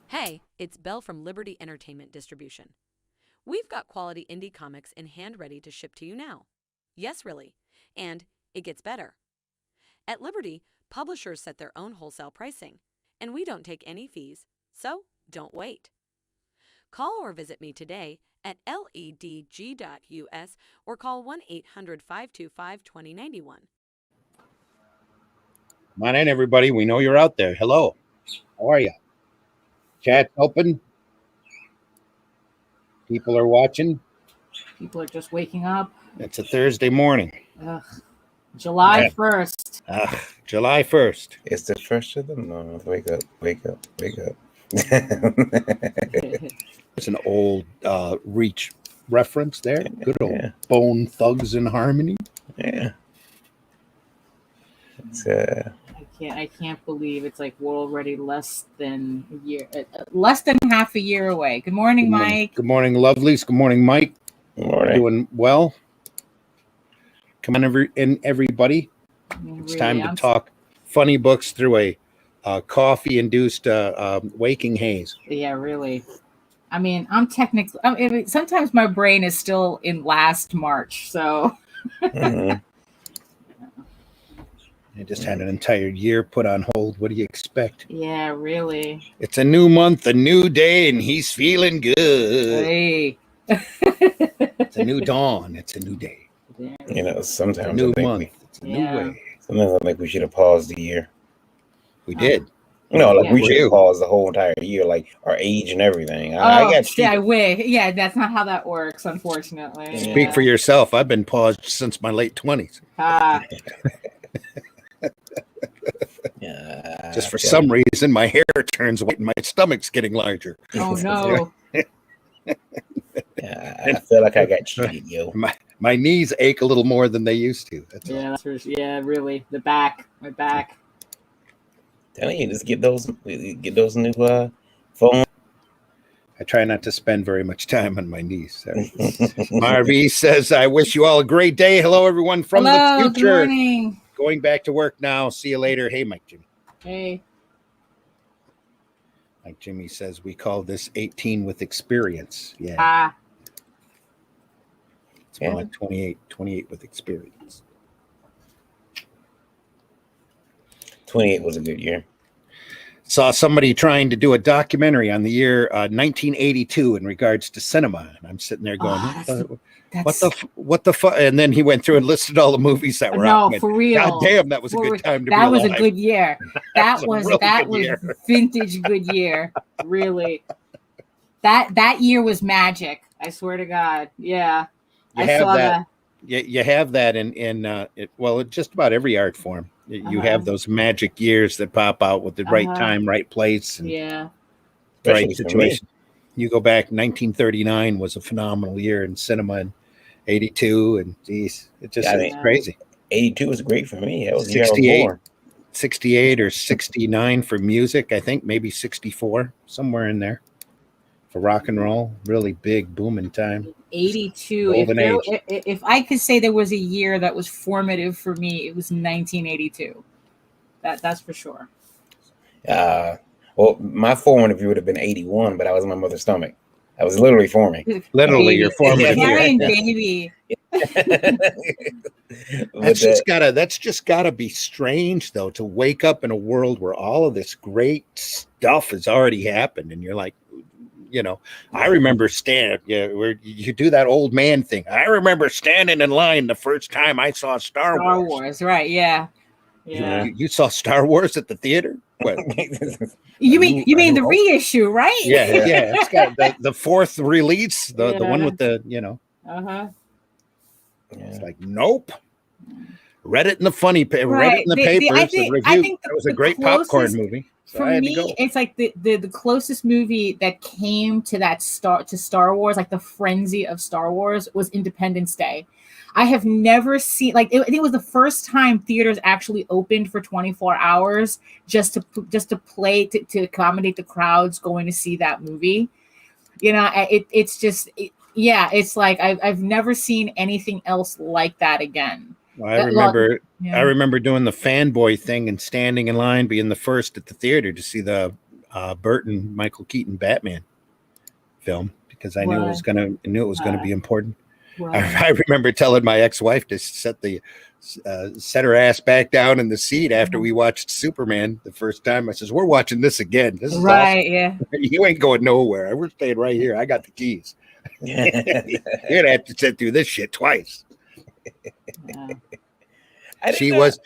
Hey, it's Belle from Liberty Entertainment Distribution. We've got quality indie comics in hand ready to ship to you now. Yes, really. And it gets better. At Liberty, publishers set their own wholesale pricing, and we don't take any fees, so don't wait. Call or visit me today at ledg.us or call 1-800-525-2091. Come on in, everybody. We know you're out there. Hello. How are you? Chat's open. People are watching. People are just waking up. It's a Thursday morning. Ugh. July 1st. July 1st. It's the first of the month. Wake up, wake up, wake up. It's an old Reach reference there. Good old Bone Thugs and Harmony. Yeah. It's I can't believe it's like we're already less than half a year away. Good morning, Mike. Good morning, lovelies. Good morning, Mike. Good morning. Doing well. Come on, everybody. It's time to talk funny books through a coffee-induced waking haze. Yeah, really. I mean, sometimes my brain is still in last March, so. Mm-hmm. I just had an entire year put on hold. What do you expect? Yeah, really. It's a new month, a new day, and he's feeling good. Hey. It's a new dawn. It's a new day. You know, sometimes It's a new I think month. It's a new way. Sometimes I think we should have paused the year. We did. No, like we should have paused the whole entire year, like our age and everything. I got yeah, I wish. Yeah, that's not how that works, unfortunately. Speak for yourself. I've been paused since my late 20s. Just for some reason, my hair turns white and my stomach's getting larger. Oh, no. I feel like I got cheated, yo. My knees ache a little more than they used to. That's all. Yeah, really. My back. Tell you, just get those new phones. I try not to spend very much time on my knees. Marv says, I wish you all a great day. Hello, everyone from the future. Good morning. Going back to work now. See you later. Hey, Mike Jimmy. Hey. Mike Jimmy says, we call this 18 with experience. Yeah. It's more like 28 with experience. 28 was a good year. Saw somebody trying to do a documentary on the year 1982 in regards to cinema, and I'm sitting there going, "What the fuck?" And then he went through and listed all the movies that were out. No, for real. God damn, that was a good time to be alive. That was a good year. That was year. Vintage good year. Really, that year was magic. I swear to God. Yeah, I saw that. You have that in just about every art form. You have those magic years that pop out with the right time, right place, and right situation. You go back, 1939 was a phenomenal year in cinema, and 82, and geez, it just is crazy. 82 was great for me. That was 68 or 69 for music, I think, maybe 64, somewhere in there. For rock and roll, really big booming time. 82. If I could say there was a year that was formative for me, it was 1982. That's for sure. Well, my formative would have been 81, but I was in my mother's stomach. I was literally forming. Literally, you're formative. Varian baby. That's just gotta be strange, though, to wake up in a world where all of this great stuff has already happened, and you're like, I remember where you do that old man thing. I remember standing in line the first time I saw Star Wars. Star Wars, right? Yeah. You saw Star Wars at the theater? What? You mean the reissue, right? Yeah. It's got the fourth release, the one with the It's like, nope. Read it in the papers. I think that was a great popcorn movie. So for me, it's like the closest movie that came to Star Wars, like the frenzy of Star Wars, was Independence Day. I have never seen, I think it was the first time theaters actually opened for 24 hours just to play to accommodate the crowds going to see that movie. It's like I've never seen anything else like that again. Well, I remember doing the fanboy thing and standing in line, being the first at the theater to see the Burton Michael Keaton Batman film because I knew it was gonna be important. I remember telling my ex-wife to set her ass back down in the seat after we watched Superman the first time. I says, "We're watching this again. This is awesome. Yeah. You ain't going nowhere. We're staying right here. I got the keys. You're gonna have to sit through this shit twice." She was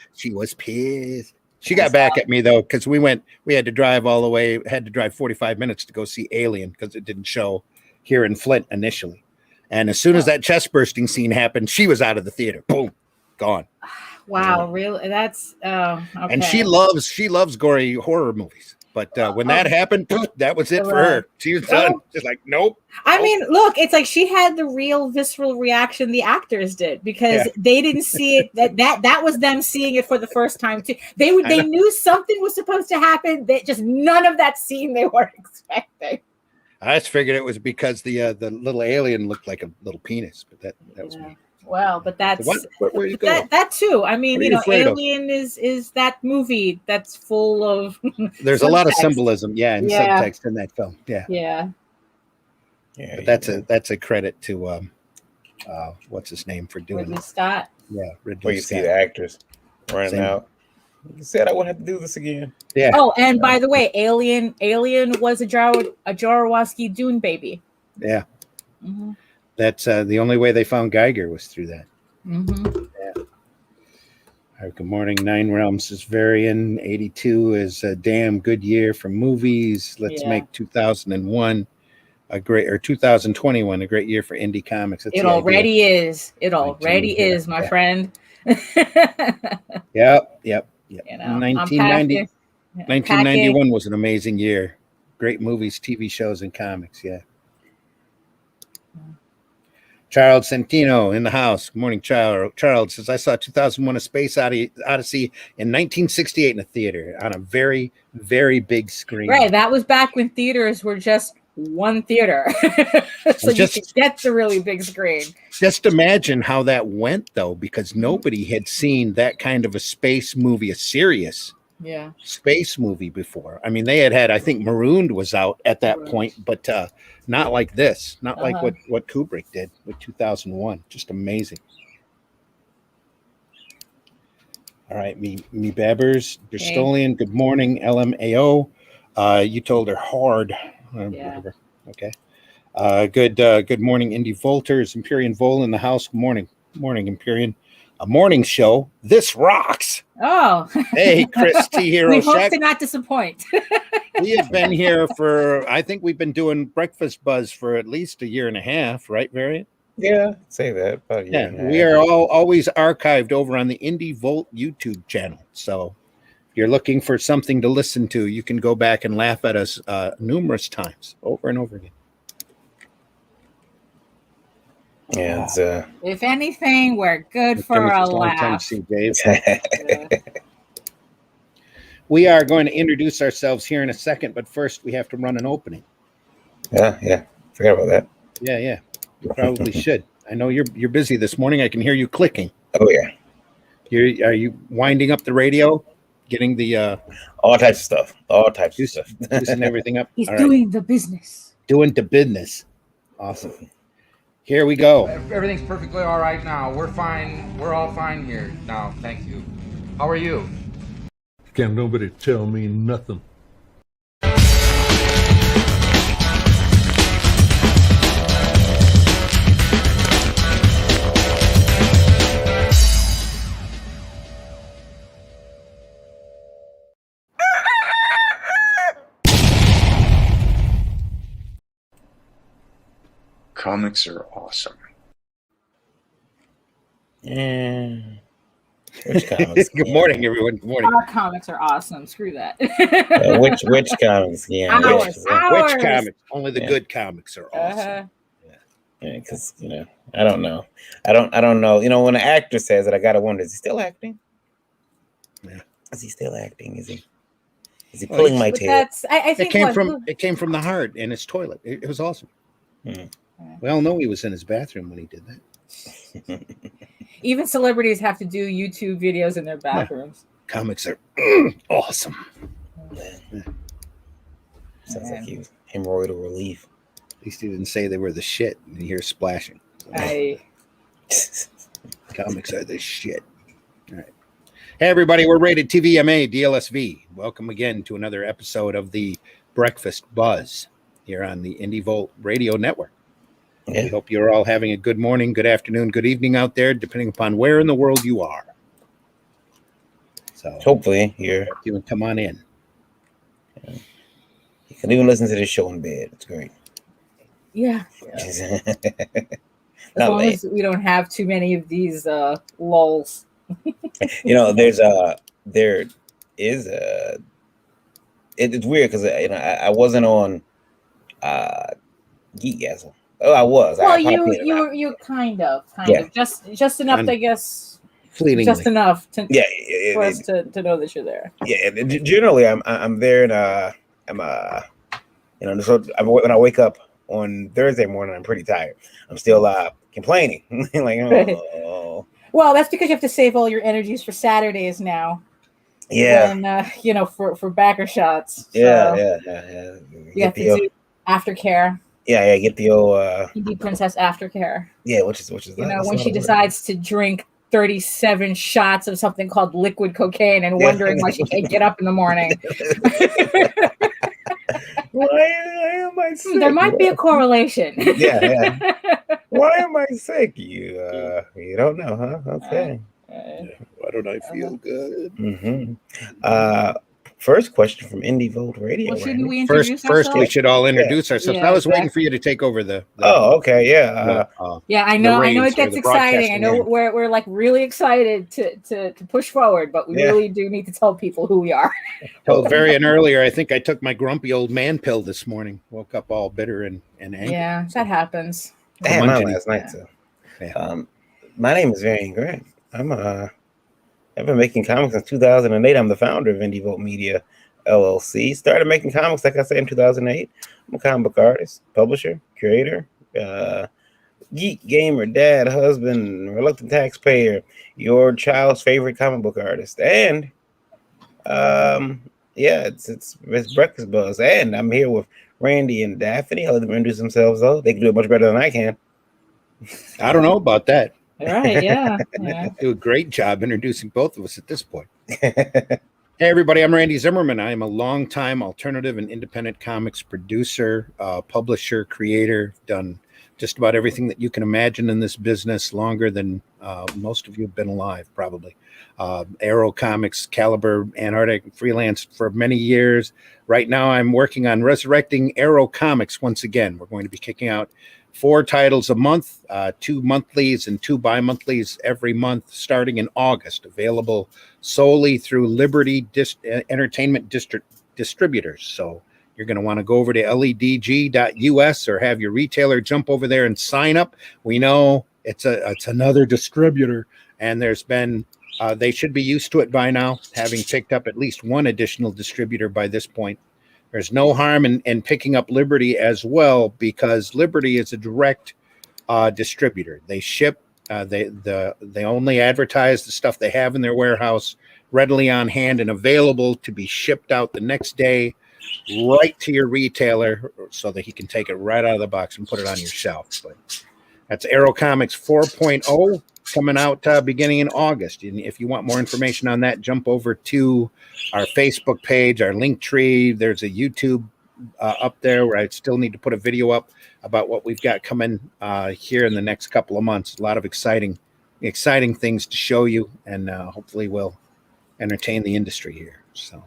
pissed. She got back at me though because we had to drive all the way. Had to drive 45 minutes to go see Alien because it didn't show here in Flint initially. And as soon as that chest bursting scene happened, she was out of the theater. Boom, gone. Wow, really? That's okay. And she loves gory horror movies. But when that happened, that was it for her. She was done. Just like, nope. I mean, look, it's like she had the real visceral reaction the actors did because they didn't see it. That was them seeing it for the first time too. They knew something was supposed to happen. They just none of that scene they weren't expecting. I just figured it was because the little alien looked like a little penis, but that was me. Well, but that's where you go? That too. I mean, Alien is that movie that's full of there's a lot of symbolism, and subtext in that film. Yeah. But that's a credit to what's his name for doing Ridley Scott. Yeah, Ridley Where you Scott. see the actors running out. You said I wouldn't have to do this again. Yeah. Oh, and by the way, Alien was a Jaworski Dune baby. Yeah. Mm-hmm. That's the only way they found Geiger was through that. Mm-hmm. Yeah. All right, good morning. 9 Realms is Varian. 82 is a damn good year for movies. Let's make 2001 a great, or 2021 a great year for indie comics. That's it already is. It already is, my friend. Yep. 1991 was an amazing year. Great movies, TV shows, and comics. Yeah. Charles Centino in the house. Good morning, Charles says, I saw 2001 A Space Odyssey in 1968 in a theater on a very, very big screen. Right. That was back when theaters were just one theater. So you could get the really big screen. Just imagine how that went, though, because nobody had seen that kind of a space movie, a serious space movie before. I mean, they had, I think Marooned was out at that point, but not like this, not like what Kubrick did with 2001. Just amazing. All right, me Babbers, Bristolian, good morning, LMAO. You told her hard. Whatever. Okay. Good morning, Indy Volters, Empyrean Vol in the house. Morning, Empyrean. A morning show. This rocks. Oh, hey, Chris T. Hero. We hope to not disappoint. We have been here for, I think we've been doing breakfast buzz for at least a year and a half, right, Varian? Yeah, say that. We are always archived over on the Indie Volt YouTube channel. So if you're looking for something to listen to, you can go back and laugh at us numerous times, over and over again. Yeah, if anything, we're good for a laugh. We are going to introduce ourselves here in a second, but first we have to run an opening. Yeah. Forgot about that. Yeah. You probably should. I know you're busy this morning. I can hear you clicking. Oh yeah. Are you winding up the radio? Getting the all types of stuff. All types of stuff. Loosening everything up. He's doing the business. Doing the business. Awesome. Here we go. Everything's perfectly all right now. We're fine. We're all fine here now. Thank you. How are you? Can't nobody tell me nothing. Comics are awesome. Yeah. Which comics? Good morning, everyone. Good morning. Our comics are awesome. Screw that. Which comics? Yeah. Ours. Which comics? Only the good comics are awesome. Yeah, because I don't know. I don't know. When an actor says it, I gotta wonder: is he still acting? Yeah. Is he still acting? Is he pulling my tail? I think it came from the heart in his toilet. It was awesome. Mm. We all know he was in his bathroom when he did that. Even celebrities have to do YouTube videos in their bathrooms. Comics are awesome. Sounds like he was hemorrhoidal relief. At least he didn't say they were the shit and you hear splashing. Comics are the shit. All right. Hey, everybody, we're rated TVMA DLSV. Welcome again to another episode of the BrEaKfAsT BuZz here on the Indie Volt Radio Network. Yeah. We hope you're all having a good morning, good afternoon, good evening out there, depending upon where in the world you are. So hopefully you can come on in. Yeah. You can even listen to this show in bed. It's great. Yeah. As long as we don't have too many of these lulls. There is it's weird because I wasn't on Geekgasm. Oh, I was. Well, you kind of just enough, I guess. Fleetingly. Just enough to for us to know that you're there. Yeah, generally I'm there, and so when I wake up on Thursday morning, I'm pretty tired. I'm still complaining, like, oh. Well, that's because you have to save all your energies for Saturdays now. Yeah, and for backer shots. Yeah. You have to do aftercare. Yeah, get the old Indie Princess aftercare. Yeah, which is when she decides to drink 37 shots of something called liquid cocaine and wondering why she can't get up in the morning. Why am I sick? There might be a correlation. Yeah. Why am I sick? You don't know, huh? Okay. Why don't I feel good? Mm-hmm. First question from Indie Volt Radio. Well, shouldn't we introduce ourselves? First, we should all introduce ourselves. I was waiting for you to take over the okay, yeah. I know it gets exciting. I know we're like really excited to push forward, but we really do need to tell people who we are. Told Varian earlier, I think I took my grumpy old man pill this morning. Woke up all bitter and angry. Yeah, that happens. I had mine last night too. Yeah. My name is Varian Grant. I've been making comics since 2008. I'm the founder of Indie Volt Media LLC. Started making comics, like I said, in 2008. I'm a comic book artist, publisher, creator, geek, gamer, dad, husband, reluctant taxpayer, your child's favorite comic book artist. And it's BrEaKfAsT BuZz. And I'm here with Randy and Daphne. I'll let them introduce themselves, though. They can do it much better than I can. I don't know about that. Right, yeah. Do a great job introducing both of us at this point. Hey, everybody, I'm Randy Zimmerman. I am a longtime alternative and independent comics producer, publisher, creator, done just about everything that you can imagine in this business, longer than most of you have been alive, probably. Arrow Comics, Caliber, Antarctic, freelance for many years. Right now, I'm working on resurrecting Arrow Comics once again. We're going to be kicking out 4 titles a month, 2 monthlies and 2 bi-monthlies every month, starting in August, available solely through Liberty Entertainment distributors. So you're going to want to go over to ledg.us or have your retailer jump over there and sign up. We know it's another distributor, and there's been they should be used to it by now, having picked up at least one additional distributor by this point. There's no harm in picking up Liberty as well, because Liberty is a direct distributor. They ship, they only advertise the stuff they have in their warehouse, readily on hand and available to be shipped out the next day right to your retailer, so that he can take it right out of the box and put it on your shelf. But that's Arrow Comics 4.0 coming out beginning in August. And if you want more information on that, jump over to our Facebook page, our link tree. There's a YouTube up there where I still need to put a video up about what we've got coming here in the next couple of months. A lot of exciting things to show you, and hopefully we'll entertain the industry here. So,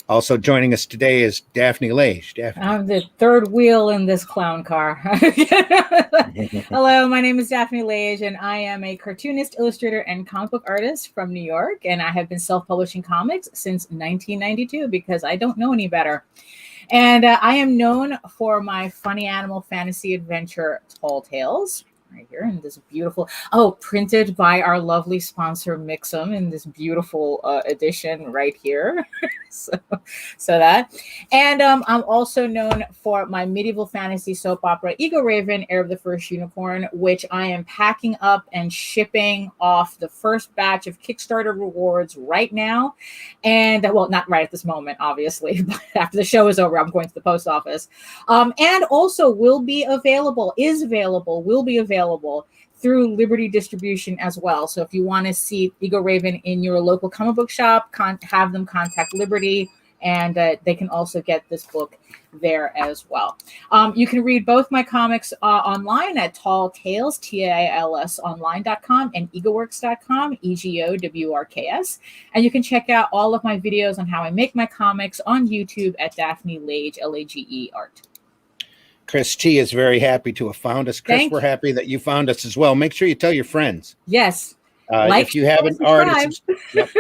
also joining us today is Daphne Lage. Daphne. I'm the third wheel in this clown car. Hello, my name is Daphne Lage, and I am a cartoonist, illustrator, and comic book artist from New York. And I have been self-publishing comics since 1992 because I don't know any better. And I am known for my funny animal fantasy adventure Tall Tales, right here in this beautiful, printed by our lovely sponsor Mixum in this beautiful edition right here. so that, and I'm also known for my medieval fantasy soap opera Ego Raven, Heir of the First Unicorn, which I am packing up and shipping off the first batch of Kickstarter rewards right now. And well, not right at this moment, obviously, but after the show is over, I'm going to the post office. And also will be available through Liberty Distribution as well. So if you want to see Ego Raven in your local comic book shop, have them contact Liberty, and they can also get this book there as well. You can read both my comics online at Tall Tales, TALS online.com, and egoworks.com, EGOWRKS. And you can check out all of my videos on how I make my comics on YouTube at Daphne Lage, LAGE Art. Chris T is very happy to have found us. Chris, we're happy that you found us as well. Make sure you tell your friends. Yes. If you haven't already, if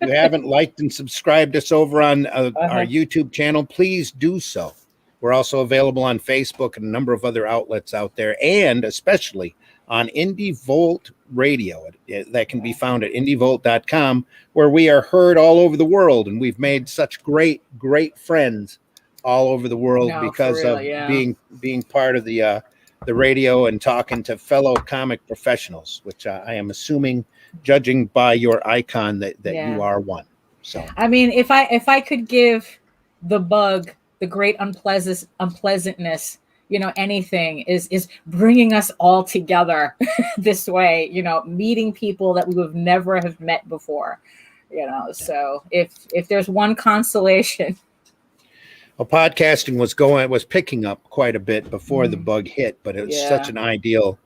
you haven't liked and subscribed us over on our YouTube channel, please do so. We're also available on Facebook and a number of other outlets out there, and especially on Indie Volt Radio. That can be found at indievolt.com, where we are heard all over the world, and we've made such great friends all over the world because of being part of the radio and talking to fellow comic professionals, which I am assuming, judging by your icon, that you are one. So I mean, if I could give the bug the great unpleasantness, anything is bringing us all together this way, meeting people that we would never have met before, so if there's one consolation. Well, podcasting was picking up quite a bit before the bug hit, but it was such an ideal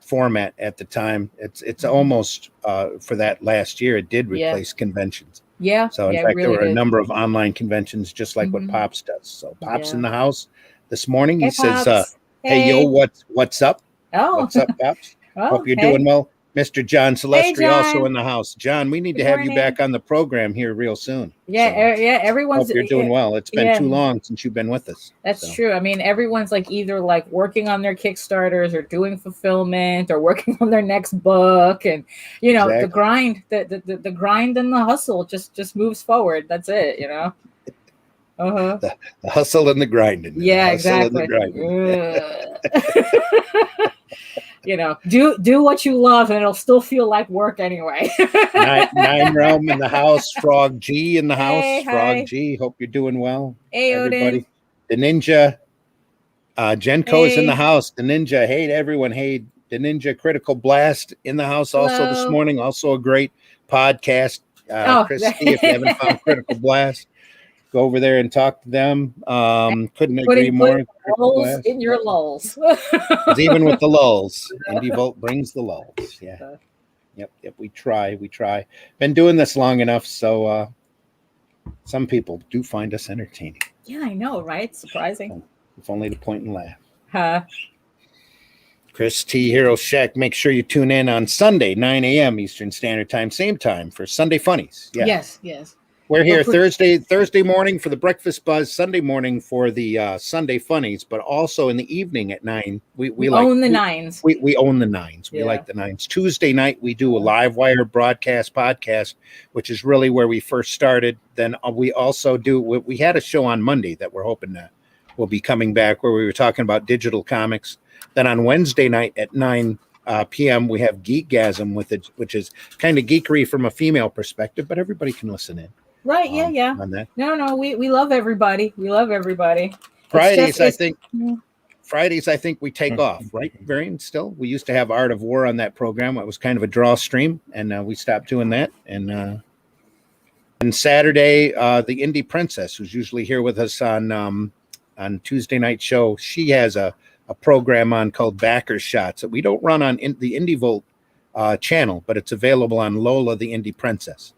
format at the time. It's almost for that last year, it did replace conventions. Yeah. So in fact, really there were a number of online conventions, just like what Pops does. So Pops in the house this morning. He says, "Hey, yo, what's up? What's up, Pops? Hope you're doing well." Mr. John Celestri also in the house. John, we need to have you back on the program here real soon. Everyone's. Hope you're doing well. It's been too long since you've been with us. That's true. I mean, everyone's either working on their Kickstarters or doing fulfillment or working on their next book, and the grind, the grind and the hustle just moves forward. That's it. The hustle and the grinding. Exactly. Do what you love, and it'll still feel like work anyway. Nine Realm in the house, Frog G in the house. Hey, Frog G, hope you're doing well. Hey, everybody. Odin. The Ninja, Genko is in the house. The Ninja, hey to everyone. Hey, the Ninja Critical Blast in the house also this morning. Also a great podcast. Chris, if you haven't found Critical Blast, go over there and talk to them. Couldn't agree more. Lulls in your lulls. Even with the lulls, Indie Volt brings the lulls. Yeah. Yep. We try. Been doing this long enough, so some people do find us entertaining. Yeah, I know, right? Surprising. If only to point and laugh. Huh? Chris T. Hero Shack. Make sure you tune in on Sunday, 9 a.m. Eastern Standard Time, same time for Sunday Funnies. Yeah. Yes. We're here Thursday morning for the Breakfast Buzz, Sunday morning for the Sunday Funnies, but also in the evening at 9. We own the nines. We own the nines. We like the nines. Tuesday night, we do a live wire broadcast podcast, which is really where we first started. Then we also we had a show on Monday that we're hoping that will be coming back, where we were talking about digital comics. Then on Wednesday night at 9 p.m., we have Geekgasm which is kind of geekery from a female perspective, but everybody can listen in. Right, on that. No, we love everybody. Fridays, I think we take off, right, Varian? Still, we used to have Art of War on that program. It was kind of a draw stream, and we stopped doing that. And Saturday, the Indie Princess, who's usually here with us on Tuesday night show, she has a program on called Backer Shots that we don't run on the Indie Volt channel, but it's available on Lola, the Indie Princess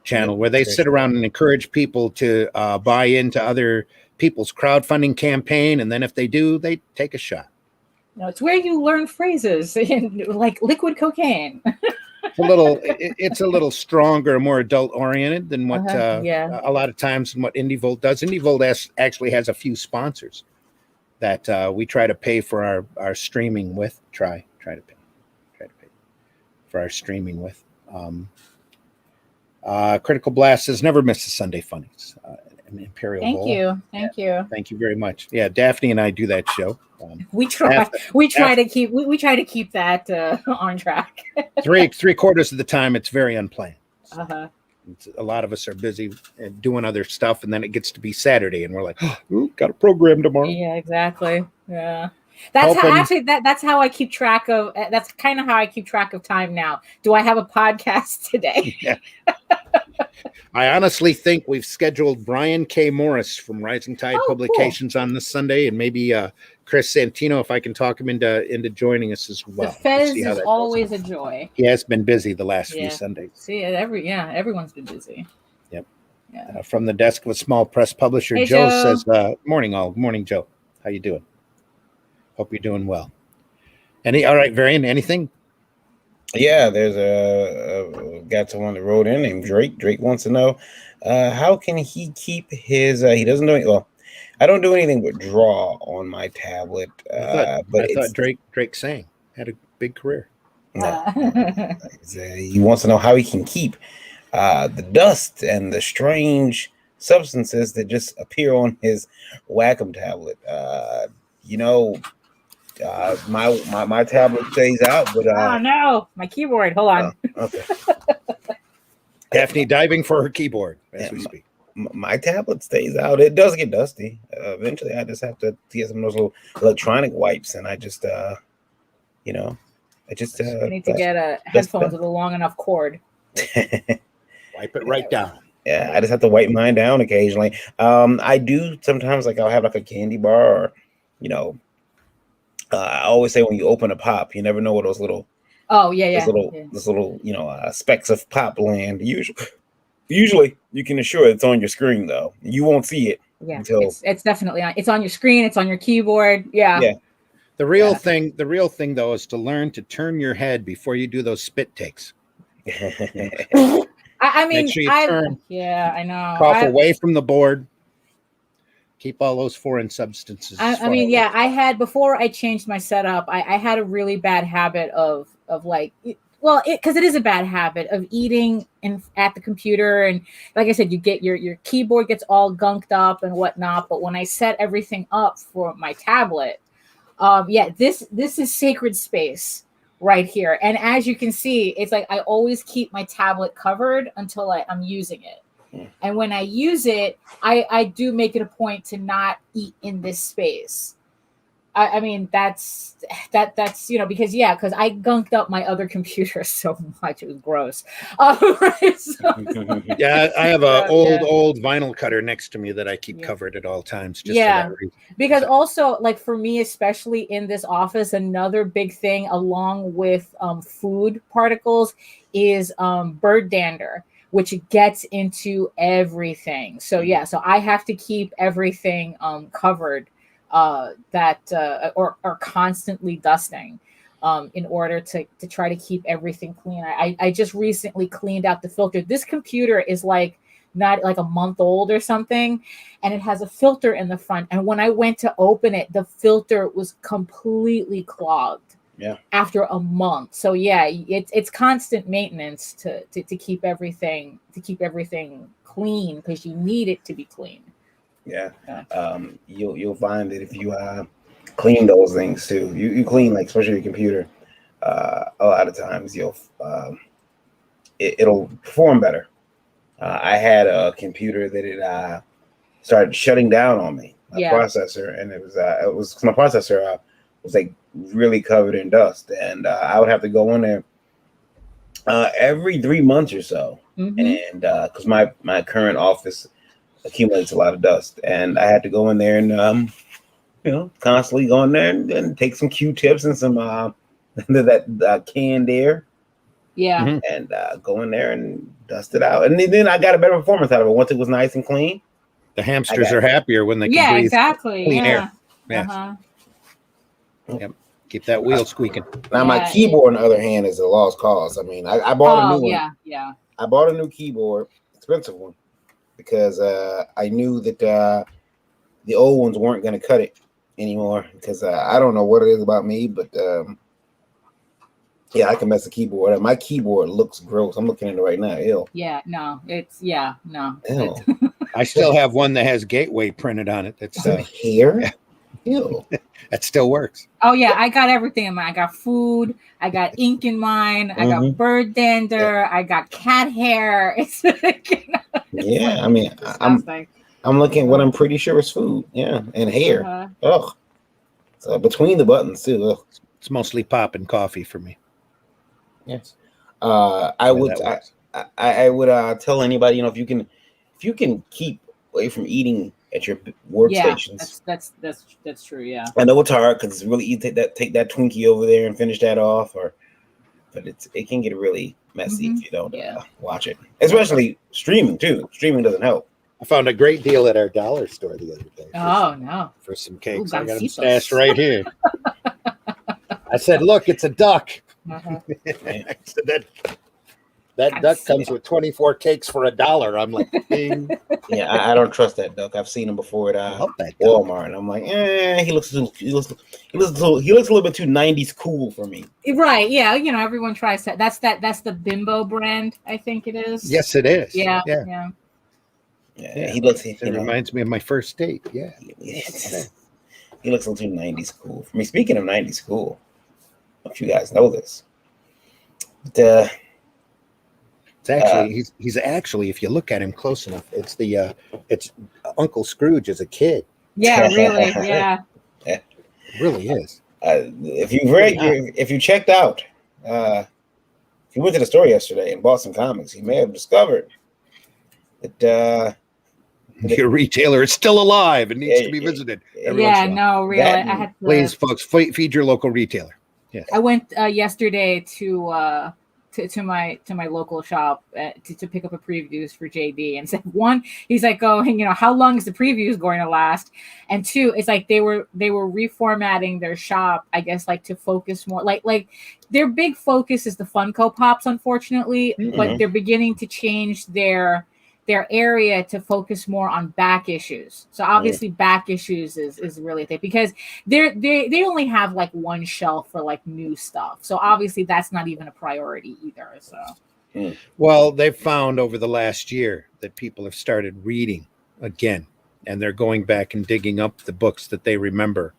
channel, where they sit around and encourage people to buy into other people's crowdfunding campaign, and then if they do, they take a shot. No, it's where you learn phrases like liquid cocaine. It's a little stronger, more adult oriented than what a lot of times what Indie Volt does. Indie Volt actually has a few sponsors that we try to pay for our streaming with. Try to pay for our streaming with. Critical Blast has never missed a Sunday Funnies. Imperial Thank Bowl. you. Thank you. Thank you very much. Yeah, Daphne and I do that show. We try to keep that on track. three quarters of the time it's very unplanned. Uh-huh. A lot of us are busy doing other stuff, and then it gets to be Saturday, and we're like, "Oh, got a program tomorrow." Yeah, exactly. Yeah, that's how I keep track of. That's kind of how I keep track of time now. Do I have a podcast today? Yeah. I honestly think we've scheduled Brian K. Morris from Rising Tide Publications on this Sunday, and maybe Chris Santino, if I can talk him into joining us as well. The Fez is always a joy. He has been busy the last few Sundays. See, everyone's been busy. Yep. Yeah. From the desk of a small press publisher, hey, Joe says, "Morning, all. Morning, Joe. How you doing? Hope you're doing well." All right, Varian, anything? Yeah, there's a guy to on the road in named Drake. Drake wants to know how can he keep his. He doesn't do it. Well, I don't do anything but draw on my tablet. I thought Drake sang, had a big career. No. He wants to know how he can keep the dust and the strange substances that just appear on his Wacom tablet. My tablet stays out, but oh no, my keyboard. Hold on. Okay. Daphne diving for her keyboard as we speak. My tablet stays out. It does get dusty. Eventually, I just have to get some of those little electronic wipes, and I just, I need to get headphones with a long enough cord. Wipe it right down. Yeah, I just have to wipe mine down occasionally. I do sometimes, like I'll have like a candy bar, or I always say when you open a pop, you never know what those little those little specks of pop land. Usually you can assure it's on your screen though. You won't see it until it's definitely on. It's on your screen. It's on your keyboard. Yeah. The real thing though is to learn to turn your head before you do those spit takes. I mean, make sure you turn. Yeah, I know. Cough away from the board. Keep all those foreign substances. I mean, I had before I changed my setup. I had a really bad habit of because it is a bad habit of eating at the computer, and like I said, you get your keyboard gets all gunked up and whatnot. But when I set everything up for my tablet, this is sacred space right here. And as you can see, it's like I always keep my tablet covered until I'm using it. And when I use it, I do make it a point to not eat in this space. I mean, that's because I gunked up my other computer so much. It was gross. Yeah, I have a old vinyl cutter next to me that I keep covered at all times. Just for that reason. Because also, like for me, especially in this office, another big thing along with food particles is bird dander, which gets into everything. So so I have to keep everything covered or constantly dusting in order to try to keep everything clean. I just recently cleaned out the filter. This computer is not like a month old or something, and it has a filter in the front. And when I went to open it, the filter was completely clogged. Yeah. After a month. So it's constant maintenance to keep everything clean, because you need it to be clean. Yeah. You'll find that if you clean those things too, you clean, like especially your computer, a lot of times it'll perform better. I had a computer that it started shutting down on me, processor, and it was my processor was like really covered in dust, and I would have to go in there every 3 months or so, and because my current office accumulates a lot of dust, and I had to go in there and constantly go in there and take some Q-tips and some that canned air, and go in there and dust it out, and then I got a better performance out of it once it was nice and clean. The hamsters are happier when they can breathe clean air. Yeah. Yep. Keep that wheel squeaking. Now my keyboard, on the other hand, is a lost cause. I mean, I bought a new one. I bought a new keyboard, expensive one, because I knew that the old ones weren't going to cut it anymore because I don't know what it is about me, but yeah, I can mess the keyboard up. My keyboard looks gross. I'm looking at it right now. Ew. Yeah, no, no. Ew. I still have one that has Gateway printed on it. That's hair. Yeah. Ew. That still works. Oh yeah, I got everything in mine. I got food. I got ink in mine. I got bird dander. I got cat hair. It's yeah. I mean, I'm looking at what I'm pretty sure is food. Yeah, and hair. Ugh. So between the buttons too. Ugh. It's mostly pop and coffee for me. Yes. I would tell anybody, if you can keep away from eating at your workstations. Yeah, that's true. Yeah. I know it's hard because it's really easy to take that Twinkie over there and finish that off, but it can get really messy if you don't watch it. Especially streaming too. Streaming doesn't help. I found a great deal at our dollar store the other day. For some cakes. I got them stashed right here. I said, "Look, it's a duck." I said that duck comes with 24 cakes for $1. I'm like, ding. Yeah, I don't trust that duck. I've seen him before at Walmart, and I'm like, he looks a little bit too 90s cool for me. Right? Yeah, everyone tries that. That's the Bimbo brand, I think it is. Yes, it is. Yeah. He looks. It reminds me of my first date. Yeah. He looks a little too 90s cool for me. Speaking of 90s cool, I don't know if you guys know this, but it's actually he's actually, if you look at him close enough, it's Uncle Scrooge as a kid. Yeah, really. Yeah. It really is. If you checked out, if you went to the store yesterday and bought some comics, you may have discovered that your retailer is still alive and needs to be visited. Yeah, no, really. I had to, please, folks, feed your local retailer. Yes. I went yesterday to my local shop to pick up a previews for JD, and said, one, he's like, how long is the previews going to last? And two, it's like they were reformatting their shop, I guess, like to focus more, like their big focus is the Funko Pops, unfortunately, but they're beginning to change their area to focus more on back issues. So obviously back issues is really a thing, because they only have like one shelf for like new stuff. So obviously that's not even a priority either. So well, they've found over the last year that people have started reading again, and they're going back and digging up the books that they remember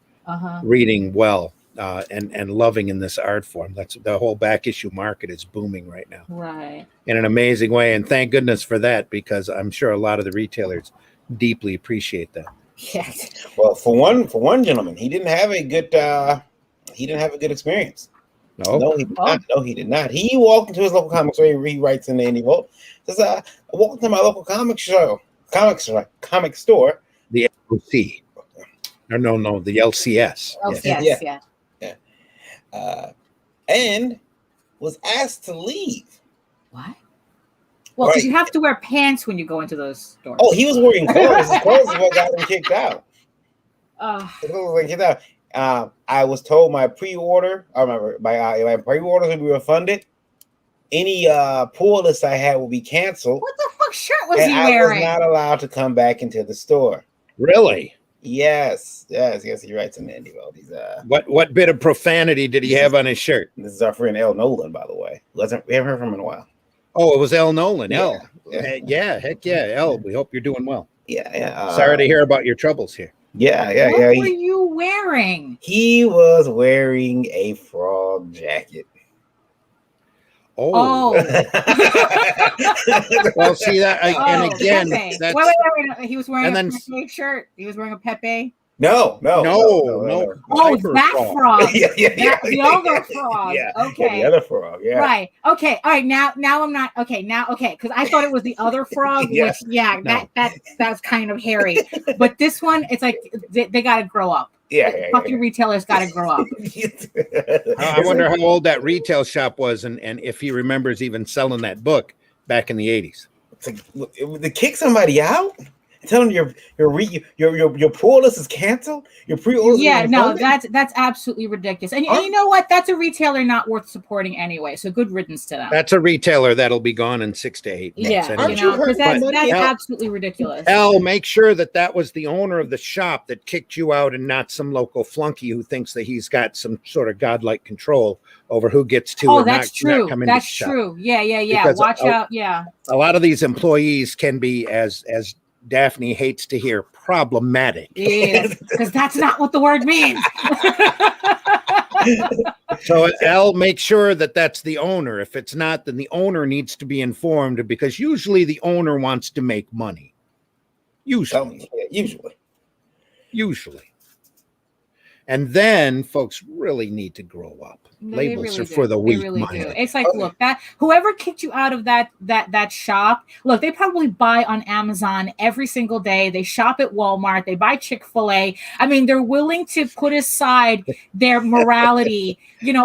reading well. And loving in this art form. That's the whole back issue market is booming right now, right? In an amazing way, and thank goodness for that, because I'm sure a lot of the retailers deeply appreciate that. Yes. Well, for one gentleman, he didn't have a good experience. No, he did not. He walked into his local comic store. He writes in the Indie Vault. Says, "I walked into my local comic store, the LC. No, the LCS. LCS, yeah. And was asked to leave. What? Well, because you have to wear pants when you go into those stores. Oh, he was wearing clothes. His clothes is what got him kicked out. I was told my pre-order, my pre-orders will be refunded. Any pull list I had will be canceled. What the fuck shirt was he wearing? I was not allowed to come back into the store. Really? Yes, he writes in the Indie World. He's what bit of profanity did he have on his shirt? This is our friend L. Nolan, by the way. We haven't heard from him in a while. Oh, it was L. Nolan. Yeah. Heck yeah, L. We hope you're doing well. Yeah. Sorry to hear about your troubles here. Yeah. What were you wearing? He was wearing a frog jacket. Oh. Well, see that, and again, Pepe. that's Wait. He was wearing a Pepe shirt. He was wearing a Pepe. No. Oh, that frog. Yeah. The other frog. Yeah. Okay. Yeah, the other frog. Yeah. Right. Okay. All right. Now I'm not. Okay. Now. Okay. Because I thought it was the other frog. Yes. Which, that's kind of hairy. But this one, it's like they got to grow up. Yeah. Fucking retailers got to grow up. I wonder how old that retail shop was, and if he remembers even selling that book back in the 80s. It's like, to kick somebody out Tell them your pull list is canceled. Your pre-order. Yeah, no, that's absolutely ridiculous. And you know what? That's a retailer not worth supporting anyway. So good riddance to them. That's a retailer that'll be gone in 6 to 8 months. Yeah, anyway. you know, because that's absolutely ridiculous. Make sure that was the owner of the shop that kicked you out, and not some local flunky who thinks that he's got some sort of godlike control over who gets to. Oh, that's true. Not that's true. Yeah. Because watch out. Yeah. A lot of these employees can be, as Daphne hates to hear, problematic. Yes, because that's not what the word means. So L, make sure that that's the owner. If it's not, then the owner needs to be informed, because usually the owner wants to make money. Usually. And then folks really need to grow up. Labels are for the weak minded. It's like, look, that whoever kicked you out of that shop, look, they probably buy on Amazon every single day. They shop at Walmart. They buy Chick-fil-A. I mean, they're willing to put aside their morality,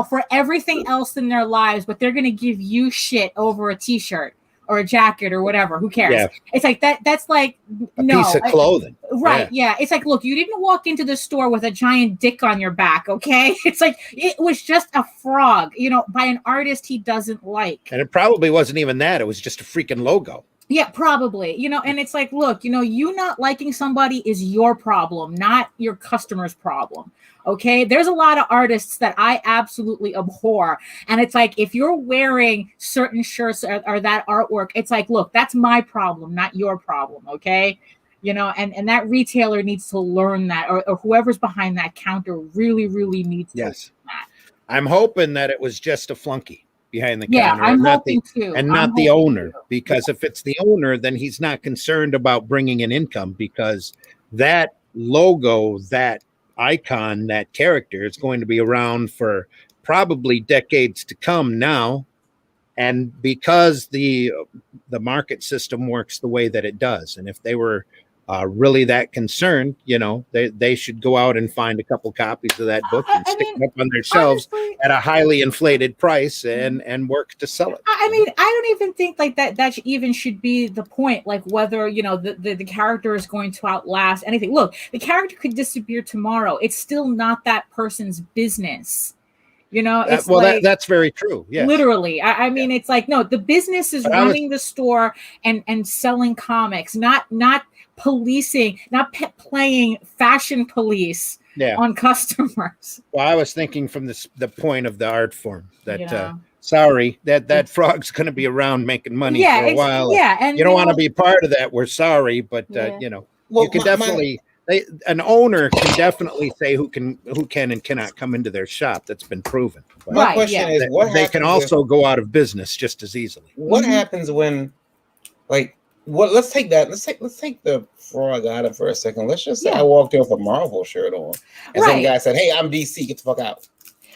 for everything else in their lives, but they're going to give you shit over a T-shirt or a jacket or whatever. Who cares? Yeah. It's like that. That's like a piece of clothing. Right. Yeah. It's like, look, you didn't walk into the store with a giant dick on your back. Okay. It's like, it was just a frog, by an artist he doesn't like. And it probably wasn't even that. It was just a freaking logo. Yeah, probably, and it's like, look, you not liking somebody is your problem, not your customer's problem. Okay. There's a lot of artists that I absolutely abhor. And it's like, if you're wearing certain shirts or that artwork, it's like, look, that's my problem, not your problem. Okay. And that retailer needs to learn that, or whoever's behind that counter really, really needs to learn that. I'm hoping that it was just a flunky behind the counter. Yeah, I'm hoping too. And not the owner, because if it's the owner, then he's not concerned about bringing in income, because that logo, that icon, that character is going to be around for probably decades to come now. And because the market system works the way that it does, and if they were really that concerned, they should go out and find a couple copies of that book and stick them up on their shelves at a highly inflated price and work to sell it. I mean, I don't even think like that even should be the point, like whether, the character is going to outlast anything. Look, the character could disappear tomorrow. It's still not that person's business. It's that's very true. Yeah, literally. I mean, it's like, no, the business is running the store and selling comics, not policing, not playing fashion police on customers. Well, I was thinking from the point of the art form that sorry, that frog's going to be around making money for a while. Yeah, and you don't want to be part of that. We're sorry, but you can definitely. An owner can definitely say who can and cannot come into their shop. That's been proven. My question is, what they can also go out of business just as easily. What happens when, let's take the frog out of it for a second. Let's just say I walked in with a Marvel shirt on, and some guy said, "Hey, I'm DC. Get the fuck out."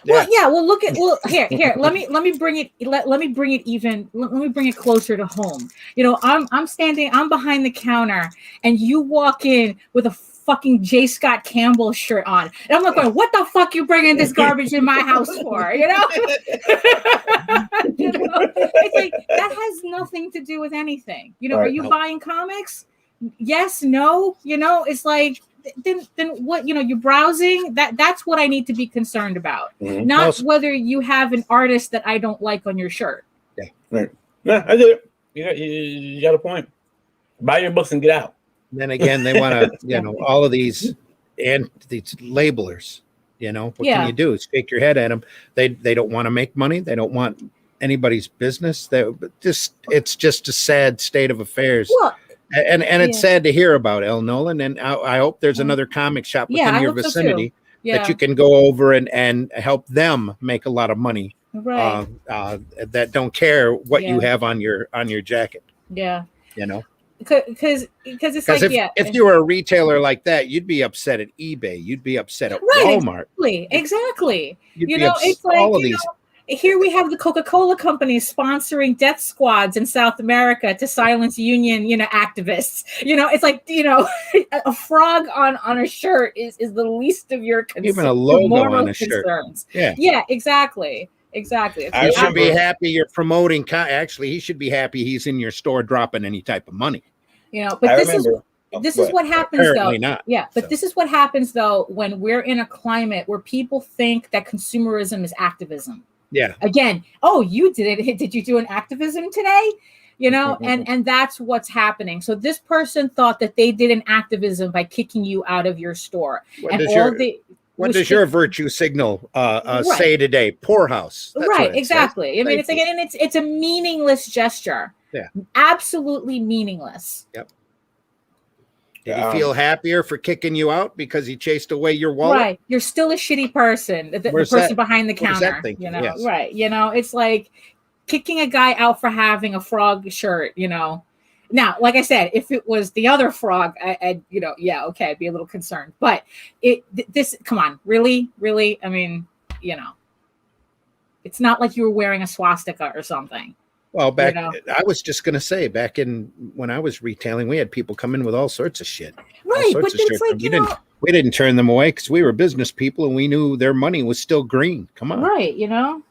Well, here. Let me bring it. Let me bring it closer to home. I'm behind the counter, and you walk in with a fucking J. Scott Campbell shirt on, and I'm like, going, "What the fuck you bringing this garbage in my house for?" It's like that has nothing to do with anything. Are you buying comics? Yes, no. It's like. Then what, you're browsing, that's what I need to be concerned about. Mm-hmm. Not whether you have an artist that I don't like on your shirt. Yeah, right. Yeah, I get it. You got a point. Buy your books and get out. Then again, they want to, all of these labelers, what can you do? Shake your head at them. They don't want to make money. They don't want anybody's business. It's just a sad state of affairs. Well, and it's sad to hear about, El Nolan, and I hope there's another comic shop within your vicinity that you can go over and help them make a lot of money. Right. That don't care what you have on your jacket. Yeah. Because it's like, if you were a retailer like that, you'd be upset at eBay. You'd be upset at Walmart. Exactly. It's like all of these. Here we have the Coca-Cola company sponsoring death squads in South America to silence union, activists. It's like, a frog on a shirt is the least of your concerns. Even a logo on a shirt. Yeah, exactly. You should be happy you're promoting. Actually, he should be happy he's in your store dropping any type of money. But this is what happens apparently though. not. Yeah, but So. this is what happens though when we're in a climate where people think that consumerism is activism. Yeah. Again, oh, you did it. Did you do an activism today? You know, and that's what's happening. So this person thought that they did an activism by kicking you out of your store. What does your virtue signal say today? Poorhouse. That's right, what exactly. Says. I mean, it's a meaningless gesture. Yeah. Absolutely meaningless. Yep. Did he feel happier for kicking you out because he chased away your wallet? Right. You're still a shitty person. The person behind the counter. You know, yes. Right. You know, it's like kicking a guy out for having a frog shirt, you know. Now, like I said, if it was the other frog, I'd you know, yeah, okay, I'd be a little concerned. But come on, really? I mean, you know, it's not like you were wearing a swastika or something. Well, I was just going to say, back when I was retailing, we had people come in with all sorts of shit. Right, but it's like, we didn't turn them away because we were business people and we knew their money was still green. Come on. Right, you know?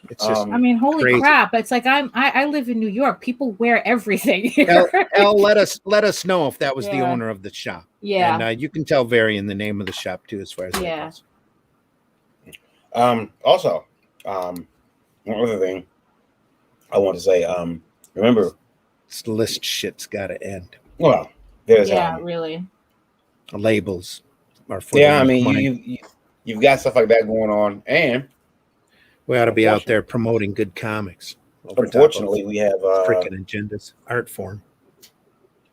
It's just I mean, holy crazy. crap. It's like I live in New York. People wear everything. Elle, let us know if that was the owner of the shop. Yeah. And you can tell Varian the name of the shop too, as far as that goes. Also, one other thing I want to say, remember, this list shit's got to end. Well, there's really labels are for I mean, you've got stuff like that going on, and we ought to be out there promoting good comics. Unfortunately, we have freaking agendas, art form.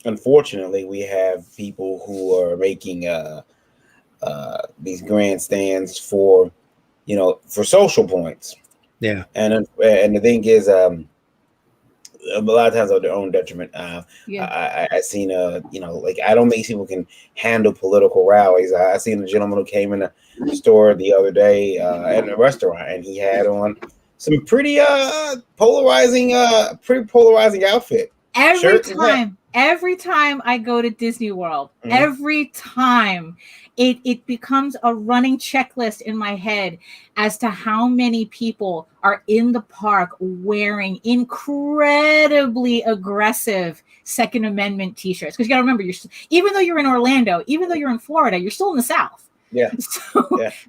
Unfortunately, we have people who are making these grandstands for, you know, for social points. Yeah, and the thing is, a lot of times at their own detriment. I seen you know, like, I don't think people can handle political rallies. I seen a gentleman who came in the store the other day at a restaurant, and he had on some pretty polarizing outfit. Every time I go to Disney World, every time it becomes a running checklist in my head as to how many people are in the park wearing incredibly aggressive Second Amendment t-shirts. Because you got to remember, even though you're in Orlando, even though you're in Florida, you're still in the South. Yeah.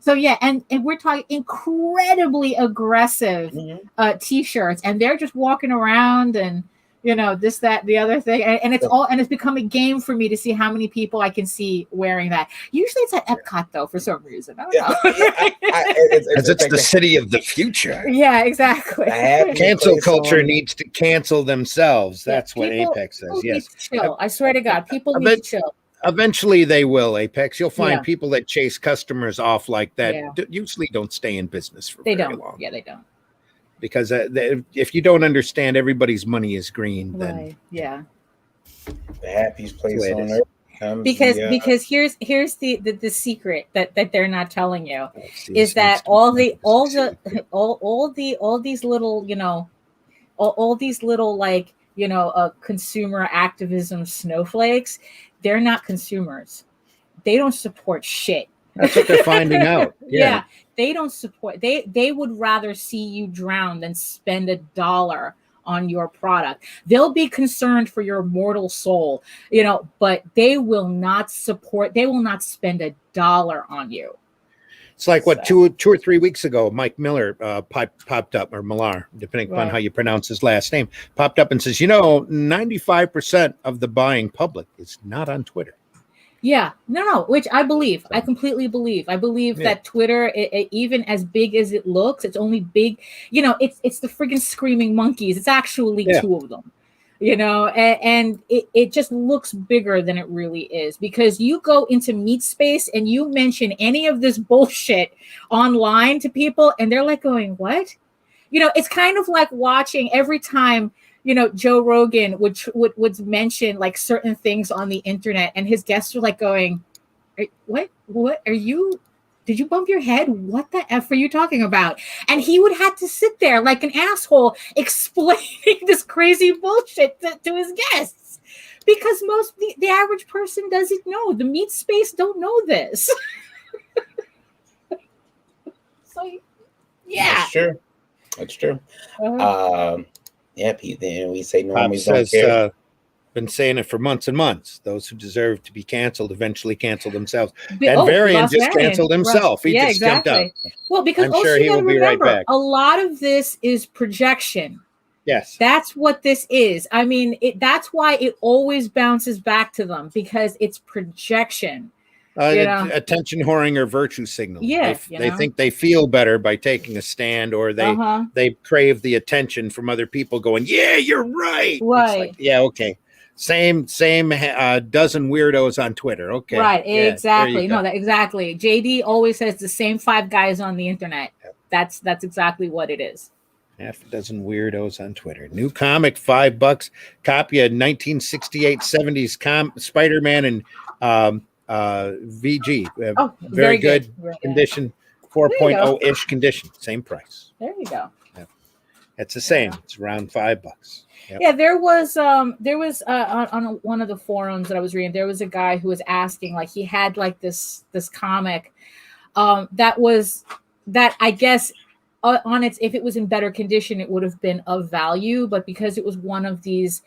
So and we're talking incredibly aggressive t-shirts, and they're just walking around and, you know, this, that, the other thing. And it's become a game for me to see how many people I can see wearing that. Usually it's at Epcot though, for some reason. I don't know. It's the city of the future. Yeah, exactly. Cancel culture needs to cancel themselves. That's what Apex says. Yes. Chill. I swear to God, people need to chill. Eventually they will, Apex. You'll find people that chase customers off like that usually don't stay in business for very long. Yeah, they don't. Because if you don't understand everybody's money is green, then the happiest place on earth. Because here's the secret that they're not telling you is that all these little, you know, all these little, like, you know, consumer activism snowflakes, they're not consumers. They don't support shit. That's what they're finding out. Yeah. They don't support. They would rather see you drown than spend $1 on your product. They'll be concerned for your mortal soul, you know, but they will not support. They will not spend $1 on you. It's like what 2 or 3 weeks ago, Mike Miller popped up, or Millar, depending upon how you pronounce his last name, popped up and says, you know, 95% of the buying public is not on Twitter. Yeah, no, which I believe. I completely believe. I believe that Twitter, even as big as it looks, it's only big. You know, it's the friggin' screaming monkeys. It's actually 2 of them. You know, and it just looks bigger than it really is, because you go into Meat Space and you mention any of this bullshit online to people, and they're like going, "What?" You know, it's kind of like watching every time, you know, Joe Rogan would mention like certain things on the internet, and his guests are like going, what are you, did you bump your head? What the F are you talking about? And he would have to sit there like an asshole explaining this crazy bullshit to his guests, because the average person doesn't know. The Meat Space don't know this. So yeah, that's true. Yeah, Pete. Then we say normies don't care. been saying it for months and months. Those who deserve to be canceled eventually cancel themselves. And Oh, Varian just Varian. canceled himself. He just jumped out. Well, because I'm also sure you he got to will be right remember, back. a lot of this is projection. Yes. That's what this is. I mean, that's why it always bounces back to them, because it's projection. Attention whoring or virtue signaling. Yeah, they think they feel better by taking a stand, or they crave the attention from other people going, yeah, you're right. Right. It's like, yeah, okay. Same dozen weirdos on Twitter. Okay. Right. Yeah, exactly. No, exactly. JD always says the same 5 guys on the internet. That's exactly what it is. Half a dozen weirdos on Twitter. New comic, $5. Copy of 1968 70s Spider-Man and VG. Very good condition. 4.0-ish condition. Same price. There you go. It's the same. It's around $5. Yep. Yeah, there was on one of the forums that I was reading, there was a guy who was asking, like, he had like this comic that I guess on its, if it was in better condition, it would have been of value, but because it was one of these,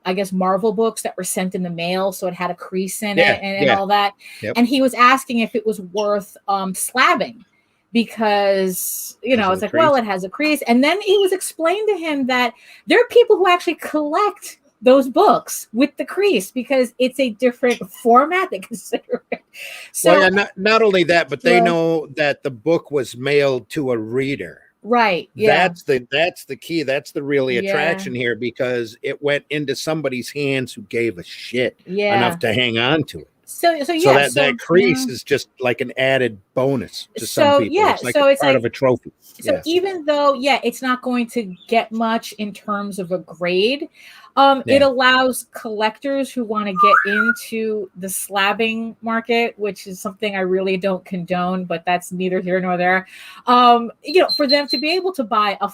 I guess, Marvel books that were sent in the mail, so it had a crease in it and all that. Yep. And he was asking if it was worth slabbing, because it's like, well, it has a crease. And then it was explained to him that there are people who actually collect those books with the crease because it's a different format they consider it. So not only that, but they know that the book was mailed to a reader. Right. Yeah. That's the key. That's the really attraction here, because it went into somebody's hands who gave a shit enough to hang on to it. So that crease is just like an added bonus to some people. Yeah, it's like part of a trophy. So even though, it's not going to get much in terms of a grade, it allows collectors who want to get into the slabbing market, which is something I really don't condone, but that's neither here nor there. For them to be able to buy a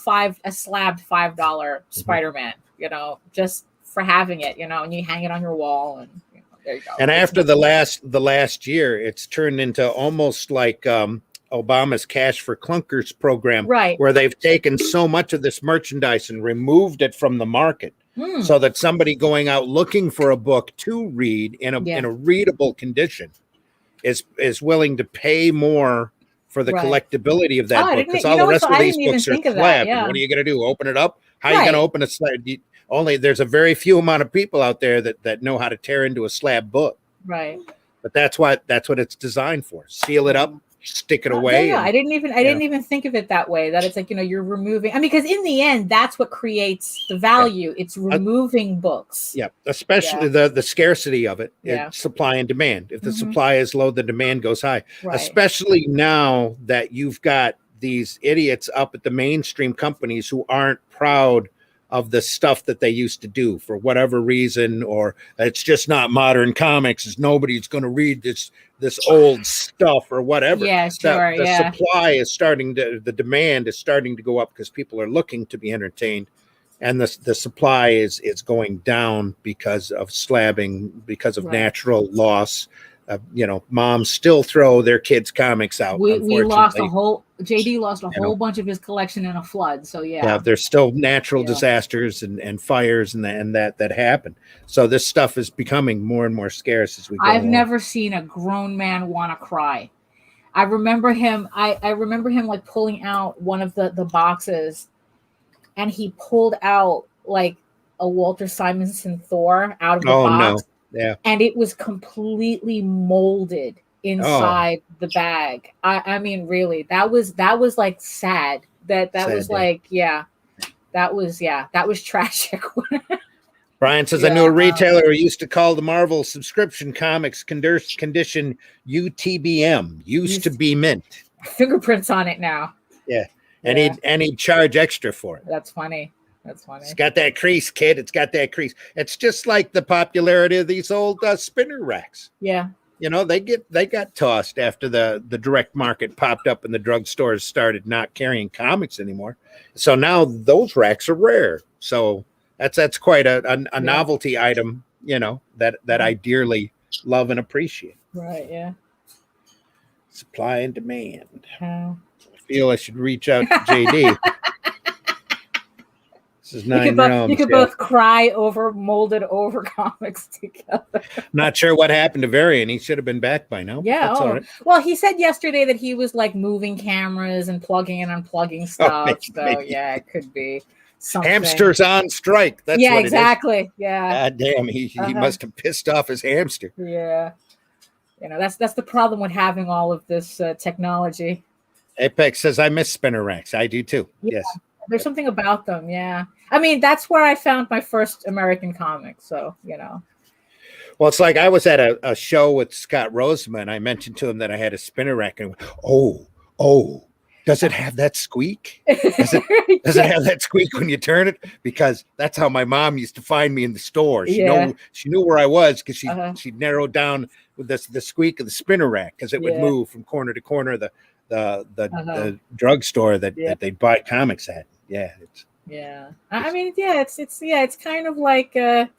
slabbed $5 Spider-Man, just for having it, and you hang it on your wall, and there you go. And after the last year, it's turned into almost like Obama's Cash for Clunkers program, right, where they've taken so much of this merchandise and removed it from the market, so that somebody going out looking for a book to read in a readable condition is willing to pay more for the collectibility of that book, because all the rest of these books are slabbed. What are you going to do? Open it up? How are you going to open a slab? There's a very few amount of people out there that know how to tear into a slab book. Right. But that's what it's designed for. Seal it up, stick it away. I didn't even think of it that way. That it's like, you're removing. I mean, because in the end, that's what creates the value. It's removing books. Yeah. Especially the scarcity of it. It's supply and demand. If the supply is low, the demand goes high. Right. Especially now that you've got these idiots up at the mainstream companies who aren't proud of the stuff that they used to do for whatever reason, or it's just not modern comics, is nobody's going to read this old stuff or whatever. Yeah, sure. The supply is the demand is starting to go up because people are looking to be entertained, and the supply is going down because of slabbing, because of natural loss. Moms still throw their kids' comics out. We lost JD lost a whole bunch of his collection in a flood. So there's still natural disasters and fires and that happen. So this stuff is becoming more and more scarce as we go I've along. never seen a grown man want to cry. I remember him. I remember him like pulling out one of the boxes, and he pulled out like a Walter Simonson Thor out of the box. No. Yeah. And it was completely molded inside the bag. I mean, really, that was like sad. That sad, was like, that was tragic. Brian says, I knew a retailer who used to call the Marvel subscription comics condition UTBM, used to be mint. Fingerprints on it now. Yeah. And he'd charge extra for it. That's funny. It's got that crease, kid. It's got that crease. It's just like the popularity of these old spinner racks. Yeah. They got tossed after the direct market popped up and the drugstores started not carrying comics anymore. So now those racks are rare. So that's quite a novelty item, that I dearly love and appreciate. Right. Yeah. Supply and demand. I feel I should reach out to JD. This is 9 realms. You could both cry over molded over comics together. Not sure what happened to Varian. He should have been back by now. Yeah. That's all right. Well, he said yesterday that he was like moving cameras and plugging and unplugging stuff. Maybe. Yeah, it could be something. Hamsters on strike. That's what exactly. It is. Yeah. God damn, he must have pissed off his hamster. Yeah. That's the problem with having all of this technology. Apex says, I miss spinner racks. I do too. Yeah. Yes. There's something about them. Yeah. I mean, that's where I found my first American comic. So, Well, it's like I was at a show with Scott Roseman. I mentioned to him that I had a spinner rack, and does it have that squeak? Does it have that squeak when you turn it? Because that's how my mom used to find me in the store. She knew where I was because she narrowed down with the squeak of the spinner rack because it would move from corner to corner of the drugstore that they'd buy comics at. Yeah. I mean, it's kind of like to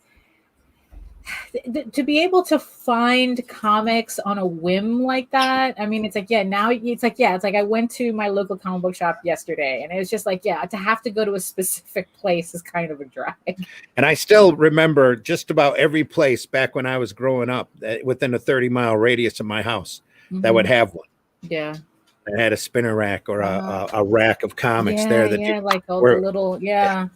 be able to find comics on a whim like that. I mean, it's like I went to my local comic book shop yesterday, and it was just like, to have to go to a specific place is kind of a drag. And I still remember just about every place back when I was growing up within a 30-mile radius of my house that would have one. Yeah. It had a spinner rack or a rack of comics there that like all the little the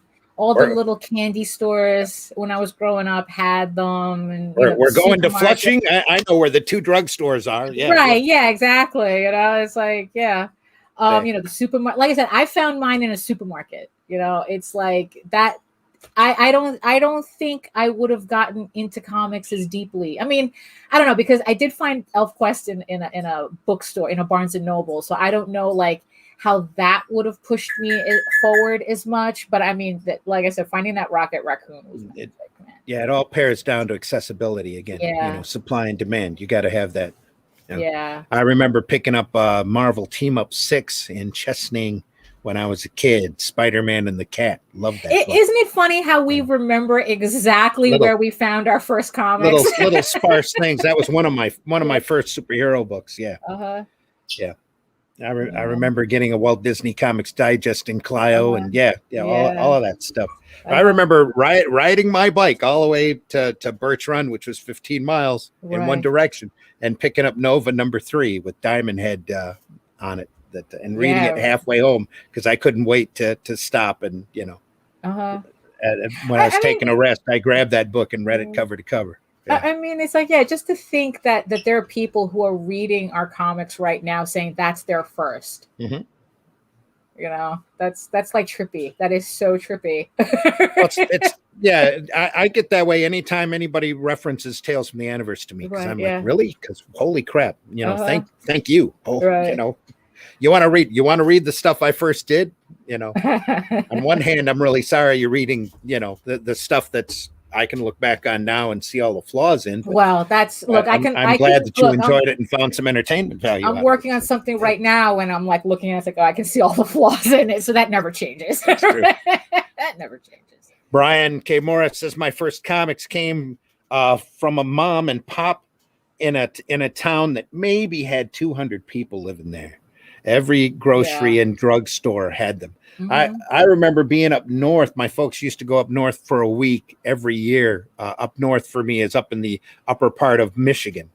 little candy stores when I was growing up had them. And we're going to Flushing. I know where the 2 drugstores are. Yeah, right. Yeah, exactly. It's like the supermarket. Like I said, I found mine in a supermarket. It's like that. I don't think I would have gotten into comics as deeply. I mean, I don't know, because I did find ElfQuest in a bookstore, in a Barnes and Noble. So I don't know like how that would have pushed me forward as much. But I mean, like I said, finding that Rocket Raccoon was magic, man. Yeah, it all pairs down to accessibility again. Yeah. Supply and demand. You got to have that. Yeah. I remember picking up Marvel Team Up 6 in Chesaning when I was a kid. Spider-Man and the Cat. Love that. Isn't it funny how we remember exactly where we found our first comics? Little sparse things. That was one of my first superhero books. Yeah. Yeah. I remember getting a Walt Disney Comics Digest in Clio, and all of that stuff. I remember riding my bike all the way to Birch Run, which was 15 miles in one direction, and picking up Nova #3 with Diamond Head on it. And reading it halfway home because I couldn't wait to stop and when I was taking a rest, I grabbed that book and read it cover to cover. Yeah. I mean, it's like just to think that there are people who are reading our comics right now saying that's their first. Mm-hmm. That's like trippy. That is so trippy. I get that way anytime anybody references Tales from the Anniversary to me because I'm like, really? Because holy crap, thank you. You want to read the stuff I first did, on one hand, I'm really sorry you're reading, the stuff that's I can look back on now and see all the flaws in. Well, I'm glad that you enjoyed it and found some entertainment value. I'm working on something right now and I'm like looking at it, like, I can see all the flaws in it. So that never changes. That's true. That never changes. Brian K. Morris says my first comics came from a mom and pop in a town that maybe had 200 people living there. Every grocery and drugstore had them. Mm-hmm. I remember being up north. My folks used to go up north for a week every year. Up north for me is up in the upper part of Michigan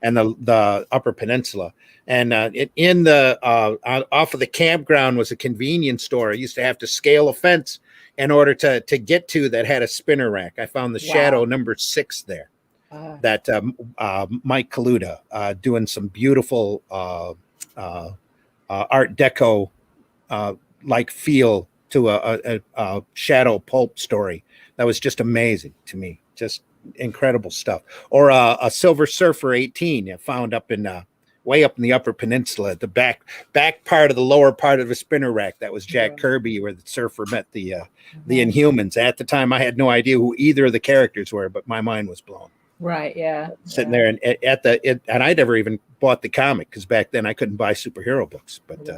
and the Upper Peninsula. And off of the campground was a convenience store. I used to have to scale a fence in order to get to that had a spinner rack. I found the Shadow #6 there. That Mike Kaluta doing some beautiful Art Deco like feel to a Shadow pulp story. That was just amazing to me. Just incredible stuff. Or a Silver Surfer 18 found up in way up in the Upper Peninsula, the back part of the lower part of the spinner rack. That was Jack Kirby, where the Surfer met the Inhumans. At the time, I had no idea who either of the characters were, but my mind was blown. Right. Yeah. Sitting there and and I never even bought the comic because back then I couldn't buy superhero books. But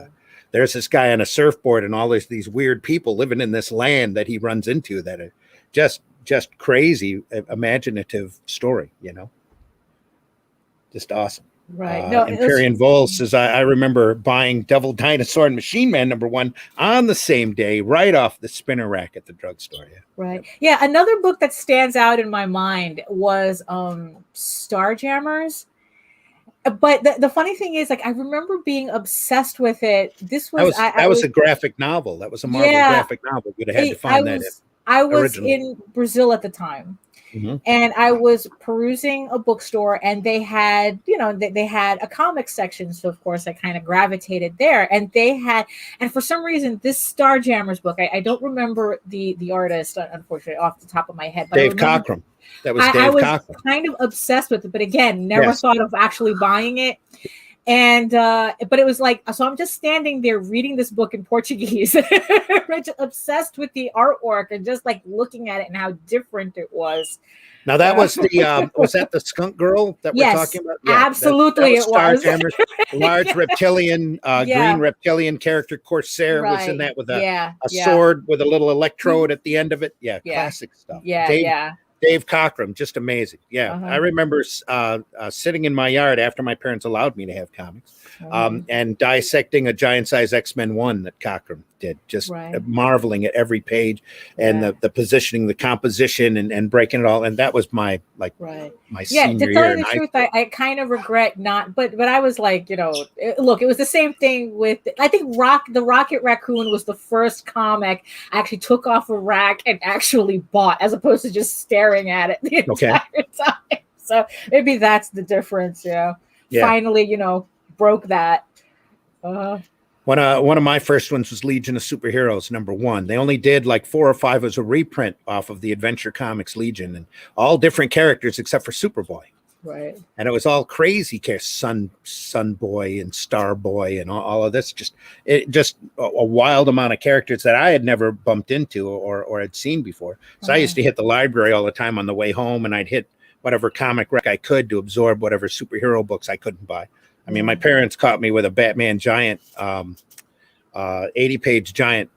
there's this guy on a surfboard and all these weird people living in this land that he runs into that are just crazy, imaginative story. Just awesome. Right. No, Empyrean Vol says, I remember buying Devil Dinosaur and Machine Man #1 on the same day, right off the spinner rack at the drugstore. Yeah. Right. Yeah. Another book that stands out in my mind was Starjammers. But the funny thing is, like, I remember being obsessed with it. This was that was a graphic novel. That was a Marvel graphic novel. You'd have had to find that. I was in Brazil at the time. Mm-hmm. And I was perusing a bookstore, and they had, they had a comic section. So of course I kind of gravitated there, and and for some reason, this Starjammers book, I don't remember the artist, unfortunately, off the top of my head. But Dave Cockrum. That was Dave I was Cockrum. Kind of obsessed with it, but again, never thought of actually buying it. And but it was like, so I'm just standing there reading this book in Portuguese, right, obsessed with the artwork and just like looking at it and how different it was. Now that was the was that the skunk girl that we're talking about? Yeah, absolutely, that was large reptilian, green reptilian character. Corsair was in that with a sword with a little electrode at the end of it. Yeah, classic stuff. Dave Cockrum, just amazing. Yeah, I remember sitting in my yard after my parents allowed me to have comics, and dissecting a giant-size X-Men 1 that Cockrum did, just marveling at every page and the positioning, the composition, and breaking it all. And that was my my senior year. To tell you the truth, I kind of regret not, but I was like, look, it was the same thing with, I think the Rocket Raccoon was the first comic I actually took off a rack and actually bought, as opposed to just staring at it the entire time. So maybe that's the difference. Finally, broke that. One of my first ones was Legion of Superheroes #1. They only did like 4 or 5 as a reprint off of the Adventure Comics Legion, and all different characters except for Superboy. Right. And it was all crazy Sun Boy and Star Boy and all of this. Just a wild amount of characters that I had never bumped into or had seen before. So I used to hit the library all the time on the way home, and I'd hit whatever comic rack I could to absorb whatever superhero books I couldn't buy. I mean, my parents caught me with a Batman Giant, 80-page Giant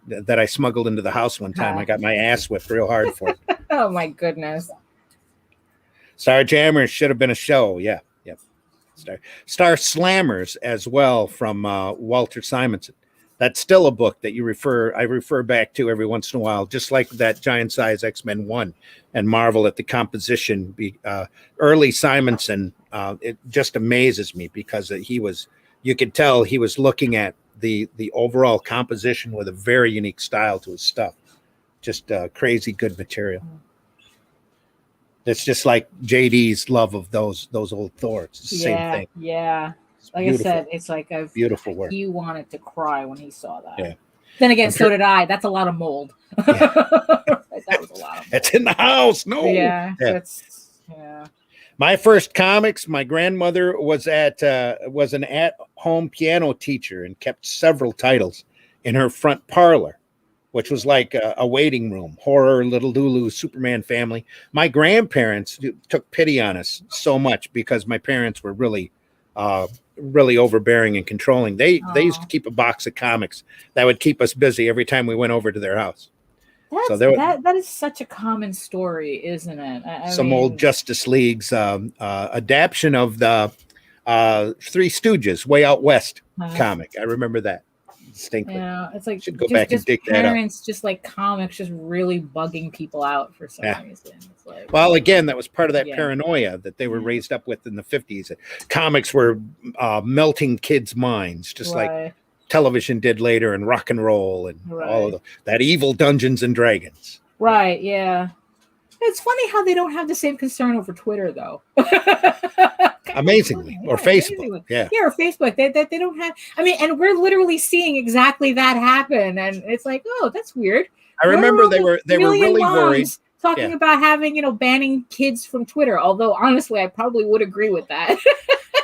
that I smuggled into the house one time. I got my ass whipped real hard for it. Oh my goodness! Starjammers should have been a show. Yeah. Star Slammers as well from Walter Simonson. That's still a book that I refer back to every once in a while, just like that giant-size X-Men 1, and marvel at the composition. Early Simonson, it just amazes me because you could tell he was looking at the overall composition with a very unique style to his stuff. Just crazy good material. It's just like JD's love of those old Thors. It's the same thing. Yeah. Like I said, it's like beautiful work. He wanted to cry when he saw that. Yeah. Then again, so did I. That's a lot of mold. Yeah. That was a lot of mold. It's in the house. No. Yeah. My first comics, my grandmother was an at-home piano teacher and kept several titles in her front parlor, which was like a waiting room. Horror, Little Lulu, Superman Family. My grandparents took pity on us so much because my parents were really overbearing and controlling. They used to keep a box of comics that would keep us busy every time we went over to their house. That is such a common story, isn't it? I mean, old Justice League's adaptation of the Three Stooges, Way Out West comic. I remember that distinctly. Yeah, it's like should go back and dig that up. Parents just like comics, just really bugging people out for some reason. It's like, well, again, that was part of that paranoia that they were raised up with in the 50s. Comics were melting kids' minds, just like television did later, and rock and roll, and all of that evil Dungeons and Dragons. Right. Yeah. It's funny how they don't have the same concern over Twitter, though. Amazingly, or Facebook, or Facebook. They don't have. I mean, and we're literally seeing exactly that happen, and it's like, oh, that's weird. I remember they were really worried, talking about having banning kids from Twitter. Although honestly, I probably would agree with that.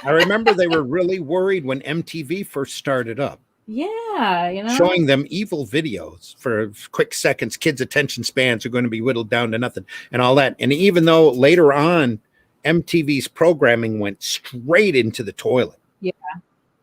I remember they were really worried when MTV first started up. Yeah, showing them evil videos for quick seconds. Kids' attention spans are going to be whittled down to nothing, and all that. And even though later on, MTV's programming went straight into the toilet. Yeah,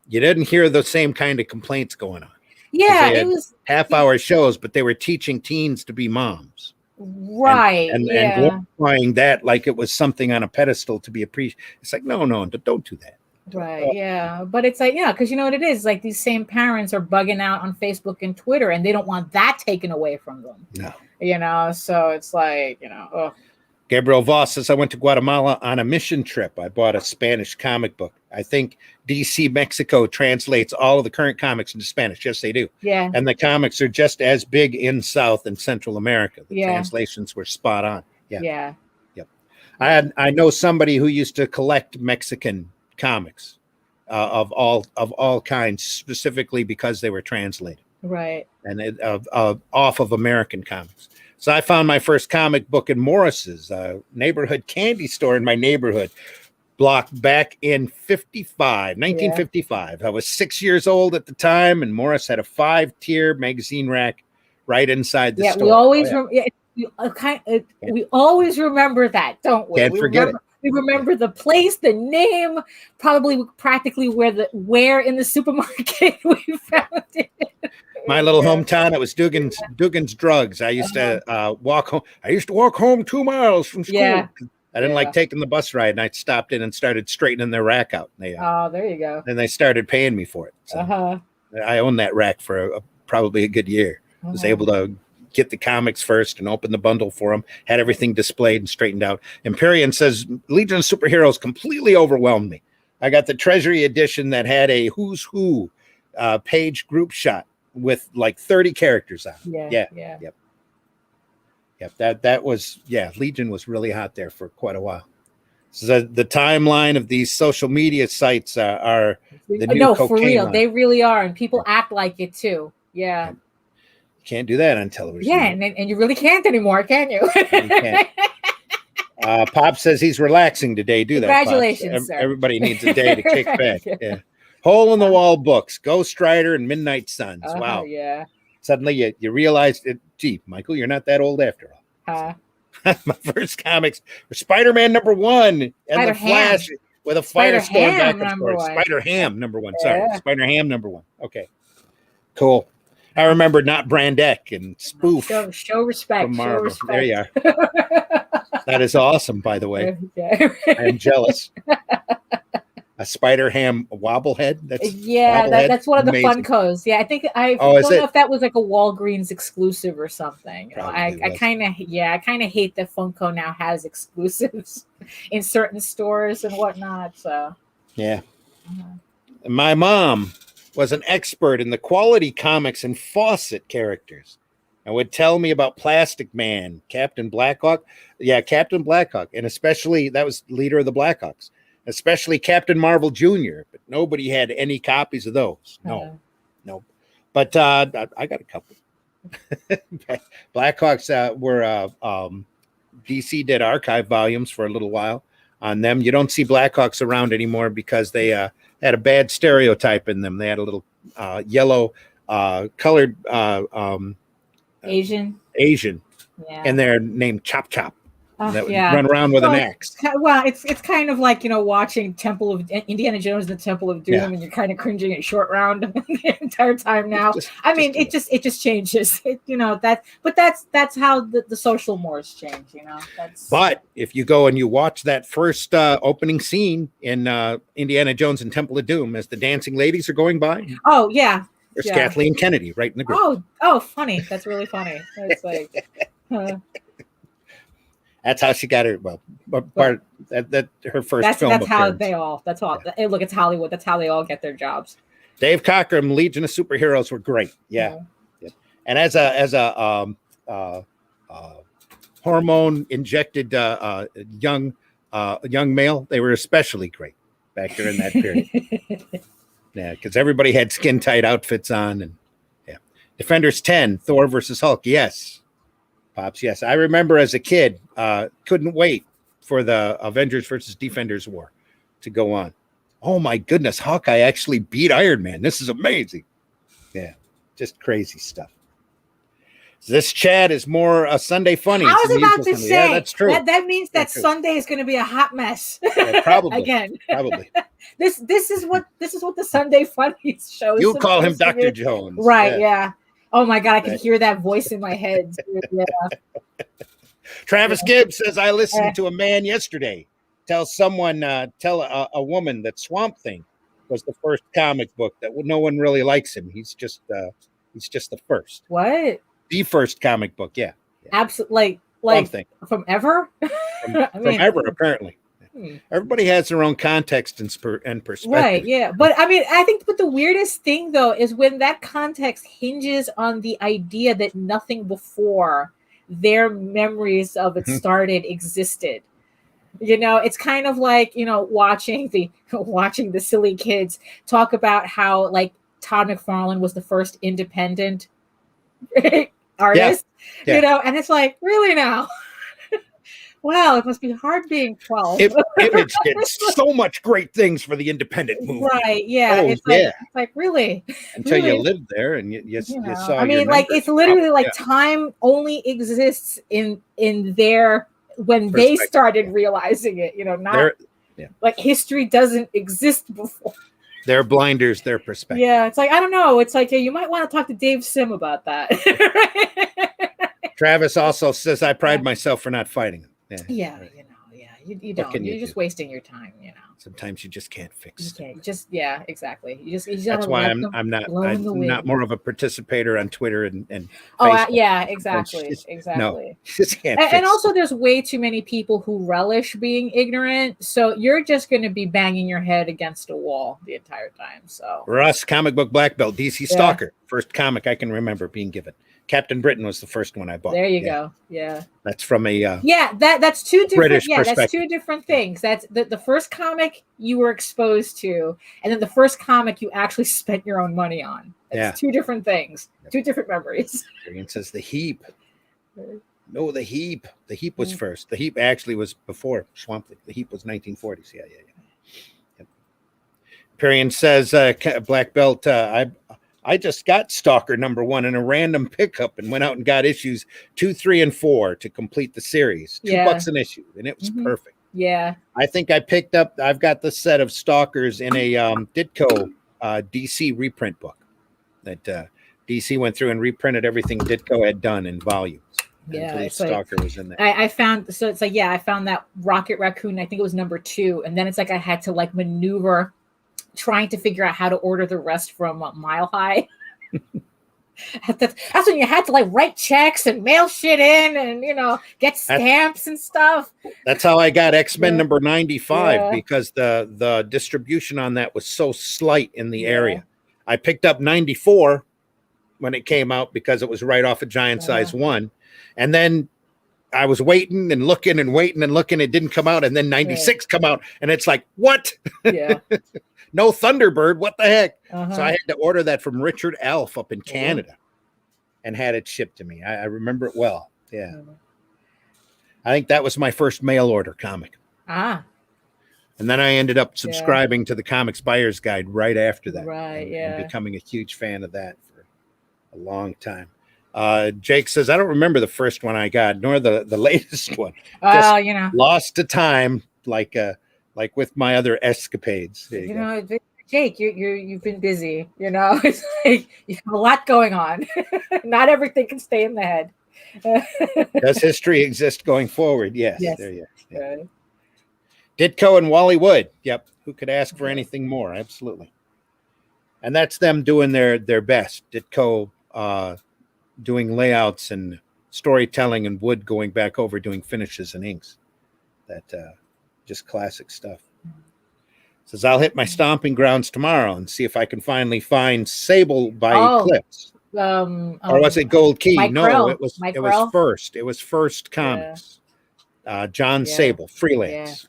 you didn't hear the same kind of complaints going on. Yeah, it was half-hour shows, but they were teaching teens to be moms. Right. And glorifying that like it was something on a pedestal to be appreciated. It's like, no, don't do that. Right. Yeah. But it's like, yeah, because you know what it is? Like these same parents are bugging out on Facebook and Twitter, and they don't want that taken away from them. No. You know, so it's like, Gabriel Voss says, I went to Guatemala on a mission trip. I bought a Spanish comic book. I think DC Mexico translates all of the current comics into Spanish. Yes, they do. Yeah. And the comics are just as big in South and Central America. The translations were spot on. Yeah. Yeah. Yep. I know somebody who used to collect Mexican comics of all kinds, specifically because they were translated. Right. And off of American comics. So I found my first comic book in Morris's neighborhood candy store in my neighborhood block back in 1955. I was 6 years old at the time, and Morris had a 5-tier magazine rack right inside the store. We always we always remember that, don't we? Can't forget it. We remember the place, the name, probably practically where in the supermarket we found it. My little hometown, it was Dugan's Drugs. I used to walk home. I used to walk home 2 miles from school. Yeah. I didn't like taking the bus ride, and I stopped in and started straightening their rack out. And there you go. And they started paying me for it. So I owned that rack for probably a good year. I was able to get the comics first and open the bundle for them, had everything displayed and straightened out. Empyrean says, Legion of Superheroes completely overwhelmed me. I got the Treasury edition that had a who's who page group shot with like 30 characters on. Yep. That was, Legion was really hot there for quite a while. So the timeline of these social media sites are the new cocaine for real. line. They really are. And people act like it too. Yeah. You can't do that on television. Yeah. And you really can't anymore, can you? You can't. Pop says he's relaxing today. Do that. Congratulations, sir. Everybody needs a day to kick back. Yeah. Hole in the Wall books, Ghost Rider and Midnight Suns. Wow. Yeah. Suddenly you realize, gee, Michael, you're not that old after all. My first comics were Spider-Man #1 and The Flash with a firestorm back and forth. Spider-Ham #1. Sorry, Spider-Ham #1. Okay, cool. I remember Not Brand Ec and Spoof. Show respect. From Marvel. Show respect. There you are. That is awesome, by the way. I am jealous. A Spider-Ham wobblehead. That's one of the Funkos. Yeah, I think I don't know if that was like a Walgreens exclusive or something. I kind of hate that Funko now has exclusives in certain stores and whatnot. So my mom was an expert in the quality comics and Fawcett characters, and would tell me about Plastic Man, Captain Blackhawk. Yeah, Captain Blackhawk, and especially that was leader of the Blackhawks. Especially Captain Marvel Jr., but nobody had any copies of those. No. But I got a couple. Blackhawks were DC did archive volumes for a little while on them. You don't see Blackhawks around anymore because they had a bad stereotype in them. They had a little yellow colored Asian, and they're named Chop Chop. That would run around with an axe. Well, it's kind of like, watching Indiana Jones and the Temple of Doom, and you're kind of cringing at Short Round the entire time now. It just changes. But that's how the social mores change. But if you go and you watch that first opening scene in Indiana Jones and Temple of Doom, as the dancing ladies are going by. Oh yeah. There's Kathleen Kennedy right in the group. Oh, funny. That's really funny. It's like. That's how she got her. Well, part that her first film. That's how they all. That's all. Hey, look, it's Hollywood. That's how they all get their jobs. Dave Cockrum, Legion of Superheroes were great. Yeah. And as a hormone injected young male, they were especially great back during that period. Because everybody had skin tight outfits on, and Defenders 10, Thor versus Hulk. Yes. Pops, yes. I remember as a kid, couldn't wait for the Avengers versus Defenders war to go on. Oh my goodness, Hawkeye actually beat Iron Man. This is amazing. Yeah, just crazy stuff. So this chat is more a Sunday funny. I was about to say, that's true. That means that Sunday is going to be a hot mess. Probably. Again. Probably. This is what the Sunday funnies show is. You call him Dr. Jones. Right, yeah. Oh my God, I can hear that voice in my head. Travis Gibbs says, I listened to a man yesterday tell someone, tell a woman that Swamp Thing was the first comic book that no one really likes him. He's just the first. What? The first comic book, yeah. Absolutely, Swamp Thing. from ever. From ever, apparently. Everybody has their own context and perspective. Right, yeah. But I mean, I think the weirdest thing though is when that context hinges on the idea that nothing before their memories of it started existed. You know, it's kind of like, you know, watching the silly kids talk about how like Todd McFarlane was the first independent artist, you know, and it's like, really now? Wow, it must be hard being 12. Image did so much great things for the independent movement. Right, yeah. Oh, it's like really? Until really? you lived there and you saw. I mean, like it's literally like time only exists in their when they started realizing it, you know, not like history doesn't exist before. Their blinders, their perspective. Yeah, it's like, I don't know. It's like, you might want to talk to Dave Sim about that. Travis also says, I pride myself for not fighting him. Yeah, right. You know, you don't. You're just wasting your time, you know. Sometimes you just can't fix it. Exactly. You just that's why I'm not more of a participator on Twitter and Facebook. Yeah, exactly. No, you just can't and also there's way too many people who relish being ignorant, so you're just going to be banging your head against a wall the entire time. So Russ, comic book black belt, DC Stalker, first comic I can remember being given. Captain Britain was the first one I bought. There you go. Yeah. That's from a that's two different British perspective. That's two different things. That's the first comic you were exposed to, and then the first comic you actually spent your own money on. It's two different things. Two different memories. Varian says the Heap. No, the Heap. The Heap was first. The Heap actually was before Swamp Thing. The Heap was 1940s. Yeah. Varian says black belt, I just got Stalker #1 in a random pickup and went out and got issues 2, 3, and 4 to complete the series. $2 an issue, and it was perfect. Yeah. I think I've got the set of Stalkers in a Ditko DC reprint book that DC went through and reprinted everything Ditko had done in volumes. Yeah, Stalker was in there. I found I found that Rocket Raccoon, I think it was #2, and then it's like I had to like maneuver trying to figure out how to order the rest from Mile High. That's when you had to like write checks and mail shit in and, you know, get stamps and stuff. That's how I got X-Men #95 because the distribution on that was so slight in the area. I picked up 94 when it came out because it was right off a Giant Size 1. And then I was waiting and looking and waiting and looking. It didn't come out. And then 96 come out. And it's like, what? Yeah. No Thunderbird. What the heck? So I had to order that from Richard Elf up in Canada and had it shipped to me. I remember it well. Yeah. I think that was my first mail order comic. And then I ended up subscribing to the Comics Buyer's Guide right after that. And becoming a huge fan of that for a long time. Jake says, I don't remember the first one I got, nor the latest one. Just you know, lost to time, like with my other escapades. You know, Jake, you've been busy. You know, it's like you have a lot going on. Not everything can stay in the head. Does history exist going forward? Yes. There you go. Ditko and Wally Wood. Yep. Who could ask for anything more? Absolutely. And that's them doing their best. Ditko doing layouts and storytelling, and Wood going back over doing finishes and inks. That just classic stuff. Says I'll hit my stomping grounds tomorrow and see if I can finally find Sable by Eclipse. Or was it Gold Key? Mike no, Grell. it was Grell? first. It was First Comics. John Sable, freelance.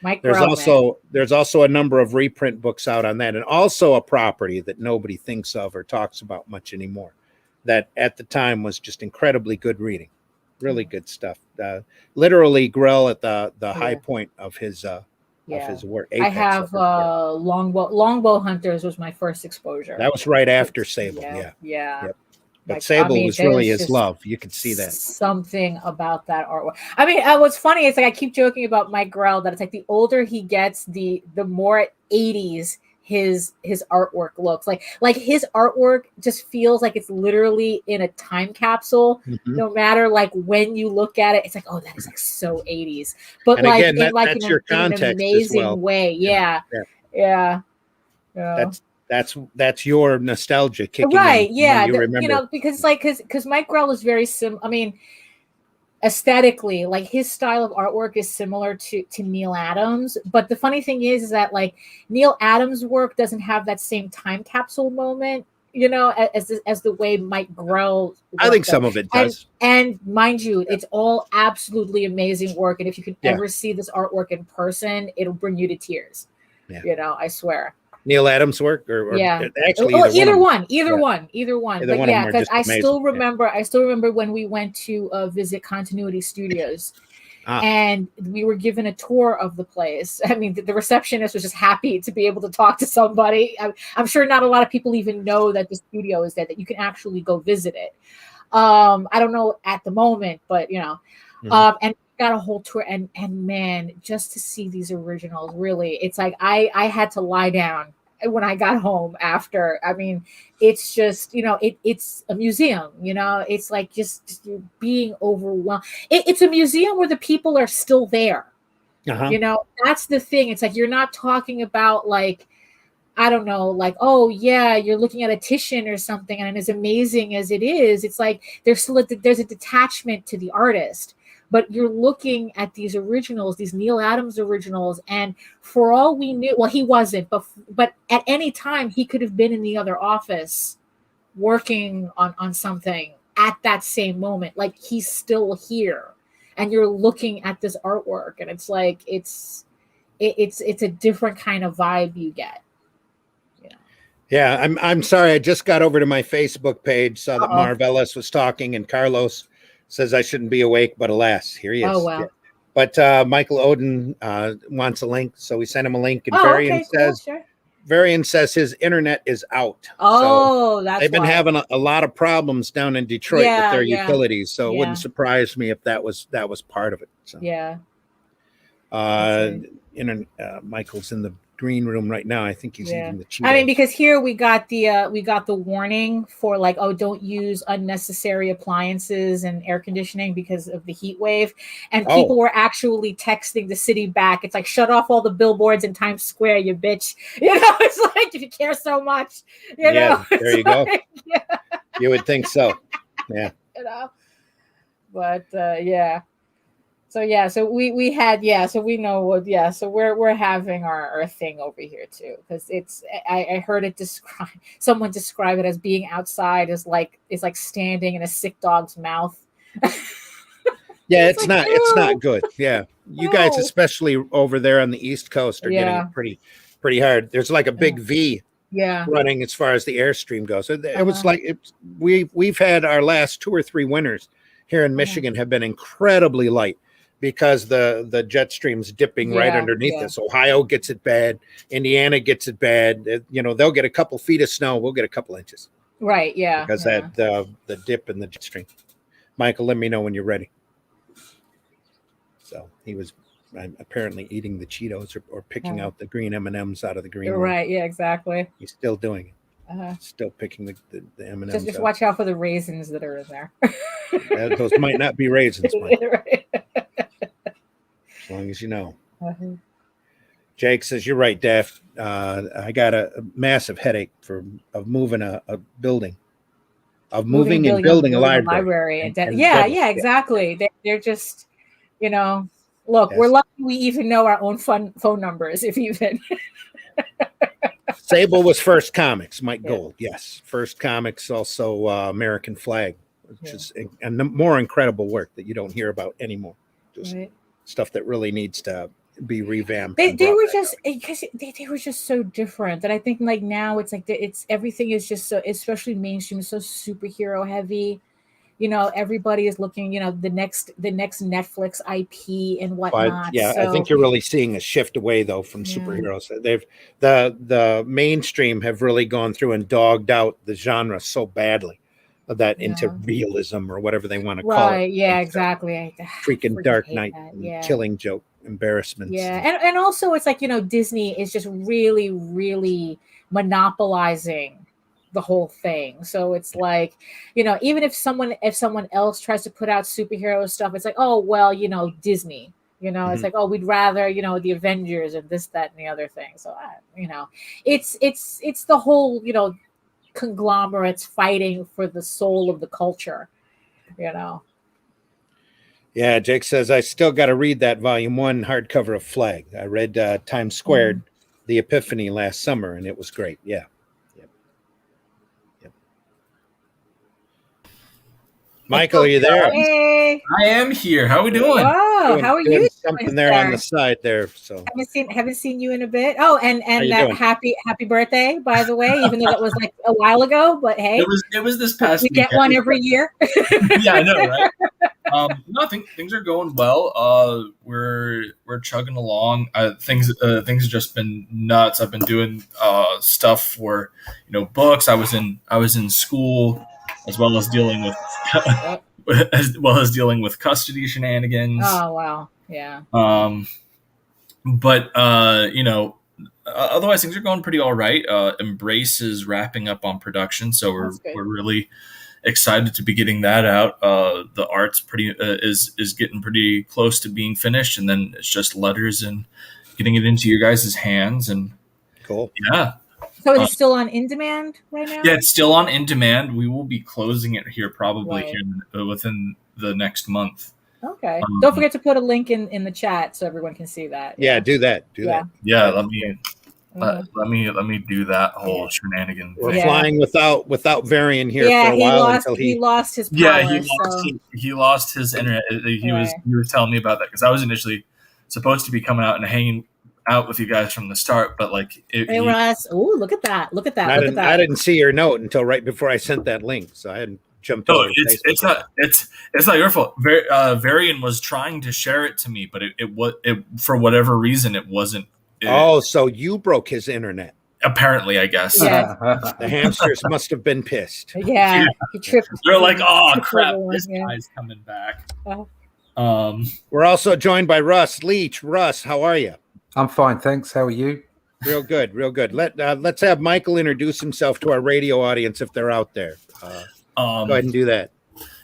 Mike there's Grell, there's also a number of reprint books out on that, and also a property that nobody thinks of or talks about much anymore. That at the time was just incredibly good reading, really good stuff. Literally, Grell at the high point of his work. I have Longbow Hunters was my first exposure. That was right after Sable. Yep. But Sable was really his love. You could see that. Something about that artwork. I mean, what's funny is like I keep joking about Mike Grell that it's like the older he gets, the more 80s his artwork looks like his artwork just feels like it's literally in a time capsule. No matter like when you look at it, it's like, oh, that is like so 80s, but and like again, in like that's in your an context amazing as well. way. Yeah. That's your nostalgia kicking right. in. Yeah, You remember, because like because Mike Grell is very I mean, aesthetically, like his style of artwork is similar to Neil Adams, but the funny thing is that like Neil Adams' work doesn't have that same time capsule moment, as the way Mike Grell I think does. some of it does. And mind you, it's all absolutely amazing work, and if you can Yeah. ever see this artwork in person, it'll bring you to tears. Yeah. I swear. Neil Adams' work, or yeah, actually either one. But Either yeah, are because just I amazing. still remember when we went to visit Continuity Studios, and we were given a tour of the place. I mean, the receptionist was just happy to be able to talk to somebody. I'm sure not a lot of people even know that the studio is there, that you can actually go visit it. I don't know at the moment, but and got a whole tour, and man, just to see these originals, really, it's like I had to lie down when I got home after. I mean, it's just it's a museum. It's like just being overwhelmed. It's a museum where the people are still there. That's the thing. It's like you're not talking about like, I don't know, like, oh yeah, you're looking at a Titian or something, and as amazing as it is, it's like there's a detachment to the artist. But you're looking at these originals, these Neil Adams originals, and for all we knew, well, he wasn't, but at any time he could have been in the other office working on something at that same moment. Like, he's still here, and you're looking at this artwork, and it's like it's a different kind of vibe you get. Yeah, I'm sorry. I just got over to my Facebook page, saw that Marv Ellis was talking, and Carlos says I shouldn't be awake, but alas, here he is. Oh, wow. Yeah. But Michael Oden wants a link, so we sent him a link, and Varian says his internet is out. Oh, so that's they've been having a lot of problems down in Detroit with their utilities, so it wouldn't surprise me if that was part of it. So Michael's in the green room right now. I think he's eating the Cheetos. I mean, because here we got the warning for like, oh, don't use unnecessary appliances and air conditioning because of the heat wave. And people were actually texting the city back. It's like, shut off all the billboards in Times Square, you bitch. It's like, if you care so much, there you go. You would think so. Yeah. But So we had so we know what so we're having our thing over here too, because I heard it someone describe it as being outside is like standing in a sick dog's mouth. It's not good. Yeah, you guys, especially over there on the East Coast, are getting it pretty hard. There's like a big V running as far as the airstream goes. It was like we've had our last 2 or 3 winters here in Michigan have been incredibly light, because the jet stream's dipping right underneath us. Ohio gets it bad. Indiana gets it bad. They'll get a couple feet of snow. We'll get a couple inches. Right. Yeah. Because that the dip in the jet stream. Michael, let me know when you're ready. So he was apparently eating the Cheetos or picking out the green M&Ms out of the green room. Right. Yeah. Exactly. He's still doing it. Still picking the M&Ms. Just watch out for the raisins that are in there. Those might not be raisins, Mike. Right. As long as you know. Jake says, you're right, Daph. I got a massive headache of moving a building. Of moving and building a library. Exactly. They're just, look, we're lucky we even know our own phone numbers, if even. Sable was First Comics, Mike Gold. Yes. First Comics, also American Flag, which is a more incredible work that you don't hear about anymore. Just stuff that really needs to be revamped. They were just because they were just so different that I think like now it's like everything is just so, especially mainstream, so superhero heavy. Everybody is looking, the next Netflix IP and whatnot. I think you're really seeing a shift away though from superheroes. They've the mainstream have really gone through and dogged out the genre so badly that into realism or whatever they want to call it. Yeah, exactly. Freaking Dark Knight, Killing Joke. embarrassments. Yeah, and also it's like, Disney is just really, really monopolizing the whole thing. So it's like, even if someone else tries to put out superhero stuff, it's like, oh well, Disney. It's like, oh, we'd rather, the Avengers and this, that, and the other thing. So it's the whole, conglomerates fighting for the soul of the culture, Yeah, Jake says, I still got to read that volume 1 hardcover of Flag. I read Times Squared, The Epiphany last summer, and it was great. Yeah. Yep. Michael, are you there? Hey. I am here. How are we doing? Wow, how are you? Something there on the side there. So haven't seen you in a bit. Oh, and happy birthday, by the way, even though that was like a while ago. But hey, it was this past we weekend. get one every year. Yeah, I know, right? No, I think things are going well. We're chugging along. Things have just been nuts. I've been doing stuff for books. I was in school, as well as dealing with custody shenanigans. Oh wow, yeah. But otherwise things are going pretty all right. Embrace is wrapping up on production, so we're really excited to be getting that out. The art's is getting pretty close to being finished, and then it's just letters and getting it into your guys' hands. And cool. Yeah. So is it still on in demand right now? Yeah, it's still on in demand. We will be closing it here probably within the next month. Okay. Don't forget to put a link in the chat so everyone can see that. Yeah, do that. Yeah, let me do that whole shenanigan. We're flying without Varian here for a while until he lost his power. Yeah, he lost his internet. He was telling me about that because I was initially supposed to be coming out and hanging out with you guys from the start, but like Russ, look at that. I didn't see your note until right before I sent that link, so I hadn't jumped over. It's not your fault. Varian was trying to share it to me, but it for whatever reason it wasn't. So you broke his internet. Apparently, I guess. Yeah. The hamsters must have been pissed. Yeah. He tripped. They're like, oh crap, this guy's coming back. We're also joined by Russ Leach. Russ, how are you? I'm fine, thanks. How are you? Real good. Let's have Michael introduce himself to our radio audience if they're out there. Go ahead and do that.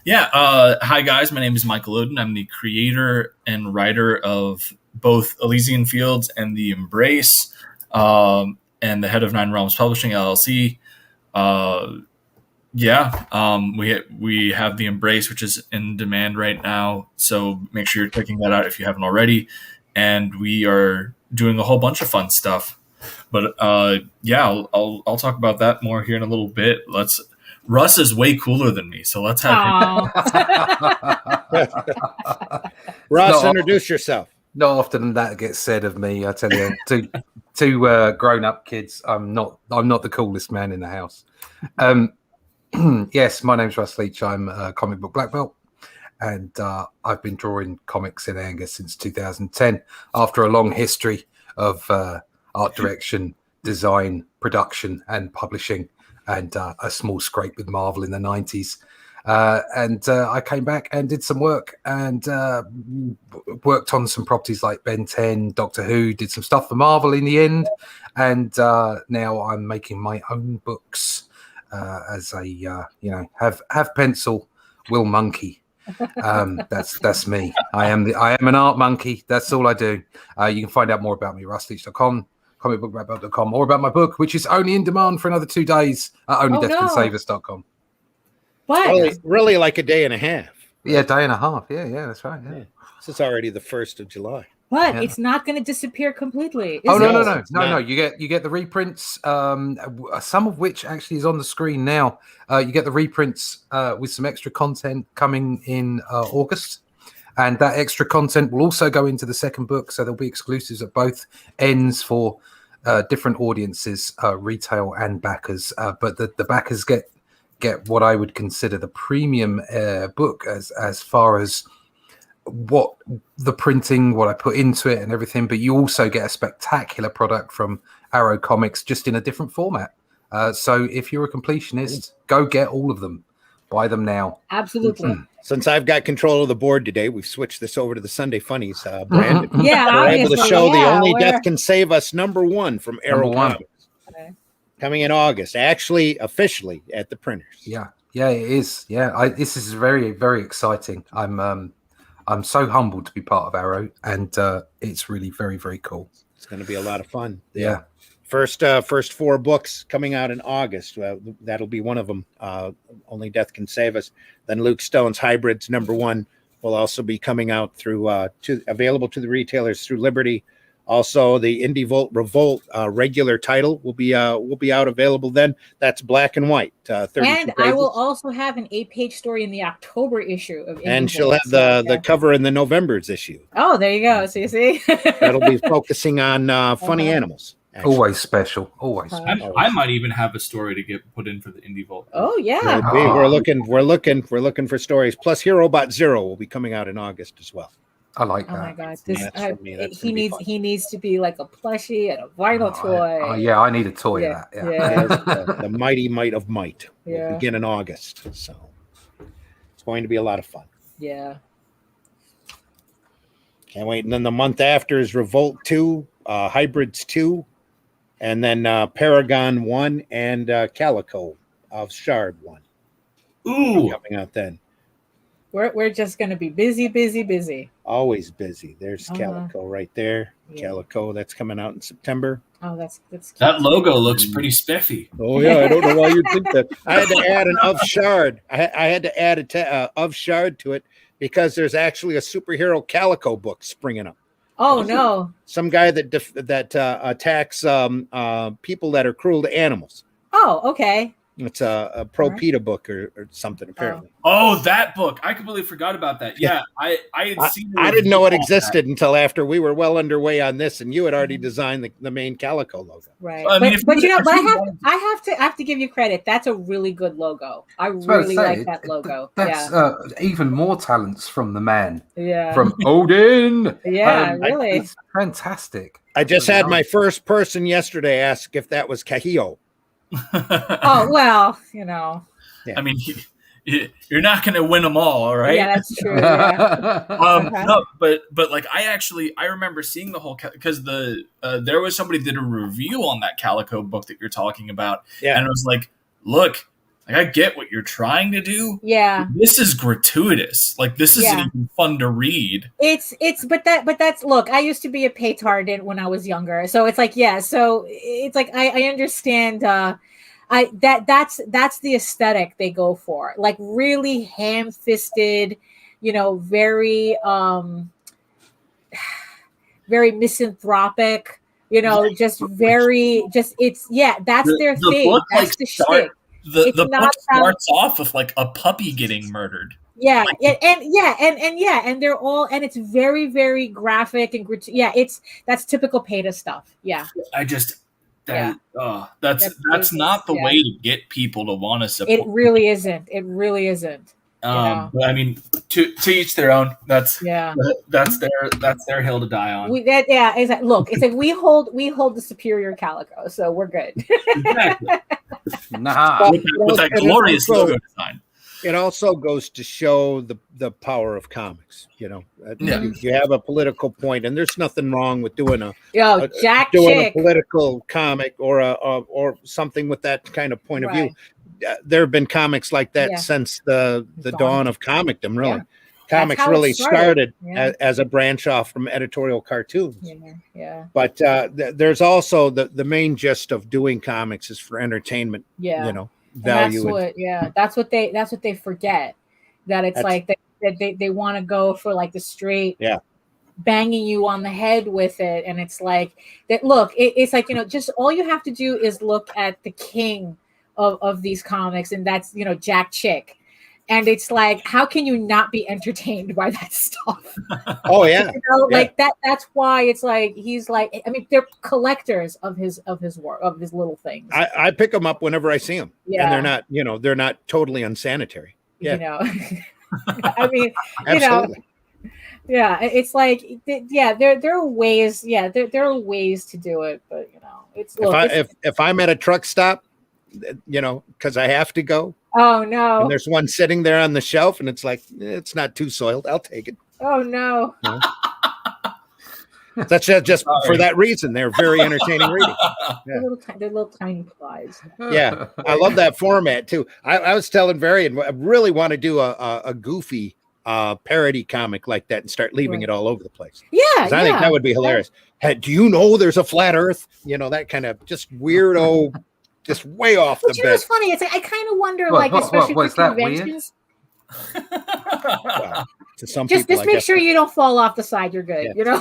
Yeah. Hi, guys. My name is Michael Oden. I'm the creator and writer of both Elysian Fields and The Embrace, and the head of Nine Realms Publishing, LLC. We have The Embrace, which is in demand right now. So make sure you're checking that out if you haven't already. And we are doing a whole bunch of fun stuff. But I'll talk about that more here in a little bit. Russ is way cooler than me, so let's have him. Russ, introduce yourself. Not often that gets said of me. I tell you, two grown-up kids. I'm not the coolest man in the house. Yes, my name's Russ Leach. I'm a comic book black belt, and I've been drawing comics in anger since 2010. After a long history of art direction, design, production, and publishing, and a small scrape with Marvel in the 90s. I came back and did some work and worked on some properties like Ben 10, Doctor Who, did some stuff for Marvel in the end. And now I'm making my own books as a, have pencil, will monkey. That's me. I am an art monkey. That's all I do. You can find out more about me, russleach.com, comicbookwrapout.com, or about my book, which is only in demand for another 2 days at onlydeathcansavus.com. What? Really like a day and a half. Yeah, day and a half. Yeah, that's right. Yeah. This is already the 1st of July. But it's not going to disappear completely. No. You get the reprints, some of which actually is on the screen now. You get the reprints with some extra content coming in August. And that extra content will also go into the second book. So there'll be exclusives at both ends for different audiences, retail and backers. But the backers get what I would consider the premium book as far as what the printing, what I put into it and everything. But you also get a spectacular product from Arrow Comics just in a different format. So if you're a completionist, go get all of them. Buy them now. Absolutely. Since I've got control of the board today, we've switched this over to the Sunday Funnies brand. Yeah, We're able to obviously, show The yeah, Only we're- Death Can Save Us #1 from Arrow #1. Comics. Coming in August, actually officially at the printers. Yeah, it is. Yeah, this is very, very exciting. I'm so humbled to be part of Arrow, and it's really very, very cool. It's going to be a lot of fun. Yeah. First 4 books coming out in August. That'll be one of them. Only Death Can Save Us. Then Luke Stone's Hybrids #1 will also be coming out through available to the retailers through Liberty. Also, the Indie Revolt regular title will be out available then. That's black and white. 32 and I pages. will also have an 8-page story in the October issue of Indie And she'll Volt, have the cover in the November's issue. Oh, there you go. So you see, That'll be focusing on funny animals. Actually. Always special. Always. I might even have a story to get put in for the Indie Vault. Oh yeah. We're looking for stories. Plus, HeroBot Zero will be coming out in August as well. I like that. Oh my god, he needs to be like a plushie and a vinyl toy. Yeah, I need a toy of that. Yeah. The Mighty Might of Might will Yeah. begin in August, so it's going to be a lot of fun. Yeah. Can't wait. And then the month after is Revolt 2, Hybrids 2, and then Paragon 1 and Calico of Shard 1. Ooh, coming out then. We're just gonna be busy. Always busy. There's Calico right there. Yeah. Calico, that's coming out in September. Oh, that's cute. that logo looks pretty spiffy. Oh yeah, I don't know why you think that. I had to add an of Shard. I had to add of Shard to it because there's actually a superhero Calico book springing up. Oh no. Some guy that attacks people that are cruel to animals. Oh, okay. It's a pro PETA book or something apparently. Oh, that book! I completely forgot about that. Yeah, I had seen. I didn't know it existed until after we were well underway on this, and you had already designed the main Calico logo. Right, I mean, but I have to give you credit. That's a really good logo. I really like that logo. That's even more talents from the man. Yeah, from Odin. Yeah, really, it's fantastic. I just had my first person yesterday ask if that was Kahio. Oh well, you know. Yeah. I mean, you're not going to win them all right? Yeah, that's true. Yeah. No, but like I remember seeing the whole because there was somebody did a review on that Calico book that you're talking about, and it was like, look, like I get what you're trying to do. Yeah, this is gratuitous. Like this isn't even fun to read. But that's look. I used to be a paytard when I was younger, so it's like so it's like I understand. That's the aesthetic they go for, like really ham-fisted, very very misanthropic, just very it's that's their thing. Book, that's like, the shtick. The book starts off with like a puppy getting murdered. Yeah, and they're all, and it's very, very graphic and that's typical PETA stuff. Yeah, that's not the way to get people to want to support. It really isn't. But I mean, to each their own. That's their hill to die on. It's like, look, it's like we hold the superior Calico, so we're good. Exactly. With that glorious logo design. It also goes to show the power of comics. You have a political point, and there's nothing wrong with doing a political comic or something with that kind of point of view. There have been comics like that since the dawn of comicdom. Really, comics really started as a branch off from editorial cartoons. But there's also the main gist of doing comics is for entertainment. Value. That's what they forget. That it's like they want to go for like the straight banging you on the head with it, and it's like that. Look, it's like just all you have to do is look at the king of these comics, and that's Jack Chick. And it's like, how can you not be entertained by that stuff? Oh yeah, like that. That's why it's like he's like. I mean, they're collectors of his work, of his little things. I pick them up whenever I see them, and they're not totally unsanitary. Yeah, I mean, absolutely. It's like, there are ways. Yeah, there are ways to do it, but it's. If I'm at a truck stop, because I have to go. Oh no! And there's one sitting there on the shelf, and it's like it's not too soiled. I'll take it. Oh no! That's just for that reason. They're very entertaining reading. Yeah. They're little tiny flies. Yeah, I love that format too. I was telling Varian, I really want to do a goofy parody comic like that and start leaving it all over the place. Yeah, I think that would be hilarious. Hey, do you know there's a flat Earth? You know, that kind of just weirdo, just way off the bed. It's funny. It's like, I kind of wonder, especially for conventions. Well, to some just people, make sure you don't fall off the side. You're good. You know,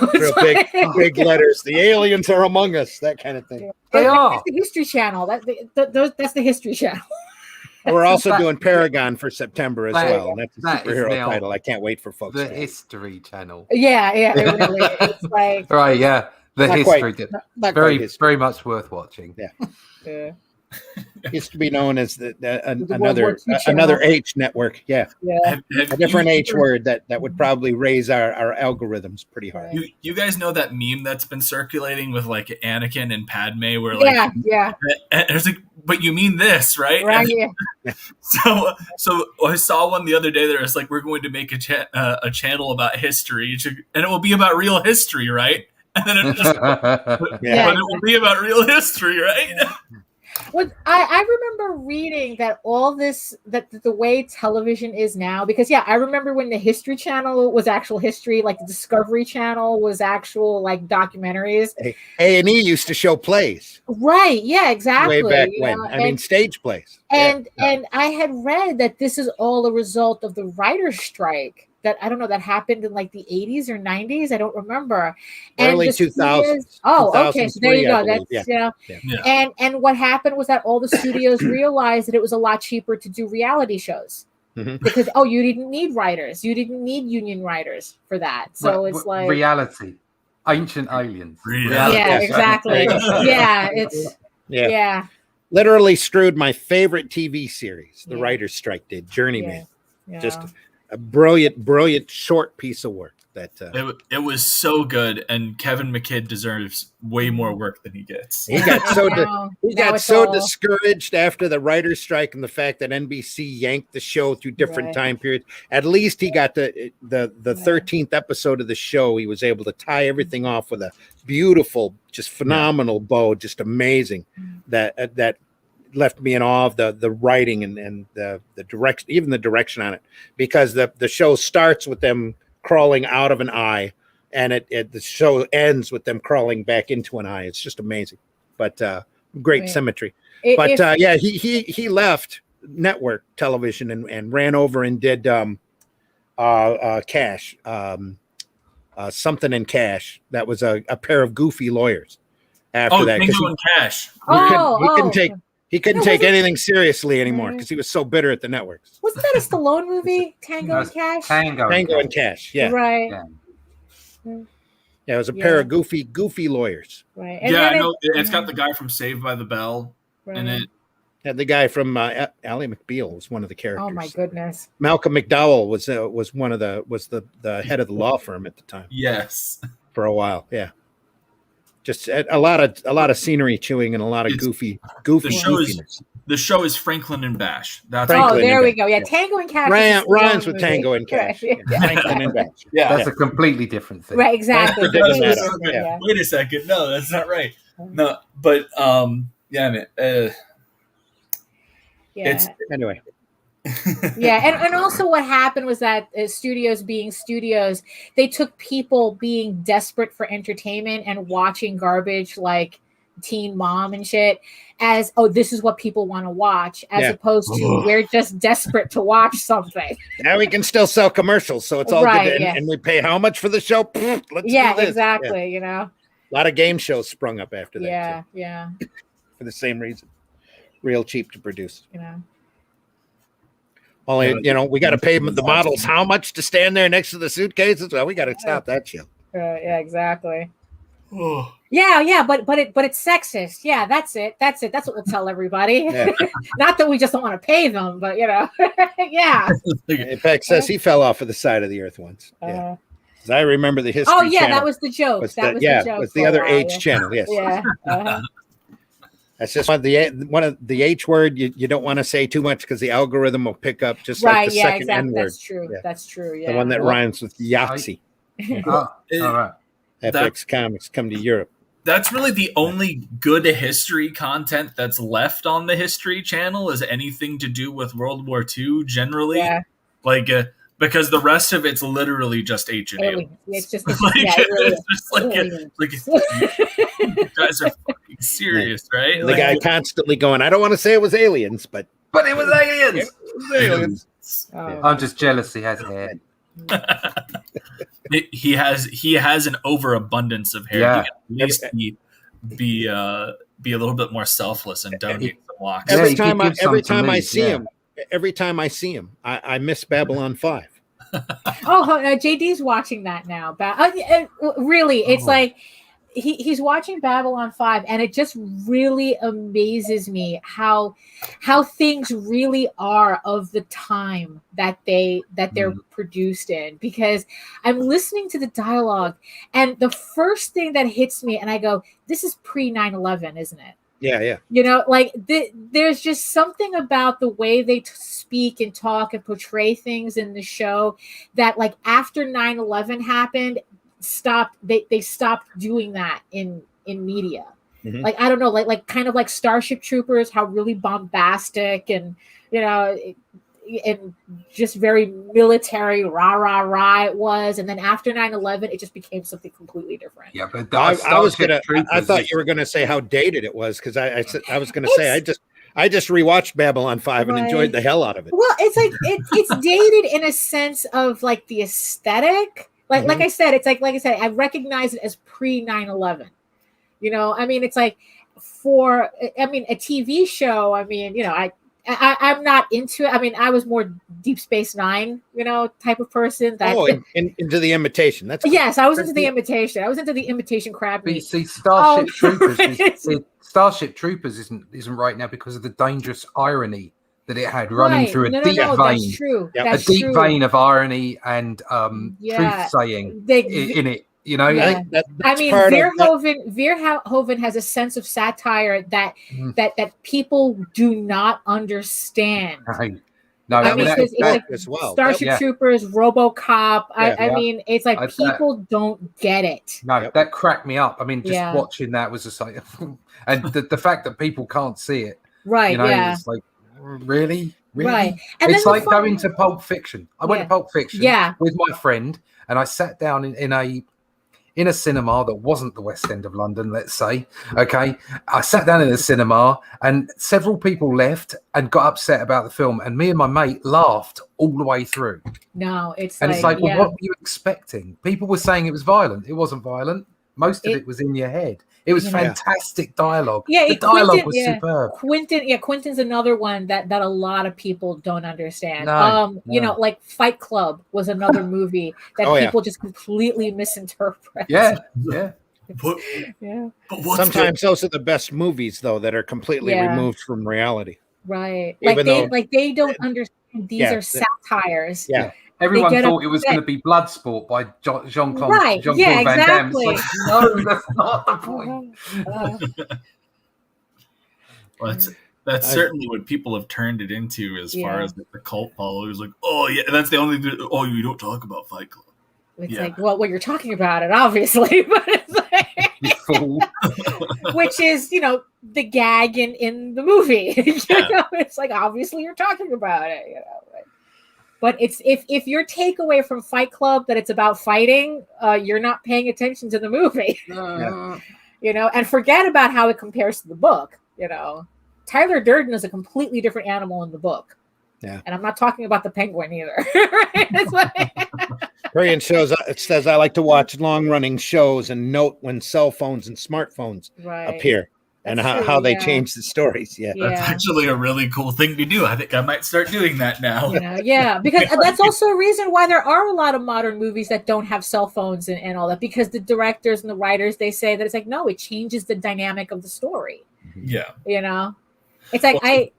big letters. The aliens are among us. That kind of thing. They are. That's the History Channel. That's the History Channel. We're also doing Paragon for September as well. That's a superhero title. I can't wait for folks. The History Channel. Yeah, it really. It's like right. Yeah, the not history. Quite, very much worth watching. Yeah. Used to be known as another H network. Yeah. A different H word that would probably raise our algorithms pretty hard. You guys know that meme that's been circulating with like Anakin and Padme, where like and it's like, but you mean this, right? Right. So I saw one the other day that was like, we're going to make a channel about history, and it will be about real history, right? And then it just, but it will be about real history, right? Well, I remember reading that all this, that the way television is now, because I remember when the History Channel was actual history, like the Discovery Channel was actual like documentaries. A&E used to show plays. Right. Yeah, exactly. Way back when. I mean, stage plays. And I had read that this is all a result of the writer's strike. That I don't know, that happened in like the 80s or 90s. I don't remember. Early 2000s. Oh, okay. So there you go. That's And what happened was that all the studios realized that it was a lot cheaper to do reality shows because you didn't need writers, you didn't need union writers for that. So it's like reality, ancient aliens. Reality. Yeah, exactly. It's literally screwed my favorite TV series. The writer's strike did. Journeyman. Just a brilliant short piece of work that it was so good, and Kevin McKidd deserves way more work than he gets. He got so discouraged after the writer's strike and the fact that NBC yanked the show through different time periods. At least he got the 13th episode of the show. He was able to tie everything off with a beautiful, just phenomenal bow, just amazing. That left me in awe of the writing and the direction, even the direction on it, because the show starts with them crawling out of an eye, and the show ends with them crawling back into an eye. It's just amazing, but great symmetry. He left network television and ran over and did Cash, something in Cash. That was a pair of goofy lawyers. After that, Tango and Cash. He couldn't take anything seriously anymore because he was so bitter at the networks. Wasn't that a Stallone movie? Tango and Cash? Tango and Cash, yeah. Right. Yeah, it was a pair of goofy lawyers. Right. And I know. It's got the guy from Saved by the Bell in it. Yeah, the guy from Ally McBeal was one of the characters. Oh my goodness. Malcolm McDowell was the head of the law firm at the time. Yes. For a while, yeah. Just a lot of scenery chewing and a lot of goofy. The show is Franklin and Bash. There we go. Yeah, Tango and Cash rhymes with Tango and Cash. Right. Franklin and Bash. That's a completely different thing. Right, exactly. Wait a second. No, that's not right. No, but it's anyway. And also what happened was that studios being studios, they took people being desperate for entertainment and watching garbage like Teen Mom and shit as, this is what people want to watch, as opposed to we're just desperate to watch something. Now we can still sell commercials, so it's all good. And we pay how much for the show? Let's do this. Exactly. A lot of game shows sprung up after that. Yeah. For the same reason. Real cheap to produce. Only, we got to pay the models how much to stand there next to the suitcases. Well, we got to stop that shit. Yeah, exactly. Yeah, but it's sexist. Yeah, that's it. That's what we'll tell everybody. Not that we just don't want to pay them, but yeah. In fact, says he fell off of the side of the earth once. Yeah. I remember the history. That was the joke. That was the joke. It was the other H channel. Yes. Yeah. That's just one of the H word. You don't want to say too much because the algorithm will pick up just like the second N word. That's true. Yeah. That's true. Yeah. The one that rhymes with Yahtzee. All right. FX Comics come to Europe. That's really the only good history content that's left on the History Channel is anything to do with World War II generally. Yeah. Like, because the rest of it's literally just ancient aliens. It's just, like, you guys are fucking serious, right? The guy constantly going, I don't want to say it was aliens, but it was aliens. aliens. I'm just jealous he has hair. He has an overabundance of hair. Yeah. He can at least be a little bit more self-less and donate some locks. Every time I see him, I miss Babylon 5. JD's watching that now. Really, it's like he's watching Babylon 5, and it just really amazes me how things really are of the time that they're produced in, because I'm listening to the dialogue, and the first thing that hits me, and I go, this is pre 9/11, isn't it? Yeah. You know, like there's just something about the way they speak and talk and portray things in the show that, like, after 9/11 happened, they stopped doing that in media. Mm-hmm. Like, I don't know, like kind of like Starship Troopers, how really bombastic and, you know, and just very military rah it was, and then after 9/11 it just became something completely different. Yeah, but I thought you were gonna say how dated it was, because I was gonna say I just rewatched Babylon 5 and enjoyed the hell out of it. Well, it's like it's dated in a sense of like the aesthetic. Like I said, it's like I said, I recognize it as pre 9/11. You know, I mean, it's like a TV show. I mean, you know, I'm not into it. I mean, I was more Deep Space Nine, you know, type of person. Into The Imitation. That's cool. Yes, I was into The Imitation. I was into The Imitation crab meat. See, Starship Troopers isn't right now because of the dangerous irony that it had running through a deep vein. That's true. Yep. That's a deep true. vein of irony and truth saying in it. You know, Verhoeven has a sense of satire that people do not understand. As well. Starship Troopers, RoboCop. I mean, it's like people don't get it. No, that cracked me up. I mean, just watching that was just like, and the fact that people can't see it, right? You know, it's like, really, right. And it's like going to Pulp Fiction. I went to Pulp Fiction with my friend, and I sat down in a cinema that wasn't the West End of London, let's say. Okay. I sat down in the cinema and several people left and got upset about the film. And me and my mate laughed all the way through. No, it's like, well, what were you expecting? People were saying it was violent. It wasn't violent. Most of it was in your head. It was fantastic dialogue. Yeah, the dialogue was superb. Quentin's another one that a lot of people don't understand. No. You know, like Fight Club was another movie that people just completely misinterpret. Yeah. But sometimes those are the best movies, though, that are completely removed from reality. Right. They don't understand these are satires. Yeah. Everyone thought it was going to be Bloodsport by Jean-Claude Van Damme. It's like, no, that's not the point. Well, that's certainly what people have turned it into as far as the cult followers. Like, oh, yeah, that's the only thing. Oh, you don't talk about Fight Club. It's like, well, you're talking about it, obviously. But it's like, which is, you know, the gag in the movie. You know, it's like, obviously you're talking about it, you know. But it's if your takeaway from Fight Club that it's about fighting, you're not paying attention to the movie. You know, and forget about how it compares to the book. You know, Tyler Durden is a completely different animal in the book. Yeah, and I'm not talking about the penguin either. Varian says I like to watch long-running shows and note when cell phones and smartphones appear. And how they change the stories. That's actually a really cool thing to do. I think I might start doing that now. Because that's also a reason why there are a lot of modern movies that don't have cell phones and all that, because the directors and the writers, they say that it's like, no, it changes the dynamic of the story. Yeah. You know, it's like, I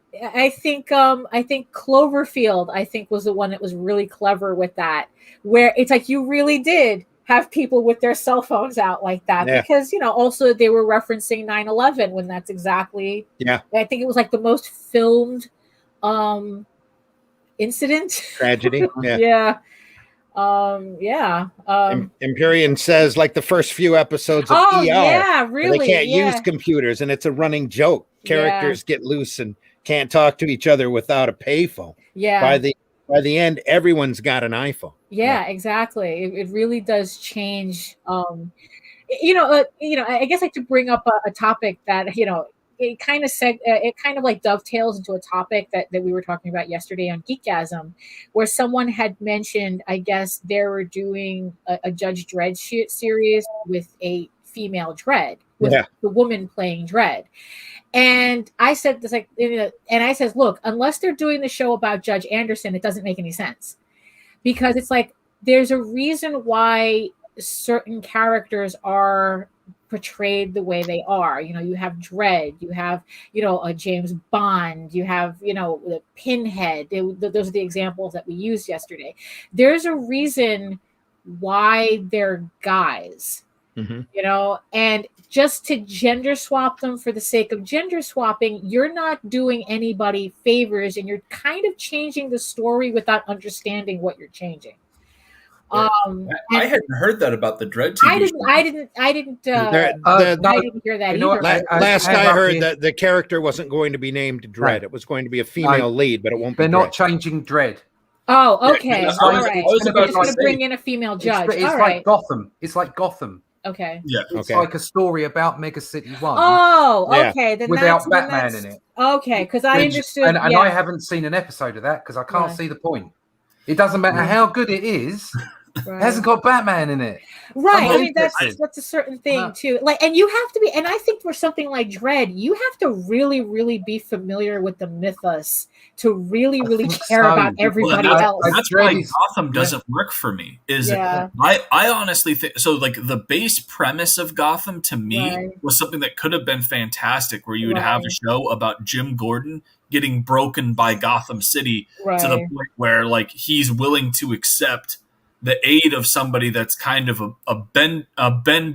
think Cloverfield, was the one that was really clever with that, where it's like, you really did have people with their cell phones out like that, because also they were referencing 9/11 when that's exactly I think it was like the most filmed incident, tragedy. Empyrean says like the first few episodes of ER, really, they can't use computers, and it's a running joke. Characters get loose and can't talk to each other without a payphone. By the end, everyone's got an iPhone. Exactly. It really does change. I guess like to bring up a topic that it kind of like dovetails into a topic that we were talking about yesterday on Geekgasm, where someone had mentioned, I guess they were doing a Judge Dredd series with a female Dredd, with the woman playing Dredd. And I said this, and I says, look, unless they're doing the show about Judge Anderson, it doesn't make any sense, because it's like there's a reason why certain characters are portrayed the way they are. You have Dredd, you have a James Bond, you have the Pinhead. Those are the examples that we used yesterday. There's a reason why they're guys. And just to gender swap them for the sake of gender swapping, you're not doing anybody favors, and you're kind of changing the story without understanding what you're changing. I hadn't heard that about the Dredd TV show. I didn't hear that either. Last I heard that the character wasn't going to be named Dredd. Right. It was going to be a female lead, but it won't be. They're not changing Dredd. Oh, okay. All right. So they're just going to bring in a female judge. It's like Gotham. It's like Gotham. Okay. Yeah. It's like a story about Mega City 1. Oh, okay. Then without Batman in it. Okay, because I understood. And I haven't seen an episode of that because I can't see the point. It doesn't matter how good it is. It hasn't got Batman in it. Right. I mean, that's a certain thing too. Like, and you have to be, and I think for something like Dredd, you have to really, really be familiar with the mythos to really, really care about everybody else. That's why Gotham doesn't work for me. I honestly think so. Like the base premise of Gotham to me was something that could have been fantastic, where you would have a show about Jim Gordon getting broken by Gotham City to the point where like he's willing to accept the aid of somebody that's kind of a bend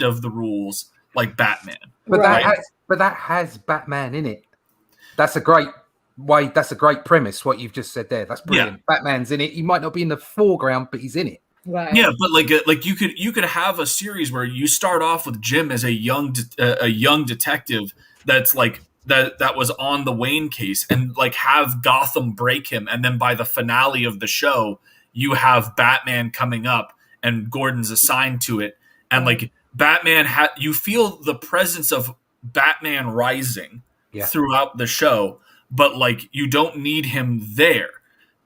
of the rules, like Batman. But that has Batman in it. That's a great way. That's a great premise. What you've just said there. That's brilliant. Batman's in it. He might not be in the foreground, but he's in it. Right. Yeah, but like you could have a series where you start off with Jim as a young detective that's like that was on the Wayne case, and like have Gotham break him, and then by the finale of the show, you have Batman coming up and Gordon's assigned to it. And like Batman, you feel the presence of Batman rising throughout the show, but like you don't need him there.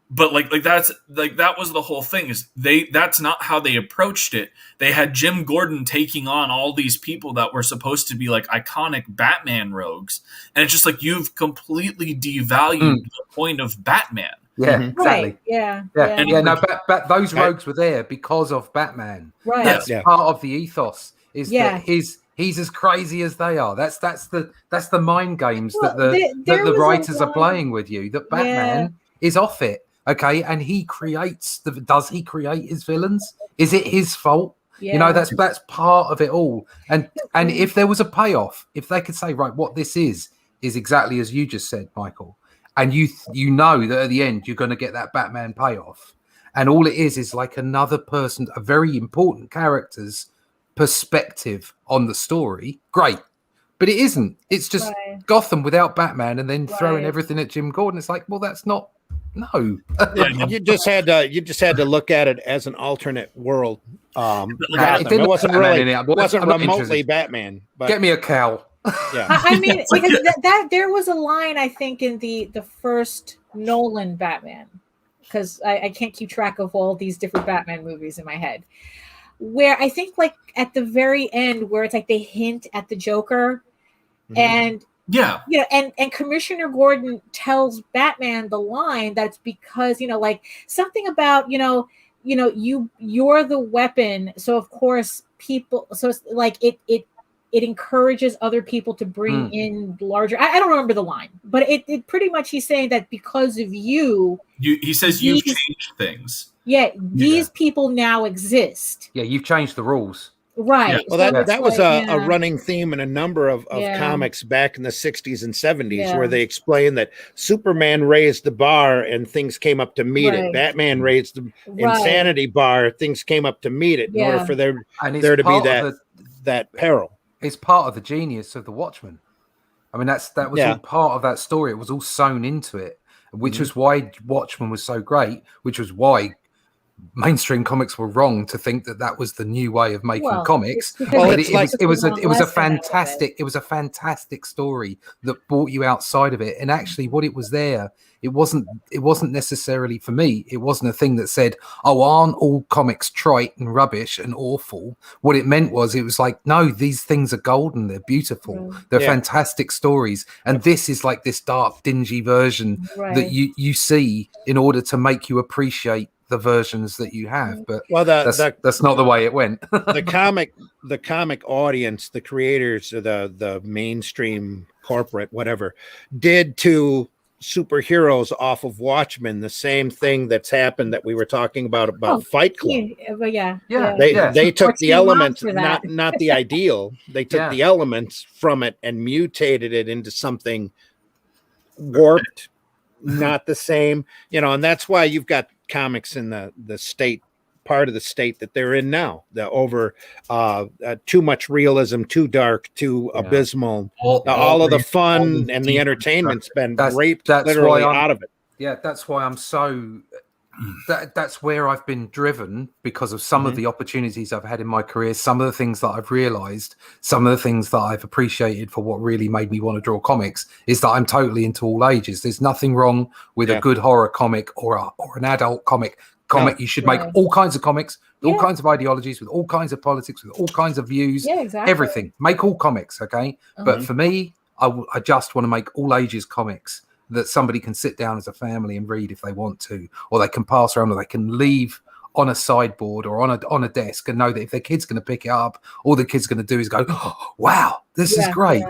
But like that was the whole thing, is that's not how they approached it. They had Jim Gordon taking on all these people that were supposed to be like iconic Batman rogues. And it's just like you've completely devalued the point of Batman. Yeah, exactly. Right. But those rogues were there because of Batman. Right. That's part of the ethos. Is that he's as crazy as they are. That's the mind games that the writers are playing with you. That Batman is off it. Okay, and does he create his villains? Is it his fault? Yeah. That's part of it all. And if there was a payoff, if they could say, right, what this is exactly as you just said, Michael. And you know that at the end you're going to get that Batman payoff, and all it is like another person, a very important character's perspective on the story. Great, but it isn't. It's just Gotham without Batman, and then throwing everything at Jim Gordon. It's like, well, that's not. No, you just had to look at it as an alternate world. It wasn't remotely Batman. But get me a cow. Yeah, I mean, because that there was a line, I think, in the first Nolan Batman, because I can't keep track of all these different Batman movies in my head, where I think like at the very end, where it's like they hint at the Joker, and and Commissioner Gordon tells Batman the line that's because like something about you're the weapon, so of course people, so it's like it encourages other people to bring in larger. I don't remember the line, but it pretty much he's saying that because of you. He says you've changed things. Yeah, these people now exist. Yeah, you've changed the rules. Right. Yeah. Well, So that was a running theme in a number of comics back in the 60s and 70s, where they explained that Superman raised the bar and things came up to meet it. Batman raised the insanity bar, things came up to meet it in order for there to be that peril. It's part of the genius of the Watchmen. I mean, that was all part of that story. It was all sewn into it, which was why Watchmen was so great, which was why mainstream comics were wrong to think that was the new way of making comics. But it was a fantastic story that brought you outside of it. And actually, what it was there, it wasn't necessarily, for me, it wasn't a thing that said, "Oh, aren't all comics trite and rubbish and awful?" What it meant was, it was like, no, these things are golden. They're beautiful. They're fantastic stories. And this is like this dark, dingy version that you see in order to make you appreciate the versions that you have. But that's not the way it went. the comic audience, the creators, the mainstream corporate, whatever, did to superheroes off of Watchmen the same thing that's happened that we were talking about Fight Club. They took the elements, not the ideal. They took the elements from it and mutated it into something warped, not the same, and that's why you've got comics in the state, part of the state that they're in now, the over too much realism, too dark, too abysmal. All of the fun and the entertainment's been raped literally out of it. Yeah, that's why I'm so that's where I've been driven, because of some of the opportunities I've had in my career, some of the things that I've realized, some of the things that I've appreciated for what really made me want to draw comics, is that I'm totally into all ages. There's nothing wrong with a good horror comic or an adult comic. You should make all kinds of comics, with all kinds of ideologies, with all kinds of politics, with all kinds of views, everything. Make all comics, okay? But for me, I just want to make all ages comics that somebody can sit down as a family and read if they want to, or they can pass around, or they can leave on a sideboard or on a desk and know that if their kid's going to pick it up, all the kid's going to do is go, "Oh, wow, this is great."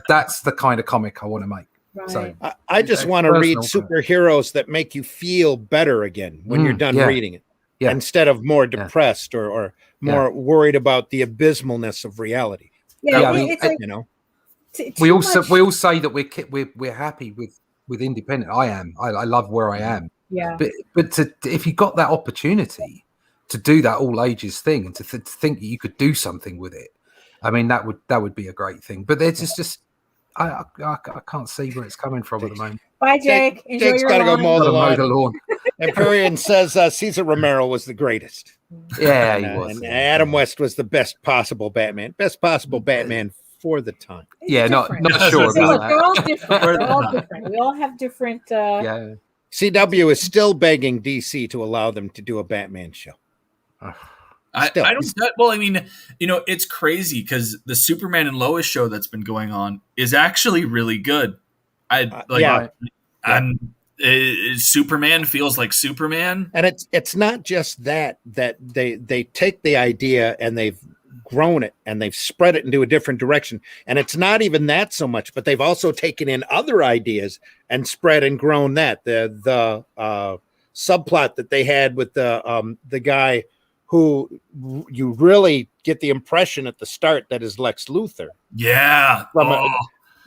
That's the kind of comic I want to make. So I just want to read superheroes that make you feel better again when you're done reading it, instead of more depressed or more worried about the abysmalness of reality. We all say that we're happy with independent. I am. I love where I am. Yeah. But if you got that opportunity to do that all ages thing and to think that you could do something with it, I mean, that would be a great thing. But there's just I can't see where it's coming from at the moment. Bye, Jake. Jake's got to go mow the lawn. And Varian says Cesar Romero was the greatest. Yeah, he was. And Adam West was the best possible Batman. Best possible Batman for the time. Yeah, not sure about that. They're all different. They're all different. We all have different. CW is still begging DC to allow them to do a Batman show. I don't. Well, I mean, it's crazy because the Superman and Lois show that's been going on is actually really good. Superman feels like Superman, and it's not just that they take the idea and they've grown it and they've spread it into a different direction, and it's not even that so much, but they've also taken in other ideas and spread and grown that the subplot that they had with the guy who you really get the impression at the start that is Lex Luthor. Yeah.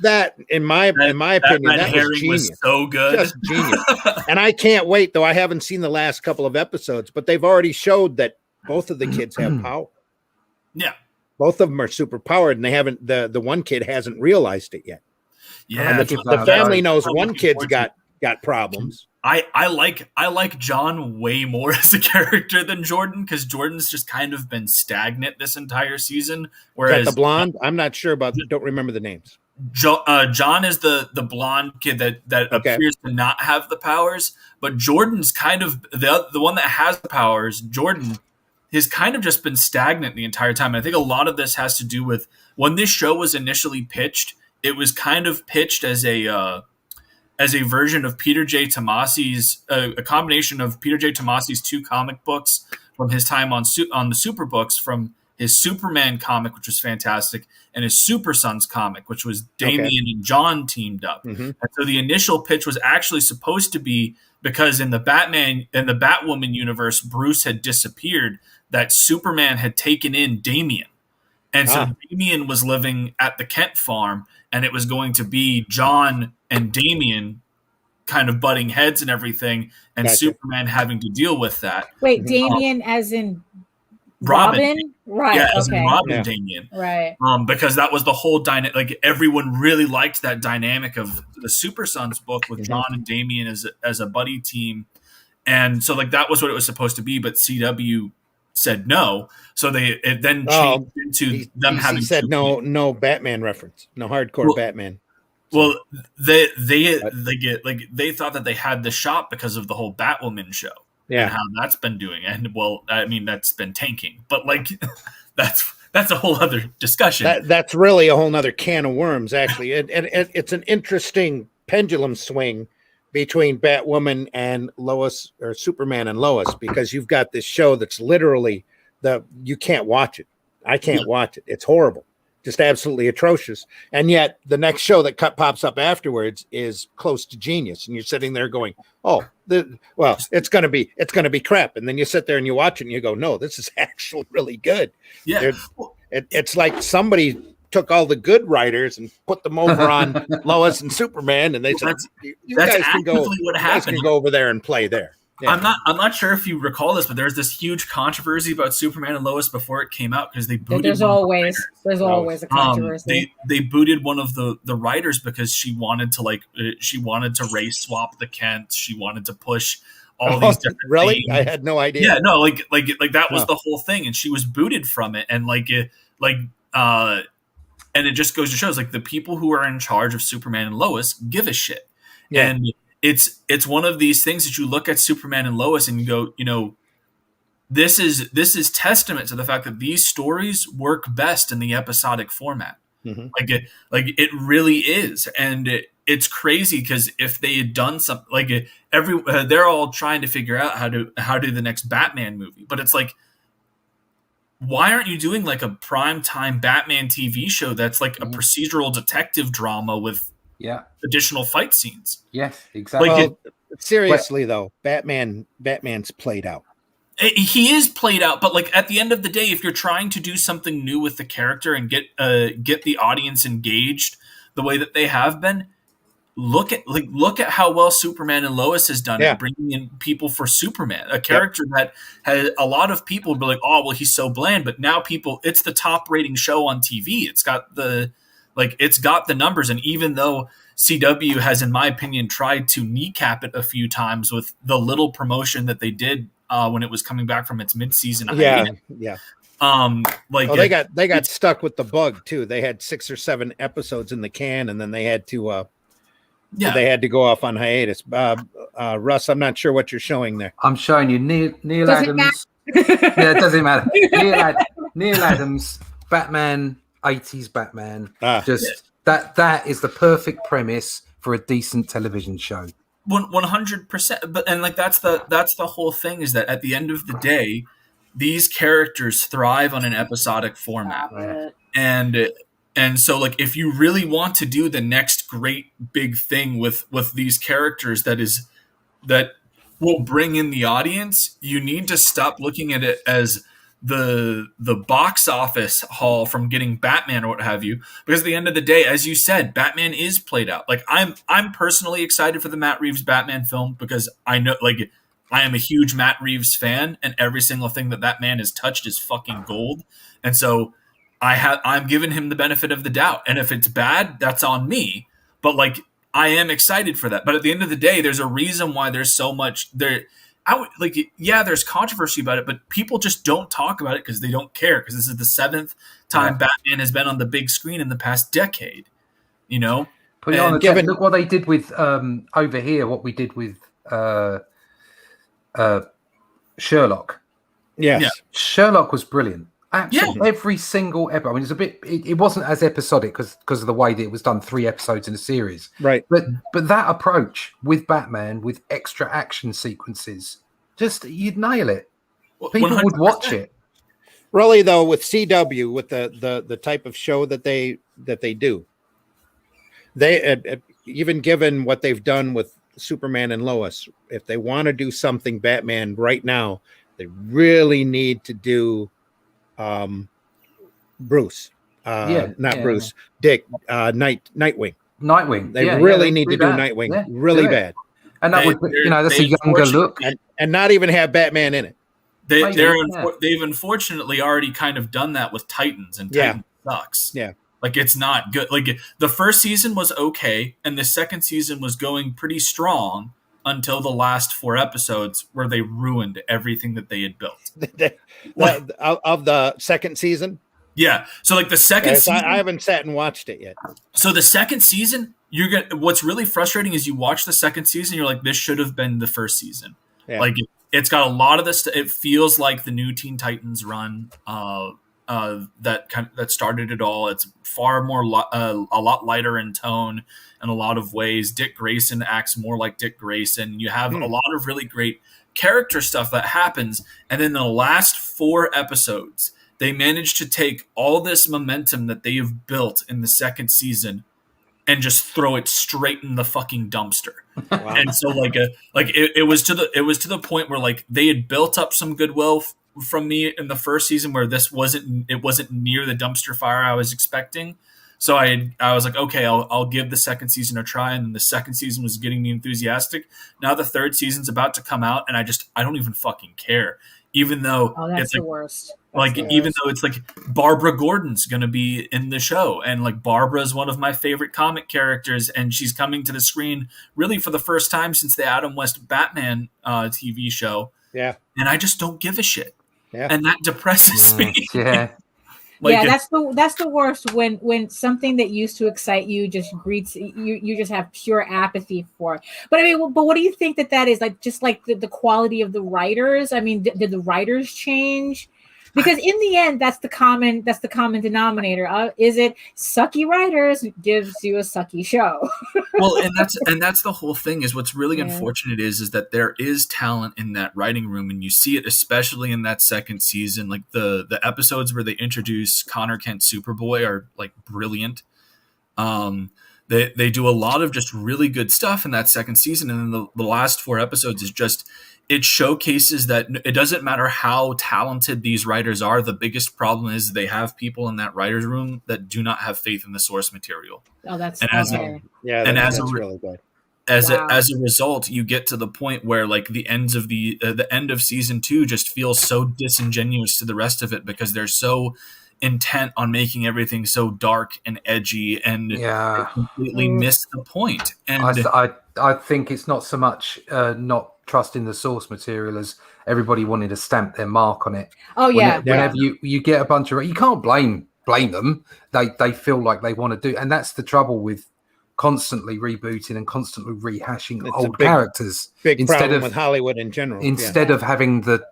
That, in my opinion, that was genius. Was so good. Just genius. And I can't wait, though I haven't seen the last couple of episodes, but they've already showed that both of the kids have power. Yeah. Both of them are super powered, and they haven't, the one kid hasn't realized it yet. Yeah. And the family knows one kid's got problems. I like John way more as a character than Jordan, because Jordan's just kind of been stagnant this entire season. Whereas the blonde, I'm not sure about. Don't remember the names. John is the blonde kid that appears to not have the powers, but Jordan's kind of the one that has the powers. Jordan has kind of just been stagnant the entire time. And I think a lot of this has to do with when this show was initially pitched. It was kind of pitched as a version of Peter J. Tomasi's, a combination of Peter J. Tomasi's two comic books from his time on the Superbooks from his Superman comic, which was fantastic, and his Super Sons comic, which was Damian and John teamed up. And so the initial pitch was actually supposed to be, because in the Batwoman universe, Bruce had disappeared, that Superman had taken in Damian. And so Damian was living at the Kent farm, and it was going to be John and Damian kind of butting heads and everything, and Superman having to deal with that. Wait, Damian as in Robin? Right. Yeah, as in Robin Damian. Right. Because that was the whole dynamic. Like, everyone really liked that dynamic of the Super Sons book with John and Damian as a buddy team. And so, like, that was what it was supposed to be, but CW said no. So it then changed into them having said no Batman reference, no hardcore Batman. Well, they thought that they had the shot because of the whole Batwoman show. Yeah. And how that's been doing. And well, I mean, that's been tanking. But like that's a whole other discussion. That's really a whole nother can of worms, actually. And it's an interesting pendulum swing between Batwoman and Lois, or Superman and Lois, because you've got this show that's literally you can't watch it. I can't watch it. It's horrible. Just absolutely atrocious. And yet the next show that pops up afterwards is close to genius. And you're sitting there going, it's going to be crap. And then you sit there and you watch it and you go, no, this is actually really good. Yeah. It's like somebody took all the good writers and put them over on Lois and Superman. And they said, you guys can go over there and play there. Yeah. I'm not sure if you recall this, but there's this huge controversy about Superman and Lois before it came out, because they booted. There's always a controversy. They booted one of the writers because she wanted to race swap the Kents. She wanted to push all these different really things. I had no idea. Yeah, no, like that was the whole thing, and she was booted from it, and and it just goes to show, like, the people who are in charge of Superman and Lois give a shit. Yeah. And it's one of these things that you look at Superman and Lois and you go, this is testament to the fact that these stories work best in the episodic format. It really is. And it's crazy, because if they had done something they're all trying to figure out how to do the next Batman movie, but it's like, why aren't you doing like a primetime Batman TV show that's like a procedural detective drama with additional fight scenes? Yes, exactly. Seriously though, Batman's played out. He is played out, but like, at the end of the day, if you're trying to do something new with the character and get the audience engaged the way that they have been, look at how well Superman and Lois has done at bringing in people for Superman, a character that has a lot of people be like, oh well, he's so bland, but now it's the top rating show on TV. It's got the numbers, and even though CW has, in my opinion, tried to kneecap it a few times with the little promotion that they did when it was coming back from its mid-season. They got stuck with the bug too. They had 6 or 7 episodes in the can, and then they had to go off on hiatus. Russ, I'm not sure what you're showing there. I'm showing you Neil Adams. Yeah, it doesn't matter. Neil Adams, Batman, 80s Batman. That is the perfect premise for a decent television show. 100%. But that's the whole thing, is that at the end of the day, these characters thrive on an episodic format. And so, like, if you really want to do the next great big thing with these characters that will bring in the audience, you need to stop looking at it as the box office haul from getting Batman or what have you. Because at the end of the day, as you said, Batman is played out. Like, I'm personally excited for the Matt Reeves Batman film, because I know, like, I am a huge Matt Reeves fan, and every single thing that man has touched is fucking gold. And so I'm giving him the benefit of the doubt. And if it's bad, that's on me. But like, I am excited for that. But at the end of the day, there's a reason why there's so much there. There's controversy about it, but people just don't talk about it because they don't care. Because this is the 7th time Batman has been on the big screen in the past decade. Put it on the chat. Look what they did with over here. What we did with Sherlock. Yes. Yeah. Sherlock was brilliant. Absolutely. Every single episode. I mean, it wasn't as episodic because of the way that it was done, 3 episodes in a series. Right. But that approach with Batman, with extra action sequences, you'd nail it. People 100%. Would watch it. Really though, with CW, with the type of show that they do, they even given what they've done with Superman and Lois, if they want to do something Batman right now, they really need to do Bruce. Bruce. Dick. Nightwing. Nightwing. They really need to do Nightwing really bad. And that that's a younger look. And not even have Batman in it. They've unfortunately already kind of done that with Titans, and Titans sucks. Yeah. Like, it's not good. Like, the first season was okay, and the second season was going pretty strong until the last 4 episodes where they ruined everything that they had built. Of the second season? Yeah. So, like, the second season... I haven't sat and watched it yet. So the second season, what's really frustrating is you watch the second season, you're like, this should have been the first season. Yeah. Like, it's got a lot of this. It feels like the new Teen Titans run that started it all. It's far more a lot lighter in tone in a lot of ways. Dick Grayson acts more like Dick Grayson. You have a lot of really great character stuff that happens, and then the last 4 episodes, they managed to take all this momentum that they have built in the second season and just throw it straight in the fucking dumpster. Wow. And so it was to the point where, like, they had built up some goodwill from me in the first season where it wasn't near the dumpster fire I was expecting. So I was like, okay, I'll give the second season a try. And then the second season was getting me enthusiastic. Now the third season's about to come out, and I don't even fucking care. Even though that's the worst. Even though it's like Barbara Gordon's going to be in the show, and like Barbara is one of my favorite comic characters, and she's coming to the screen really for the first time since the Adam West Batman TV show. Yeah. And I just don't give a shit. Yeah. And that depresses me. Yeah. That's the worst when something that used to excite you just greets you just have pure apathy for it. But I mean, but what do you think that is like? Just like the quality of the writers. I mean, did the writers change? Because in the end, that's the common denominator. Is it sucky writers gives you a sucky show? Well, and that's the whole thing. Is what's really unfortunate is that there is talent in that writing room, and you see it especially in that second season. Like the episodes where they introduce Connor Kent Superboy are like brilliant. They do a lot of just really good stuff in that second season, and then the last 4 episodes is just. It showcases that it doesn't matter how talented these writers are. The biggest problem is they have people in that writer's room that do not have faith in the source material. Oh, that's that's really good. As a result, you get to the point where like the end of season 2 just feels so disingenuous to the rest of it because they're so intent on making everything so dark and edgy, and they completely miss the point. And I think it's not so much not trusting the source material as everybody wanting to stamp their mark on it. Oh yeah. Whenever you get a bunch of, you can't blame them. They feel like they want to do, and that's the trouble with constantly rebooting and constantly rehashing old characters. Big problem with Hollywood in general. Instead of having the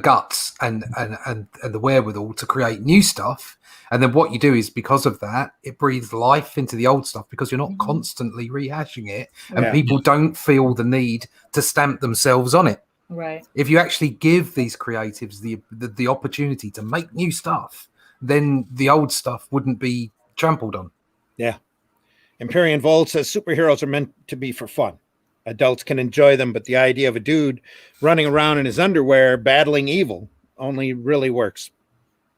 guts and the wherewithal to create new stuff. And then what you do is, because of that, it breathes life into the old stuff because you're not constantly rehashing it, and people don't feel the need to stamp themselves on it. Right. If you actually give these creatives the opportunity to make new stuff, then the old stuff wouldn't be trampled on. Yeah. Empyrean Volt says superheroes are meant to be for fun. Adults can enjoy them, but the idea of a dude running around in his underwear battling evil only really works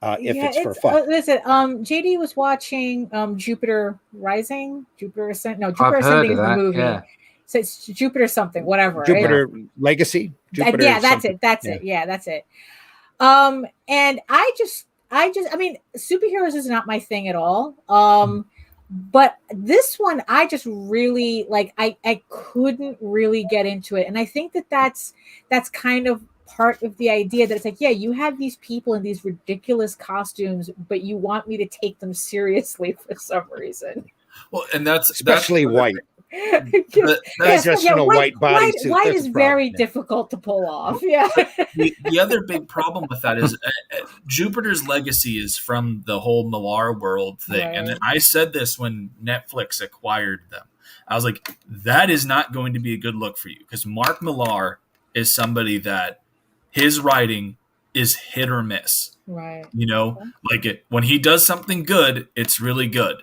if it's for fun. Listen, JD was watching Jupiter Rising, Jupiter Ascent. No, Jupiter I've Ascending heard of is the that, movie. yeah. So it's Jupiter something, whatever. Jupiter Legacy. Jupiter that's it. That's it. And I mean, superheroes is not my thing at all. But this one, I just really like. I couldn't really get into it, and I think that's kind of part of the idea that it's like, yeah, you have these people in these ridiculous costumes, but you want me to take them seriously for some reason. Well, and that's especially white. White bodysuit. White is very difficult to pull off. Yeah. The other big problem with that is Jupiter's Legacy is from the whole Millar world thing, right. And I said this when Netflix acquired them. I was like, that is not going to be a good look for you, because Mark Millar is somebody that his writing is hit or miss. Right. You know, like when he does something good, it's really good.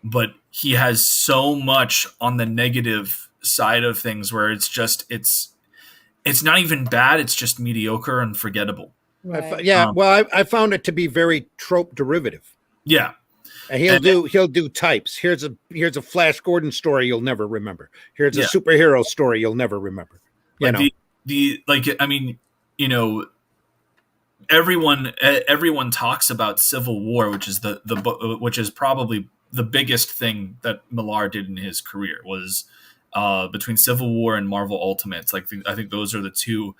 But he has so much on the negative side of things where it's just it's not even bad, it's just mediocre and forgettable. Right. I found it to be very trope derivative. Yeah. And he'll do types. Here's a Flash Gordon story you'll never remember. Here's a superhero story you'll never remember. You know. I mean, you know, everyone talks about Civil War, which is which is probably the biggest thing that Millar did in his career was between Civil War and Marvel Ultimates. Like I think those are the two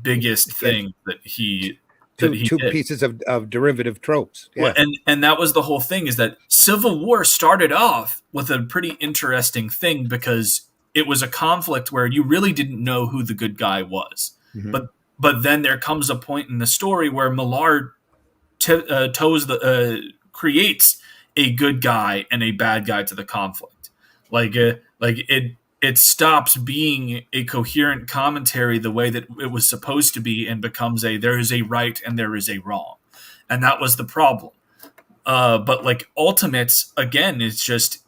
biggest things that he two did. Pieces of derivative tropes. Yeah. Well, and that was the whole thing, is that Civil War started off with a pretty interesting thing because it was a conflict where you really didn't know who the good guy was. Mm-hmm. But then there comes a point in the story where Millar creates a good guy and a bad guy to the conflict. It stops being a coherent commentary the way that it was supposed to be and becomes there is a right and there is a wrong. And that was the problem. But like Ultimates, again, it's just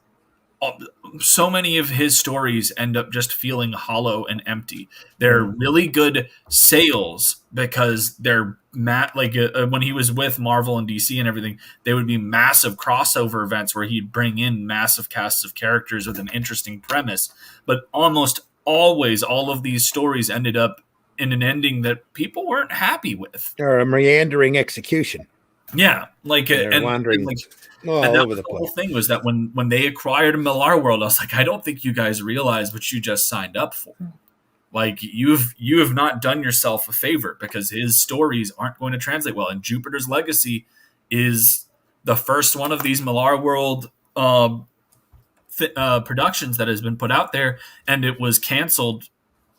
so many of his stories end up just feeling hollow and empty. They're really good sales because they're when he was with Marvel and DC and everything, they would be massive crossover events where he'd bring in massive casts of characters with an interesting premise. But almost always, all of these stories ended up in an ending that people weren't happy with. Or a meandering execution. Yeah, wandering all over the place. Whole thing was that when they acquired Millar World, I was like, I don't think you guys realize what you just signed up for. Like you have not done yourself a favor, because his stories aren't going to translate well. And Jupiter's Legacy is the first one of these Millar World productions that has been put out there, and it was canceled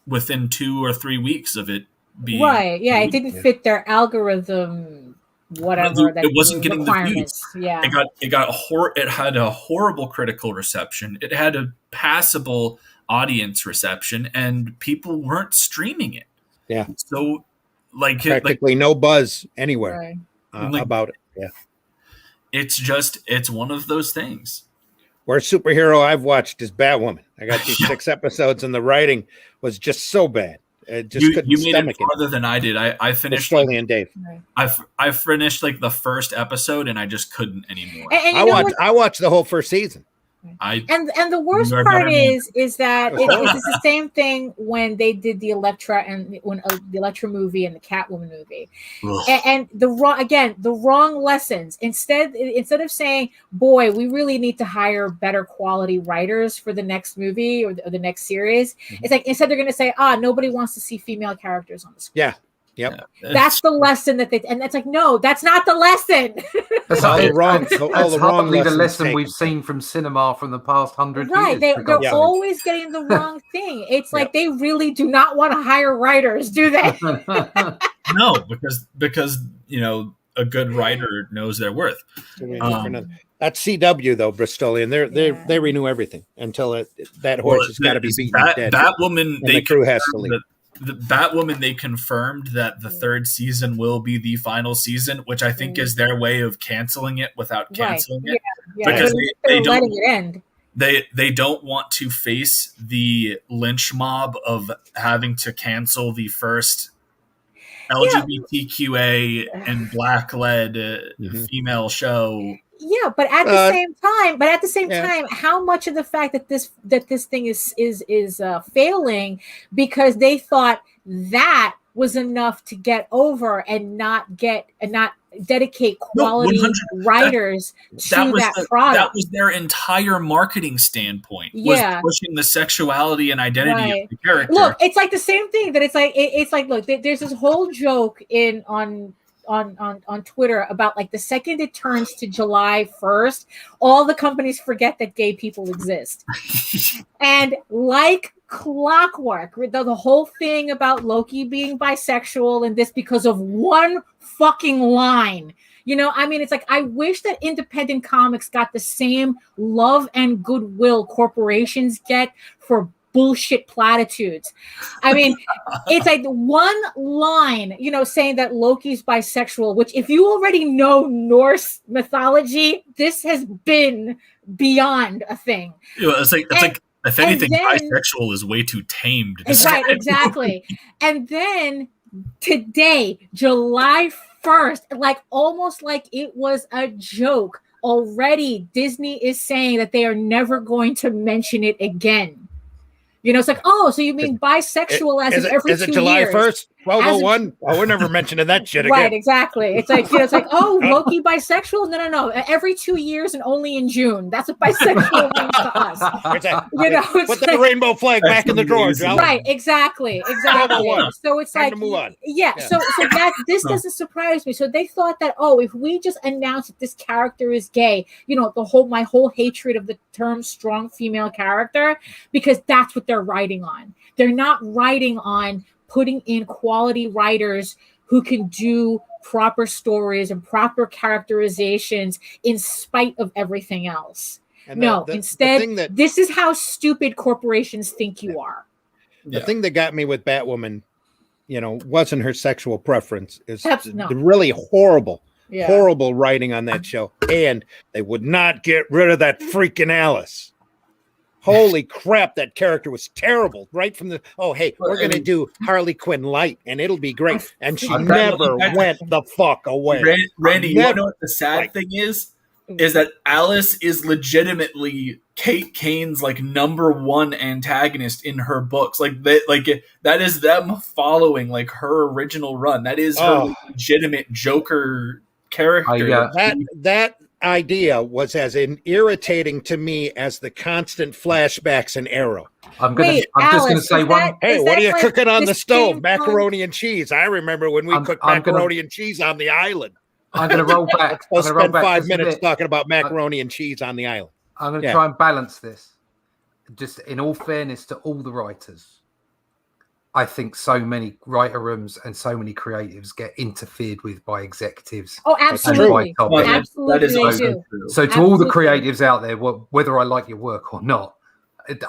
within 2 or 3 weeks of it being right. It didn't fit their algorithm. Whatever it wasn't getting the views. Yeah, it had a horrible critical reception. It had a passable audience reception, and people weren't streaming it. Yeah, so practically no buzz anywhere about it. Yeah, it's one of those things. Worst superhero I've watched is Batwoman. I got these 6 episodes, and the writing was just so bad. You made it farther than I did. I finished and Dave. I finished like the first episode, and I just couldn't anymore. I watched the whole first season. And the worst part is that it's the same thing when they did the Elektra and the Elektra movie and the Catwoman movie, and the wrong lessons. Instead of saying, "Boy, we really need to hire better quality writers for the next movie or the next series," it's like instead they're going to say, "Nobody wants to see female characters on the screen." Yeah. Yep. That's the lesson and that's like, no, that's not the lesson. That's probably the lesson we've seen from cinema from the past 100 years. Right. They're always getting the wrong thing. It's like they really do not want to hire writers, do they? No, because a good writer knows their worth. That's CW though, Bristolian. They renew everything until that horse has got to be beaten dead. Batwoman, the crew has to leave. The Batwoman, they confirmed that the 3rd season will be the final season, which I think is their way of canceling it without canceling it. Because they don't letting it end. They don't want to face the lynch mob of having to cancel the first LGBTQA and Black-led female show. Yeah, but at the same time, how much of the fact that this thing is failing because they thought that was enough to get over and not dedicate quality writers to that product. That was their entire marketing standpoint. Was pushing the sexuality and identity of the character. Look, it's like the same thing that it's like look, there's this whole joke on Twitter about like the second it turns to July 1st, all the companies forget that gay people exist. And like clockwork, the whole thing about Loki being bisexual and this because of one fucking line. It's like I wish that independent comics got the same love and goodwill corporations get for bullshit platitudes. I mean, it's like one line, you know, saying that Loki's bisexual, which if you already know Norse mythology, this has been beyond a thing. It's like if anything, bisexual is way too tame to describe. Right, exactly. And then today, July 1st, like almost like it was a joke, already Disney is saying that they are never going to mention it again. You know, it's like, oh, so you mean bisexual as in every 2 years? Is it July 1st? 1201? Oh, we're never mentioning that shit again. Right, exactly. It's like, you know, it's like, oh, Loki bisexual? No. Every 2 years and only in June. That's what bisexual means to us. You know, put the rainbow flag back in the drawer, Joe. Right, exactly. So it's time like, to move on. Yeah, so that this doesn't surprise me. So they thought that, oh, if we just announce that this character is gay, you know, my whole hatred of the term strong female character, because that's what they're writing on. They're not writing on putting in quality writers who can do proper stories and proper characterizations in spite of everything else. And instead, this is how stupid corporations think you are. The thing that got me with Batwoman, you know, wasn't her sexual preference. It's the really horrible writing on that show. And they would not get rid of that freaking Alice. Holy crap, that character was terrible right from the we're going to do Harley Quinn light and it'll be great. And she never went the fuck away. Randy, you know what the sad thing is that Alice is legitimately Kate Kane's like #1 antagonist in her books. That is them following like her original run. That is her legitimate Joker character. That idea was as irritating to me as the constant flashbacks in Arrow. I'm just going to say one. Hey, what are you cooking on the stove? Macaroni and cheese. I remember when we cooked macaroni and cheese on the island. I'm going to roll back. I'll spend 5 minutes talking about macaroni and cheese on the island. I'm going to try and balance this. Just in all fairness to all the writers, I think so many writer rooms and so many creatives get interfered with by executives. Oh, absolutely. Absolutely, that is they do. So to all the creatives out there, whether I like your work or not, it's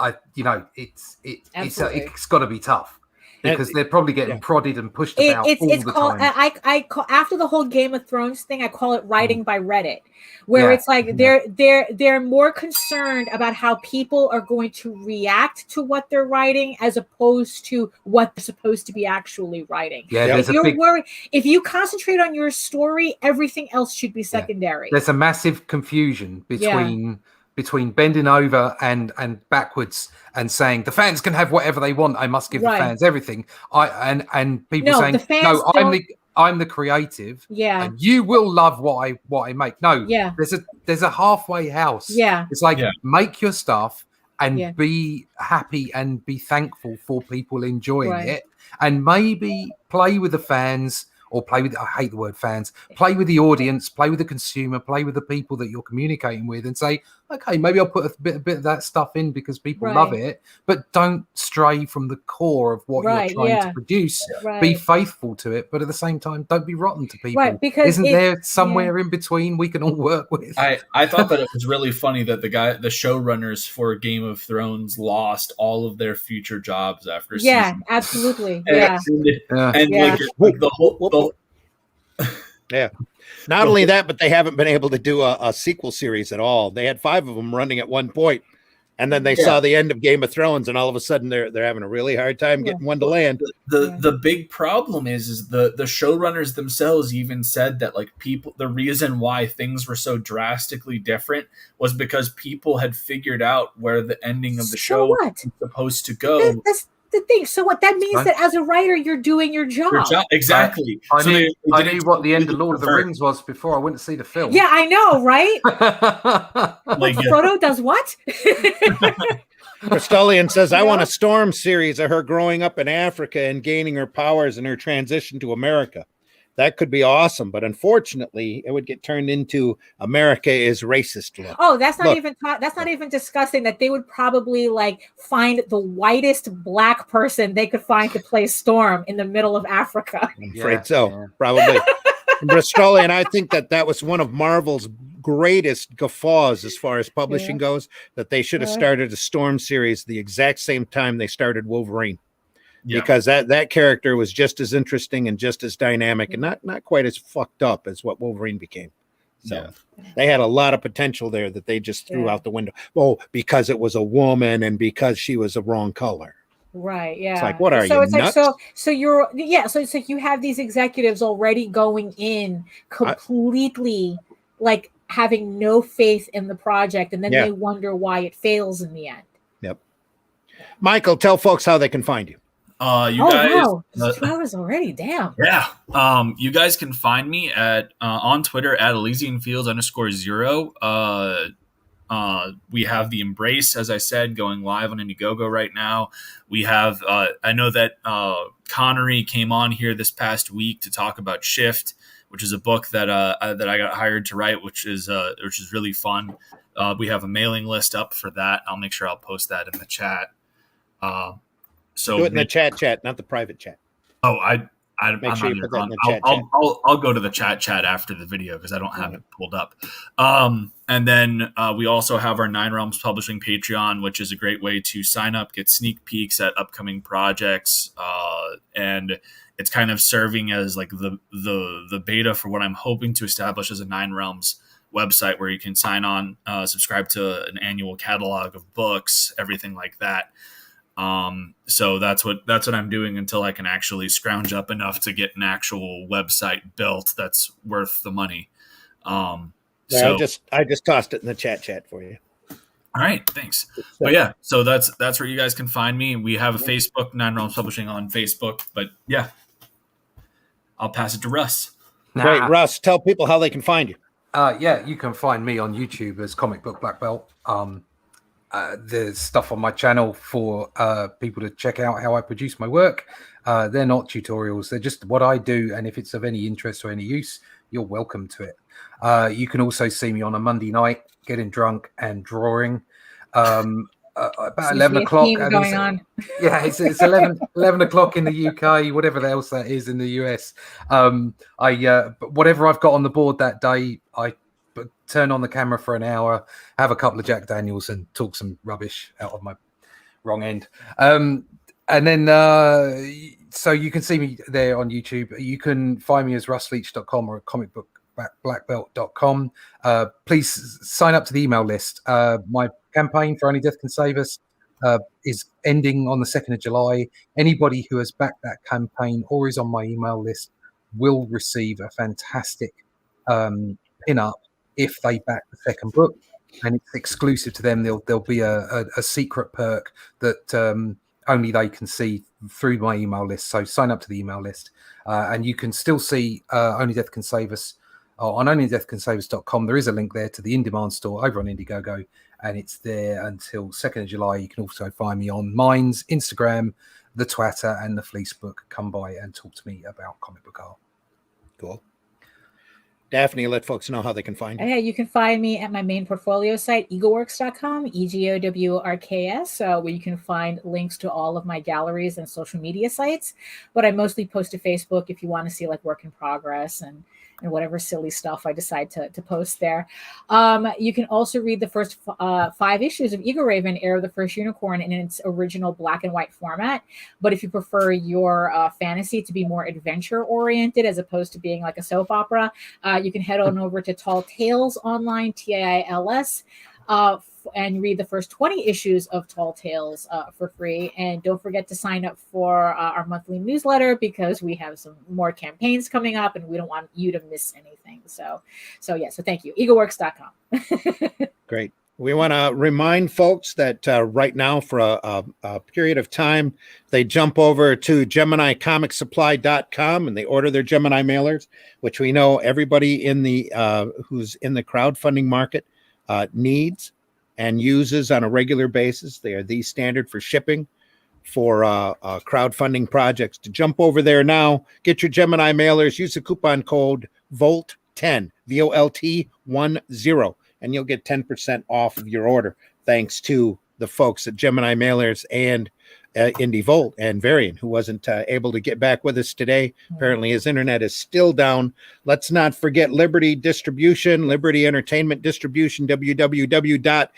got to be tough. Because they're probably getting prodded and pushed about all the time. I call after the whole Game of Thrones thing, I call it writing by Reddit, where it's like they're more concerned about how people are going to react to what they're writing as opposed to what they're supposed to be actually writing. Yeah, if you're worried, if you concentrate on your story, everything else should be secondary. There's a massive confusion between bending over and backwards and saying the fans can have whatever they want. I must give the fans everything. And people saying, no, I'm the creative. Yeah. And you will love what I make. No. Yeah. There's a halfway house. Yeah. It's like make your stuff and be happy and be thankful for people enjoying it, and maybe play with the fans. Or play with, I hate the word fans, play with the audience, play with the consumer, play with the people that you're communicating with and say, okay, maybe I'll put a bit of that stuff in because people love it, but don't stray from the core of what you're trying to produce. Be faithful to it, but at the same time, don't be rotten to people. Right, because isn't there somewhere in between we can all work with? I thought that it was really funny that the showrunners for Game of Thrones lost all of their future jobs after season. Absolutely. And the whole Not only that, but they haven't been able to do a sequel series at all. They had 5 of them running at one point, and then they saw the end of Game of Thrones, and all of a sudden they're having a really hard time getting one to land. The big problem is the showrunners themselves even said that like the reason why things were so drastically different was because people had figured out where the ending of the show was supposed to go. That's the thing. So what that means that as a writer, you're doing your job. Exactly. I knew what the end of Lord of the Rings was before I went to see the film. Yeah, I know, right? Frodo does what? Crystallian says, I want a Storm series of her growing up in Africa and gaining her powers and her transition to America. That could be awesome, but unfortunately, it would get turned into America is racist. Oh, that's not even discussing that they would probably like find the whitest black person they could find to play Storm in the middle of Africa. I'm afraid so, probably. Bristolian, I think that was one of Marvel's greatest guffaws as far as publishing goes, that they should have started a Storm series the exact same time they started Wolverine. Because that character was just as interesting and just as dynamic and not quite as fucked up as what Wolverine became. So they had a lot of potential there that they just threw out the window. Oh, because it was a woman and because she was a wrong color. Right. Yeah. It's like, what are so you it's nuts? like so you're so it's like you have these executives already going in completely like having no faith in the project, and then they wonder why it fails in the end. Yep. Michael, tell folks how they can find you. Guys, wow, it's 2 hours already. Damn. Yeah. You guys can find me at on Twitter at ElysianFields_0. We have the Embrace, as I said, going live on Indiegogo right now. We have I know that Connery came on here this past week to talk about Shift, which is a book that I got hired to write, which is really fun. We have a mailing list up for that. I'll make sure I'll post that in the chat. So do it in the chat, not the private chat. Oh, I'm sure you put that in the chat. I'll go to the chat after the video because I don't have it pulled up. And then we also have our 9 Realms Publishing Patreon, which is a great way to sign up, get sneak peeks at upcoming projects, and it's kind of serving as like the beta for what I'm hoping to establish as a 9 Realms website where you can sign on, subscribe to an annual catalog of books, everything like that. So that's what I'm doing until I can actually scrounge up enough to get an actual website built that's worth the money. So I just tossed it in the chat for you. All right, thanks. But yeah, so that's where you guys can find me. We have a Facebook, 9 Realms Publishing on Facebook. But yeah, I'll pass it to Russ. Great, Russ. Tell people how they can find you. Yeah, you can find me on YouTube as Comic Book Black Belt. There's stuff on my channel for people to check out how I produce my work. They're not tutorials. They're just what I do. And if it's of any interest or any use, you're welcome to it. You can also see me on a Monday night getting drunk and drawing. About 11 o'clock. Going on. Yeah, it's 11 o'clock in the UK, whatever else that is in the US. Whatever I've got on the board that day, I turn on the camera for an hour, have a couple of Jack Daniels and talk some rubbish out of my wrong end. And then, so you can see me there on YouTube. You can find me as russleach.com or comicbookblackbelt.com. Please sign up to the email list. My campaign for Only Death Can Save Us is ending on the 2nd of July. Anybody who has backed that campaign or is on my email list will receive a fantastic pin-up if they back the second book, and it's exclusive to them. There'll be a secret perk that only they can see through my email list. So sign up to the email list, and you can still see Only Death Can Save Us on onlydeathcansaveus.com. There is a link there to the in-demand store over on Indiegogo, and it's there until 2nd of July. You can also find me on Minds, Instagram, the Twitter, and the Fleecebook. Come by and talk to me about comic book art. Cool. Daphne, let folks know how they can find you. Yeah, you can find me at my main portfolio site, egoworks.com, EGOWRKS, where you can find links to all of my galleries and social media sites. But I mostly post to Facebook if you want to see like work in progress and whatever silly stuff I decide to post there. You can also read the first 5 issues of Eagle Raven, Heir of the First Unicorn, in its original black and white format. But if you prefer your fantasy to be more adventure oriented as opposed to being like a soap opera, you can head on over to Tall Tales Online, TAILS, and read the first 20 issues of Tall Tales for free. And don't forget to sign up for our monthly newsletter because we have some more campaigns coming up and we don't want you to miss anything. So thank you. egoworks.com. Great. We want to remind folks that right now for a period of time, they jump over to GeminiComicSupply.com and they order their Gemini mailers, which we know everybody in the who's in the crowdfunding market needs and uses on a regular basis. They are the standard for shipping for crowdfunding projects. To jump over there now, get your Gemini mailers, use the coupon code VOLT10, VOLT10, and you'll get 10% off of your order. Thanks to the folks at Gemini Mailers and Indie Volt and Varian, who wasn't able to get back with us today. Apparently his internet is still down. Let's not forget Liberty Distribution, Liberty Entertainment Distribution, www.ledg.us.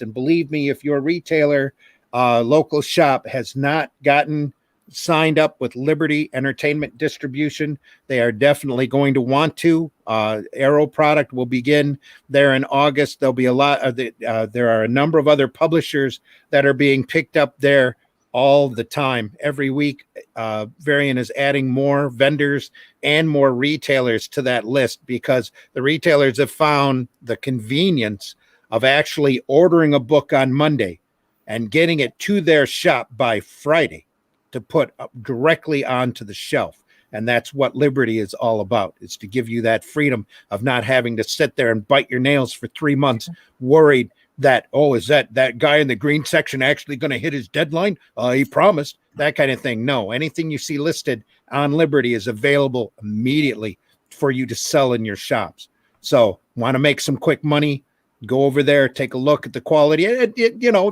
And believe me, if your retailer, local shop has not gotten signed up with Liberty Entertainment Distribution, they are definitely going to want to. Arrow product will begin there in August. There'll be a lot of there are a number of other publishers that are being picked up there all the time. Every week, Varian is adding more vendors and more retailers to that list, because the retailers have found the convenience of actually ordering a book on Monday and getting it to their shop by Friday to put up directly onto the shelf. And that's what Liberty is all about, is to give you that freedom of not having to sit there and bite your nails for 3 months, worried that, is that guy in the green section actually going to hit his deadline? He promised, that kind of thing. No, anything you see listed on Liberty is available immediately for you to sell in your shops. So want to make some quick money? Go over there, take a look at the quality.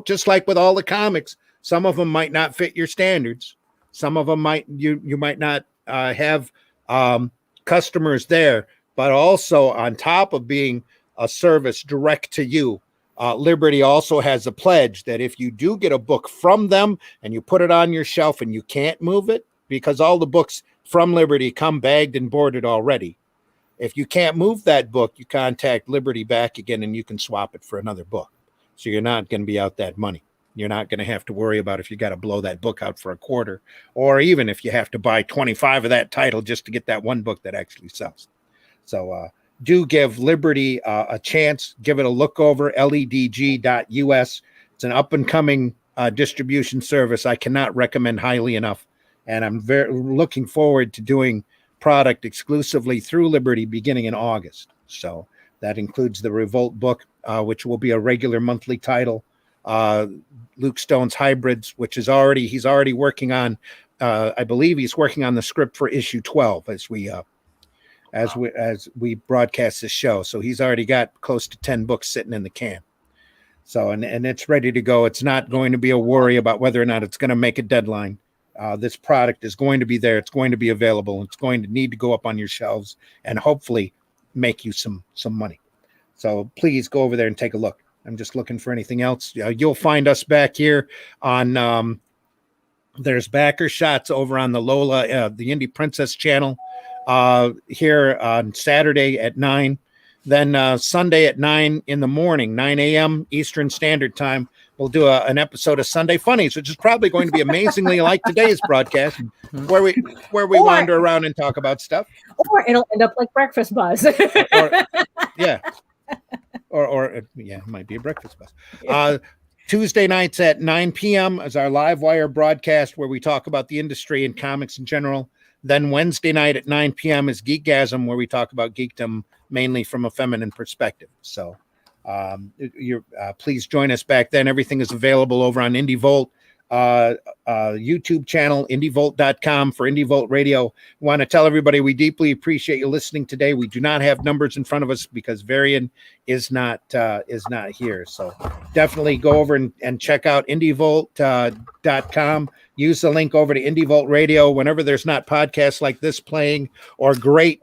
Just like with all the comics, some of them might not fit your standards. Some of them you might not have customers there, but also on top of being a service direct to you, Liberty also has a pledge that if you do get a book from them and you put it on your shelf and you can't move it, because all the books from Liberty come bagged and boarded already. If you can't move that book, you contact Liberty back again and you can swap it for another book. So you're not going to be out that money. You're not going to have to worry about if you got to blow that book out for a quarter, or even if you have to buy 25 of that title just to get that one book that actually sells. So do give Liberty a chance. Give it a look over, ledg.us. It's an up-and-coming distribution service I cannot recommend highly enough. And I'm very looking forward to doing product exclusively through Liberty beginning in August. So that includes the Revolt book, which will be a regular monthly title. Luke Stone's Hybrids, which is he's already working on, I believe he's working on the script for issue 12 as we broadcast this show. So he's already got close to 10 books sitting in the can. So, and it's ready to go. It's not going to be a worry about whether or not it's going to make a deadline. This product is going to be there. It's going to be available. It's going to need to go up on your shelves and hopefully make you some money. So please go over there and take a look. I'm just looking for anything else. You'll find us back here on there's backer shots over on the Lola, the Indie Princess channel here on Saturday at 9. Then Sunday at 9 in the morning, 9 a.m. Eastern Standard Time, we'll do an episode of Sunday Funnies, which is probably going to be amazingly like today's broadcast, where we wander around and talk about stuff. Or it'll end up like Breakfast Buzz. Or it might be a Breakfast Buzz. Tuesday nights at 9 p.m. is our live wire broadcast where we talk about the industry and comics in general. Then Wednesday night at 9 p.m. is Geekgasm, where we talk about geekdom mainly from a feminine perspective. So please join us back then. Everything is available over on Indie Volt YouTube channel, indievolt.com for Indie Volt Radio. Want to tell everybody we deeply appreciate you listening today. We do not have numbers in front of us because Varian is not here. So definitely go over and check out indievolt.com. Use the link over to Indie Volt Radio whenever there's not podcasts like this playing, or great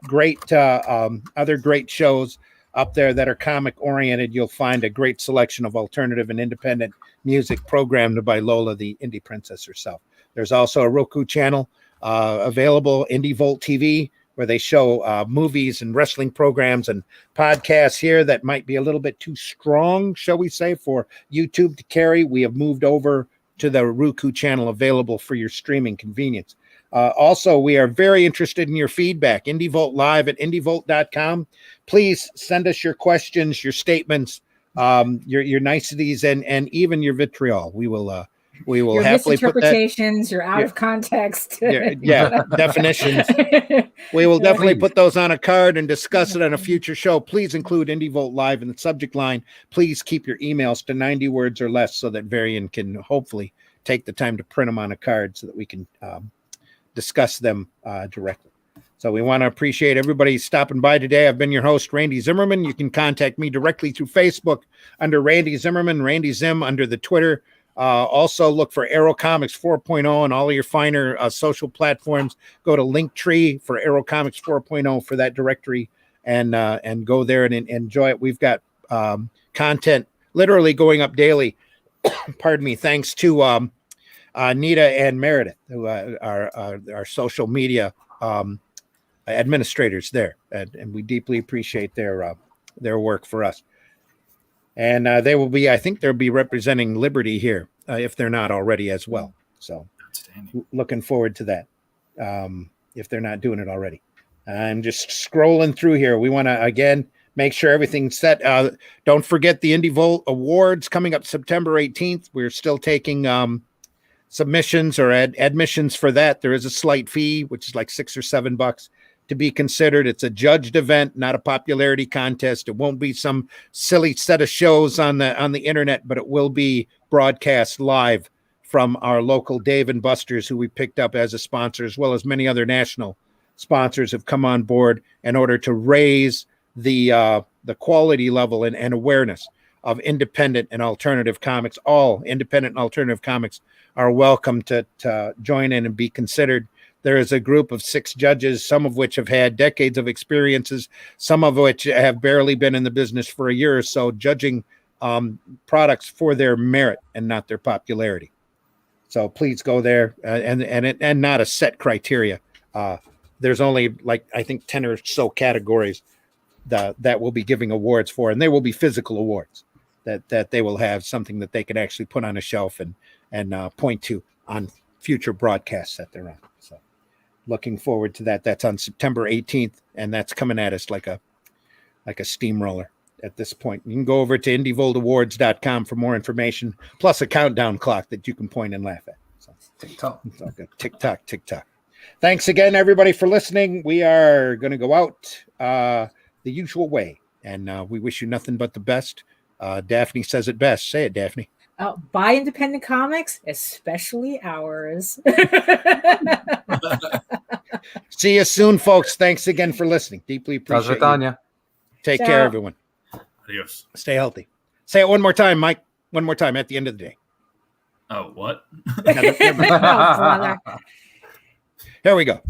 other great shows up there that are comic oriented. You'll find a great selection of alternative and independent music programmed by Lola, the Indie Princess herself. There's also a Roku channel available, Indie Volt TV, where they show movies and wrestling programs and podcasts here that might be a little bit too strong, shall we say, for YouTube to carry. We have moved over to the Roku channel, available for your streaming convenience. Also, we are very interested in your feedback. Indie Volt Live at indievolt.com. Please send us your questions, your statements, your niceties, and even your vitriol. We will your happily put that. Misinterpretations, your out of context. Definitions. We will definitely put those on a card and discuss it on a future show. Please include Indie Volt Live in the subject line. Please keep your emails to 90 words or less so that Varian can hopefully take the time to print them on a card so that we can discuss them directly. So we want to appreciate everybody stopping by today. I've been your host, Randy Zimmerman. You can contact me directly through Facebook under Randy Zimmerman, Randy Zim under the Twitter. Also, look for Arrow Comics 4.0 on all of your finer social platforms. Go to Linktree for Arrow Comics 4.0 for that directory, and go there and enjoy it. We've got content literally going up daily. Pardon me. Thanks to Nita and Meredith, who are our social media administrators there, and we deeply appreciate their work for us. And they will be, I think they'll be representing Liberty here, if they're not already as well. So looking forward to that, if they're not doing it already. I'm just scrolling through here. We want to, again, make sure everything's set. Don't forget the Indie Volt Awards coming up September 18th. We're still taking submissions or admissions for that. There is a slight fee, which is like $6 or $7 to be considered. It's a judged event, not a popularity contest. It won't be some silly set of shows on the internet, but it will be broadcast live from our local Dave and Buster's, who we picked up as a sponsor, as well as many other national sponsors have come on board in order to raise the quality level and awareness of independent and alternative comics. All independent and alternative comics are welcome to join in and be considered. There is a group of 6 judges, some of which have had decades of experiences, some of which have barely been in the business for a year or so, judging products for their merit and not their popularity. So please go there, and not a set criteria. There's only I think 10 or so categories that we'll be giving awards for, and they will be physical awards that they will have something that they can actually put on a shelf and point to on future broadcasts that they're on. So looking forward to that. That's on September 18th, and that's coming at us like a steamroller at this point. You can go over to indievoltawards.com for more information, plus a countdown clock that you can point and laugh at. So TikTok. It's all good. TikTok. Thanks again, everybody, for listening. We are going to go out the usual way, and we wish you nothing but the best. Daphne says it best. Say it, Daphne. Buy independent comics, especially ours. See you soon, folks. Thanks again for listening. Deeply appreciate it. Take care, everyone. Adios. Stay healthy. Say it one more time, Mike. One more time at the end of the day. Oh, what? Here we go.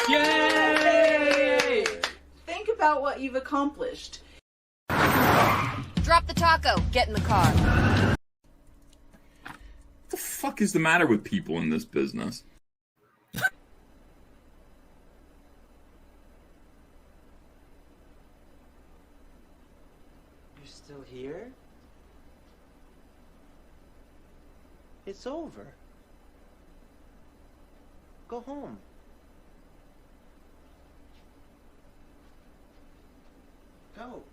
Yay! Think about what you've accomplished. Drop the taco. Get in the car. What the fuck is the matter with people in this business? You're still here? It's over. Go home. Go.